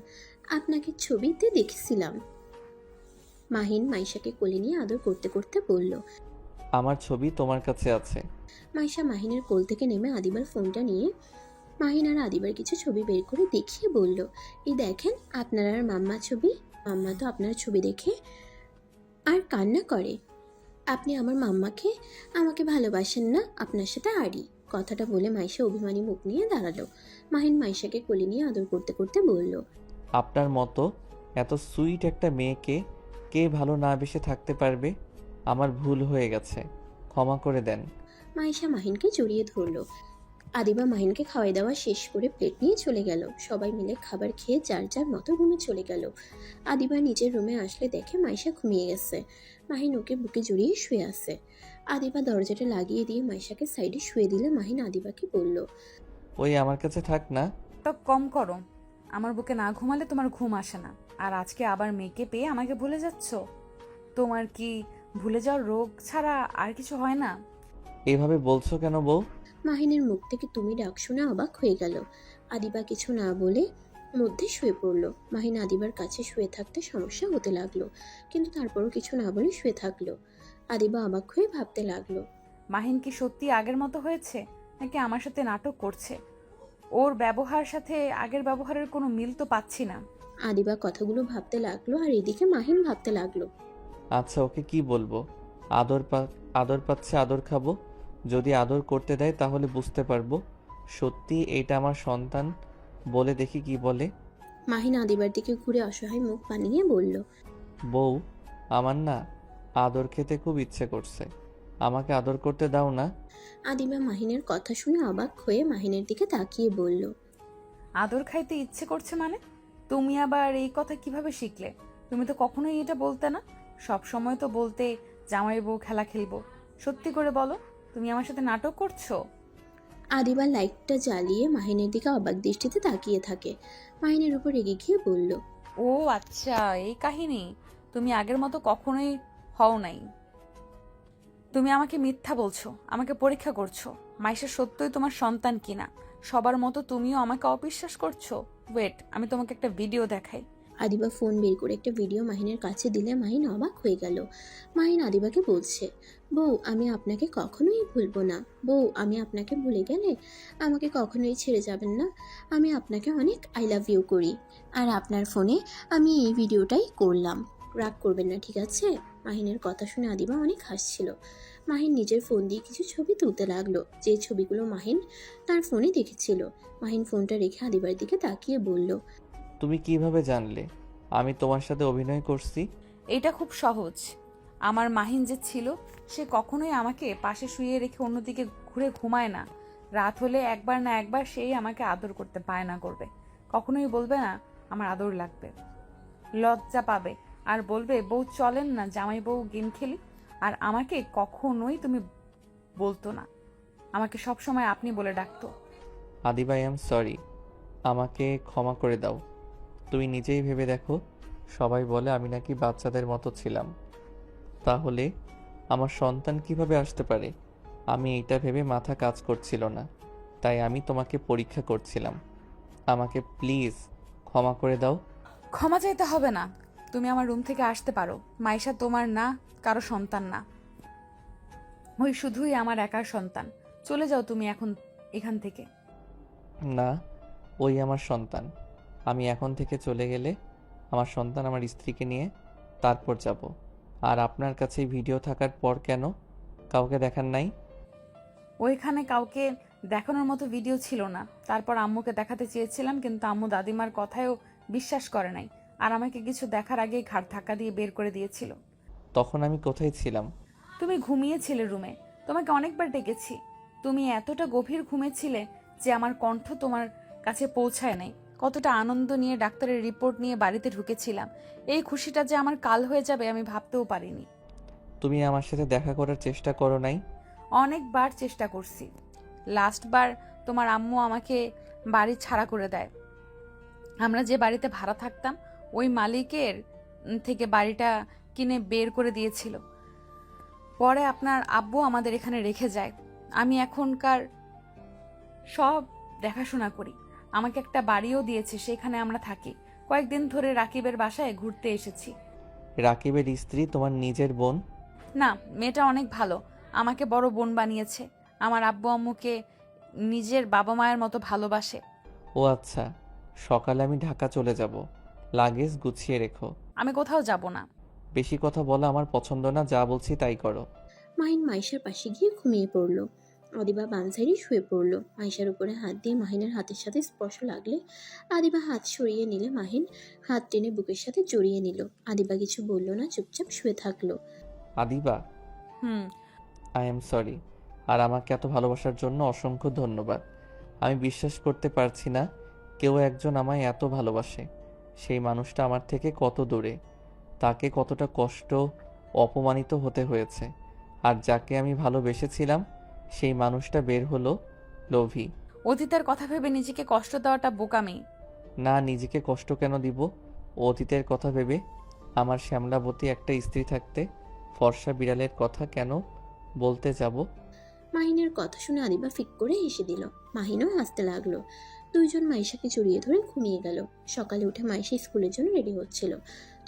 Speaker 3: আপনাকে ছবিতে দেখেছিলাম। মাহিন মাইশাকে কোলে নিয়ে আদর করতে করতে বলল।
Speaker 2: আমার ছবি তোমার কাছে আছে।
Speaker 3: মাইশা মাহিনের কোল থেকে নেমে আদিবার ফোনটা নিয়ে মাহিন আর আদিবার কিছু ছবি বের করে দেখিয়ে বলল, এই দেখেন আপনার আর মাম্মা ছবি। মাম্মা তো আপনার ছবি দেখে আর কান্না করে। আপনি আমার মাম্মাকে আমাকে ভালোবাসেন না, আপনার সাথে আড়ি। কথাটা বলে মাইশা অভিমানী মুখ নিয়ে দাঁড়ালো। মাহিন মাইশাকে কোলে নিয়ে আদর করতে করতে বলল,
Speaker 2: আপনার মতো এত সুইট একটা মেয়েকে কে ভালো না বেসে থাকতে পারবে? আমার ভুল হয়ে গেছে, ক্ষমা করে দেন।
Speaker 3: মাইশা মাহিনকে জড়িয়ে ধরলো। আদিবা মাহিনকে খাওয়াই দাওয়া শেষ করে প্লেট নিয়ে চলে গেল। সবাই মিলে খাবার খেয়ে যার যার মতো রুমে চলে গেল। আদিবা নিজের রুমে আসলে দেখে মাইশা ঘুমিয়ে গেছে। মাহিন ওকে বুকে জড়িয়ে শুয়ে আছে। আদিবা দরজাটা লাগিয়ে দিয়ে মাইশাকে সাইডে শুয়ে দিলে মাহিন আদিবাকে বলল,
Speaker 2: ওই আমার কাছে থাক না।
Speaker 1: তো কম করো, আমার বুকে না ঘুমালে তোমার ঘুম আসে না, আর আজকে আবার মেয়েকে পেয়ে আমাকে ভুলে যাচ্ছ। তোমার কি ভুলে যাওয়ার রোগ ছাড়া আর কিছু হয় না?
Speaker 2: এভাবে বলছো কেন বউ?
Speaker 3: মাহিনের মুখ থেকে তুমি ডাক শুনে অবাক হয়ে গেল। আদিবা কিছু না বলে মধ্যে শুয়ে পড়লো। মাহিন আদিবার কাছে শুয়ে থাকতে সমস্যা হতে লাগলো, কিন্তু তারপরও কিছু না বলে শুয়ে থাকলো। আদিবা অবাক হয়ে ভাবতে লাগলো,
Speaker 1: মাহিন কি সত্যি আগের মতো হয়েছে, নাকি আমার সাথে নাটক করছে? ওর ব্যবহার সাথে আগের ব্যবহারের কোনো মিল তো পাচ্ছি না।
Speaker 3: আদিবা কথাগুলো ভাবতে লাগলো, আর এদিকে মাহিন ভাবতে লাগলো।
Speaker 2: আচ্ছা, ওকে কি বলবো? আদর পাচ্ছে, আদর খাবো। যদি আদর করতে দেয় তাহলে বুঝতে পারবো সত্যি এইটা আমার সন্তান। বলে দেখি কি বলে।
Speaker 3: মাহিন আদিবার দিকে ঘুরে অসহায় মুখ বানিয়ে বলল,
Speaker 2: বউ, আমার না আদর খেতে খুব ইচ্ছে করছে, আমাকে আদর করতে দাও না?
Speaker 3: আদিবা মাহিনের কথা শুনে অবাক হয়ে মাহিনের দিকে তাকিয়ে বলল,
Speaker 1: আদর খাইতে ইচ্ছে করছে মানে? তুমি আবার এই কথা কিভাবে শিখলে? তুমি তো কখনোই এটা বলতে না। সব সময় তো বলতে জামাই বউ খেলা খেলবো। সত্যি করে বলো, তুমি আমার সাথে নাটক করছো?
Speaker 3: আদিবা লাইটটা জ্বালিয়ে মাহিনের দিকে অবাক দৃষ্টিতে তাকিয়ে থাকে। মাহিনের উপর রেগে গিয়ে বলল,
Speaker 1: ও আচ্ছা, এই কাহিনী। তুমি আগের মতো কখনোই হও নাই। তুমি আমাকে মিথ্যা বলছো, আমাকে পরীক্ষা করছো মাইশা সত্যই তোমার সন্তান কিনা। সবার মতো তুমিও আমাকে অবিশ্বাস করছো। ওয়েট, আমি তোমাকে একটা ভিডিও দেখাই।
Speaker 3: আদিবা ফোন বের করে একটা ভিডিও মাহিনের কাছে দিলে মাহিন অবাক হয়ে গেল। মাহিন আদিবাকে বলছে, বউ আমি আপনাকে কখনোই ভুলবো না। বউ, আমি আপনাকে ভুলে গেলে আমাকে কখনোই ছেড়ে যাবেন না। আমি আপনাকে অনেক আই লাভ ইউ করি, আর আপনার ফোনে আমি এই ভিডিওটাই করলাম। রাগ করবেন না, ঠিক আছে? মাহিনের কথা শুনে আদিবা অনেক হাসছিল। মাহিন নিজের ফোন দিয়ে কিছু ছবি তুলতে লাগলো, যে ছবিগুলো মাহিন তার ফোনে দেখেছিল। মাহিন ফোনটা রেখে আদিবার দিকে তাকিয়ে বলল,
Speaker 2: তুমি কিভাবে জানলে আমি তোমার সাথে অভিনয় করছি?
Speaker 1: এটা খুব সহজ। আমার মাহিন যে ছিল, সে কখনোই আমাকে পাশে শুয়ে রেখে অন্যদিকে ঘুরে ঘুমায় না। রাত হলে একবার না একবার সেই আমাকে আদর করতে বায়না করবে। কখনোই বলবে না আমার আদর লাগবে। লজ্জা পাবে আর বলবে, বউ চলেন না জামাই বউ গেম খেলি। আর আমাকে কখনোই তুমি বলতো না, আমাকে সবসময় আপনি বলে ডাকতো।
Speaker 2: আদিবা, আই এম সরি, আমাকে ক্ষমা করে দাও। তুমি নিজেই ভেবে দেখো, সবাই বলে আমি নাকি বাচ্চাদের মতো ছিলাম, তাহলে আমার সন্তান কিভাবে আসতে পারে? আমি এইটা ভেবে মাথা কাজ করছিল না, তাই আমি তোমাকে পরীক্ষা করছিলাম। আমাকে প্লিজ ক্ষমা করে দাও।
Speaker 1: ক্ষমা চাইতে হবে না, তুমি আমার রুম থেকে আসতে পারো। মাইশা তোমার না, কারো সন্তান না। ওই শুধুই আমার একার সন্তান। চলে যাও তুমি এখন এখান থেকে।
Speaker 2: না, ওই আমার সন্তান। আমি এখন থেকে চলে গেলে আমার সন্তান আমার স্ত্রীকে নিয়ে তারপর যাব। আর আপনার কাছে ভিডিও থাকার পর কেন কাউকে দেখান নাই?
Speaker 1: ওইখানে কাউকে দেখানোর মতো ভিডিও ছিল না। তারপর আম্মুকে দেখাতে চেয়েছিলাম, কিন্তু আম্মু দাদিমার কথায়ও বিশ্বাস করে নাই, আর আমাকে কিছু দেখার আগেই ঘাড় ধাক্কা দিয়ে বের করে দিয়েছিল।
Speaker 2: তখন আমি কোথায় ছিলাম?
Speaker 1: তুমি ঘুমিয়েছিলে রুমে, তোমাকে অনেকবার ডেকেছি। তুমি এতটা গভীর ঘুমেছিলে যে আমার কণ্ঠ তোমার কাছে পৌঁছায় নাই। কতটা আনন্দ নিয়ে ডাক্তারের রিপোর্ট নিয়ে বাড়িতে ঢুকেছিলাম। এই খুশিটা যে আমার কাল হয়ে যাবে আমি ভাবতেও পারিনি।
Speaker 2: তুমি আমার সাথে দেখা করার চেষ্টা করো নাই?
Speaker 1: অনেকবার চেষ্টা করছি। লাস্টবার তোমার আম্মু আমাকে বাড়ি ছাড়া করে দেয়। আমরা যে বাড়িতে ভাড়া থাকতাম ওই মালিকের থেকে বাড়িটা কিনে বের করে দিয়েছিল। পরে আপনার আব্বু আমাদের এখানে রেখে যায়। আমি এখনকার সব দেখাশোনা করি। আমাকে একটা বাড়িও দিয়েছে, সেখানে আমরা থাকি। কয়েকদিন ধরে রাকিবের বাসায় ঘুরতে এসেছি।
Speaker 2: রাকিবের স্ত্রী তোমার নিজের বোন?
Speaker 1: না, মেয়েটা অনেক ভালো, আমাকে বড় বোন বানিয়েছে। আমার আব্বু আম্মুকে নিজের বাবা মায়ের মতো ভালোবাসে।
Speaker 2: ও আচ্ছা, সকালে আমি ঢাকা চলে যাব, লাগেজ গুছিয়ে রেখো।
Speaker 1: আমি কোথাও যাব না।
Speaker 2: বেশি কথা বলা আমার পছন্দ না, যা বলছি তাই করো।
Speaker 3: মাহিন মাইশার পাশে গিয়ে ঘুমিয়ে পড়ল। আদিবা বাম সাইডে শুয়ে পড়ল। মাইশার উপরে হাত দিয়ে মাহিনের হাতের সাথে স্পর্শ লাগলে আদিবা হাত সরিয়ে নিলে মাহিন হাত টেনে বুকের সাথে জড়িয়ে নিল। আদিবা কিছু বলল না, চুপচাপ শুয়ে থাকলো।
Speaker 2: আদিবা,
Speaker 1: হুম।
Speaker 2: I am sorry. আর আমাকে এত ভালোবাসার জন্য অসংখ্য ধন্যবাদ। আমি বিশ্বাস করতে পারছি না কেউ একজন আমায় এত ভালোবাসে। সেই মানুষটা আমার থেকে কত দূরে, তাকে কতটা কষ্ট, অপমানিত হতে হয়েছে। আর যাকে আমি ভালোবেসেছিলাম সেই মানুষটা বের হলো লোভী।
Speaker 1: অতীতের কথা ভেবে নিজেকে কষ্ট দেওয়াটা বোকামি।
Speaker 2: না, নিজেকে কষ্ট কেন দিব? অতীতের কথা ভেবে আমার শ্যামলাবতী একটা স্ত্রী থাকতে ফর্সা বিড়ালের কথা কেন বলতে যাব?
Speaker 3: মাহিনের কথা শুনে আদিবা ফিক করে হেসে দিল। মাহিনও হাসতে লাগলো। দুইজন মাইশাকে জড়িয়ে ধরে ঘুমিয়ে গেল। সকালে উঠে মাইশা স্কুলের জন্য রেডি হচ্ছিল।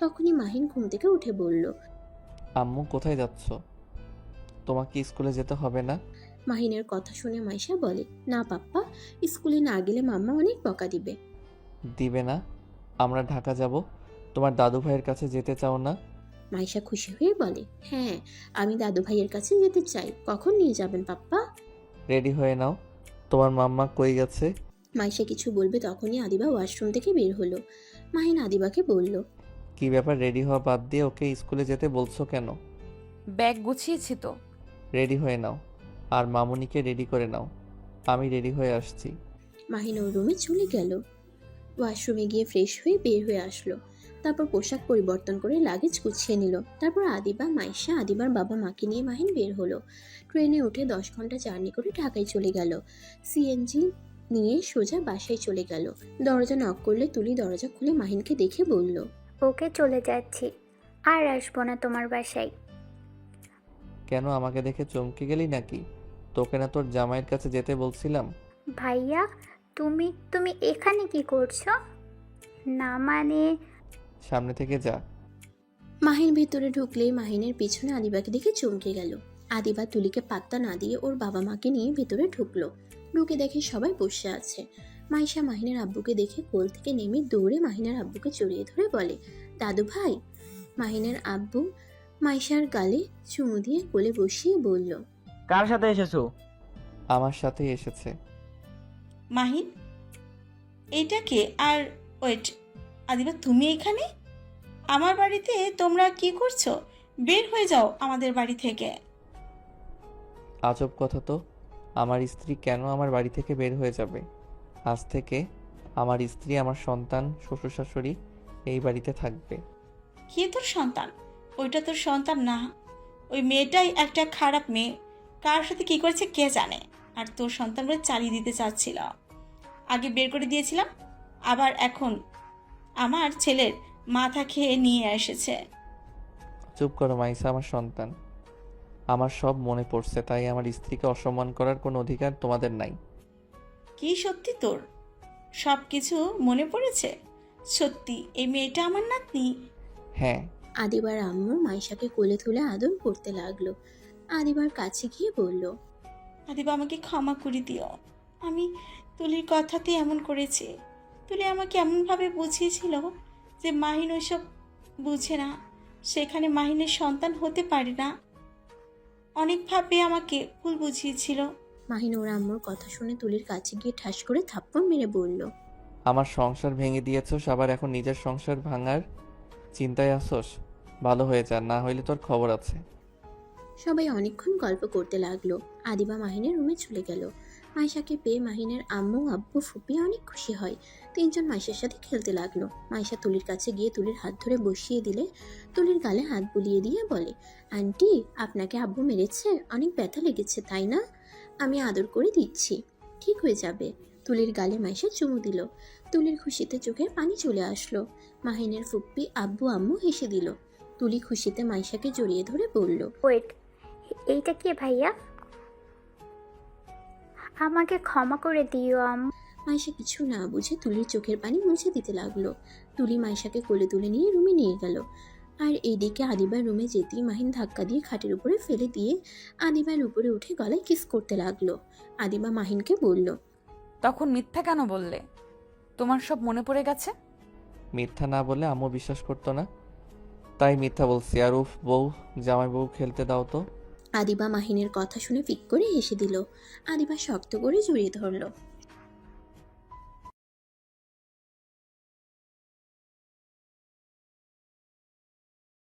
Speaker 3: তখনই মাহিন ঘুম থেকে উঠে বলল,
Speaker 2: আম্মু কোথায় যাচ্ছ? তোমাকে স্কুলে যেতে হবে না?
Speaker 3: মাহিনের কথা শুনে মাইশা বলে, না পাপ্পা, স্কুলে না গেলে মাম্মা অনেক বকা দিবে।
Speaker 2: দিবে না? আমরা ঢাকা যাব। তোমার দাদু ভাইয়ের কাছে যেতে চাও না?
Speaker 3: মাইশা খুশি হয়ে বলে, হ্যাঁ, আমি দাদু ভাইয়ের কাছে যেতে চাই। কখন নিয়ে যাবেন পাপ্পা?
Speaker 2: রেডি হয়ে নাও। তোমার মাম্মা কই গেছে?
Speaker 3: মাইশা কিছু বলবে তখনই আদিবা ওয়াশরুম থেকে বের হলো। মাহিন আদিবাকে বলল,
Speaker 2: কি ব্যাপার, রেডি হওয়া বাদ দিয়ে ওকে স্কুলে যেতে বলছো কেন?
Speaker 1: ব্যাগ গুছিয়েছি তো।
Speaker 2: রেডি হয়ে নাও, আর মামুনিকে রেডি করে নাও। আমি রেডি হয়ে আসছি।
Speaker 3: মাহিন ওর রুমে চলে গেল। ওয়াশরুমে গিয়ে ফ্রেশ হয়ে বের হয়ে আসলো। তারপর পোশাক পরিবর্তন করে লাগেজ গুছিয়ে নিল। তারপর আদিবা, মাইশা, আদিবার বাবা মাকে নিয়ে মাহিন বের হলো। ট্রেনে উঠে 10 ঘন্টা জার্নি করে ঢাকায় চলে গেল। সিএনজি নিয়ে সোজা বাসায় চলে গেল। দরজা নক করলে তুলি দরজা খুলে মাহিনকে দেখে বলল,
Speaker 8: ওকে, চলে যাচ্ছি, আর আসবো না তোমার বাসায়।
Speaker 2: কেন, আমাকে দেখে চমকে গেলি নাকি? তোকে না তোর জামাইয়ের কাছে যেতে বলছিলাম?
Speaker 8: ভাইয়া, তুমি তুমি এখানে কি করছো? না মানে,
Speaker 2: সামনে থেকে যা।
Speaker 3: মাহিন ভেতরে ঢুকলেই মাহিনের পিছনে আদিবাকে দেখে চমকে গেল। আদিবা তুলিকে পাত্তা না দিয়ে ওর বাবা মাকে নিয়ে ভেতরে ঢুকলো। ঢুকে দেখে সবাই বসে আছে। মাইশা মাহিনের আব্বুকে দেখে কোল থেকে নেমে দৌড়ে মাহিনের আব্বুকে জড়িয়ে ধরে বলে, দাদু ভাই। মাহিনের আব্বু মাইশার গালে চুমু দিয়ে কোলে বসিয়ে বলল,
Speaker 5: কার সাথে এসেছো?
Speaker 2: আমার সাথে এসেছে।
Speaker 4: মাহিন, এটা কে? আর ওয়েট, আদিবা তুমি এখানে? আমার বাড়িতে তোমরা কি করছো? বের হয়ে যাও আমাদের বাড়ি থেকে।
Speaker 2: আজব কথা তো, আমার স্ত্রী কেন আমার বাড়ি থেকে বের হয়ে যাবে? আজ থেকে আমার স্ত্রী, আমার সন্তান, শ্বশুর শাশুড়ি এই বাড়িতে থাকবে।
Speaker 4: কে তোর সন্তান? ওইটা তোর সন্তান না, ওই মেয়েটাই একটা খারাপ মেয়ে। কার সাথে কি করেছে কে জানে। আর তোর সন্তান বলে চালিয়ে দিতে চাচ্ছিল। আগে বের করে দিয়েছিলাম, আবার এখন আমার ছেলের মাথা খেয়ে নিয়ে এসেছে।
Speaker 2: চুপ করো মাইসা, আমার সন্তান। আমার সব মনে পড়ছে, তাই আমার স্ত্রীকে অসম্মান করার কোনো অধিকার তোমাদের নাই।
Speaker 4: কি সত্যি তোর সব কিছু মনে পড়েছে? সত্যি এই মেয়েটা আমার নাতনি?
Speaker 2: হ্যাঁ।
Speaker 3: আদিবার আম্মু মাইশাকে কোলে তুলে আদর করতে লাগলো। আদিবার কাছে গিয়ে বলল,
Speaker 4: আদিবা, আমাকে ক্ষমা করে দিও। আমি তুলির কথাতে এমন করেছি। তুলি আমাকে এমনভাবে বুঝিয়েছিল যে মাহিন ওইসব বুঝে না, সেখানে মাহিনের সন্তান হতে পারে না। অনেকভাবে আমাকে ভুল বুঝিয়েছিল।
Speaker 3: মাহিন ওর আম্মুর কথা শুনে তুলির কাছে গিয়ে ঠাস করে থাপ্পড় মেরে বলল,
Speaker 2: আমার সংসার ভেঙে দিয়েছস, আবার এখন নিজের সংসার ভাঙার চিন্তায় আসোস? ভালো হয়ে যা, না হইলে তোর খবর আছে।
Speaker 3: সবাই অনেকক্ষণ গল্প করতে লাগলো। আদিবা মাহিনের রুমে চলে গেল। মাইশাকে পেয়ে মাহিনের আম্মু আব্বু ফুপি অনেক খুশি হয়। তিনজন মাইশার সাথে খেলতে লাগলো। মাইশা তুলির কাছে গিয়ে তুলির হাত ধরে বসিয়ে দিলে তুলির গালে হাত বুলিয়ে দিয়ে বলে, আন্টি আপনাকে আব্বু মেরেছে, অনেক ব্যথা লেগেছে তাই না? আমি আদর করে দিচ্ছি, ঠিক হয়ে যাবে। তুলির গালে মাইশা চুমু দিল। তুলির খুশিতে চোখে পানি চলে আসলো। মাহিনের ফুপ্পি আব্বু আম্মু হেসে দিল। তুলি খুশিতে মাইশাকে জড়িয়ে ধরে বলল,
Speaker 8: ওয়েট, এইটা কে ভাইয়া? আমাকে ক্ষমা করে দিও
Speaker 3: মাইশা কিছু না বুঝে তুলির চোখের পানি মুছে দিতে লাগলো। তুলি মাইশাকে কোলে তুলে নিয়ে রুমে নিয়ে গেল। আর এইদিকে আদিবার রুমে যেতেই মাহিন ধাক্কা দিয়ে খাটের উপরে ফেলে দিয়ে আদিবার উপরে উঠে গলায় কিস করতে লাগলো। আদিবা মাহিনকে বলল,
Speaker 1: তখন মিথ্যা কেন বললে? তোমার সব মনে পড়ে গেছে?
Speaker 2: মিথ্যা না বললে আম্মু বিশ্বাস করতো না, তাই মিথ্যা বলছি। আর উফ বউ, জামাই বউ খেলতে দাও তো।
Speaker 3: আদিবা মাহিনের কথা শুনে ফিক করে হেসে দিল। আদিবা শক্ত করে জড়িয়ে ধরল।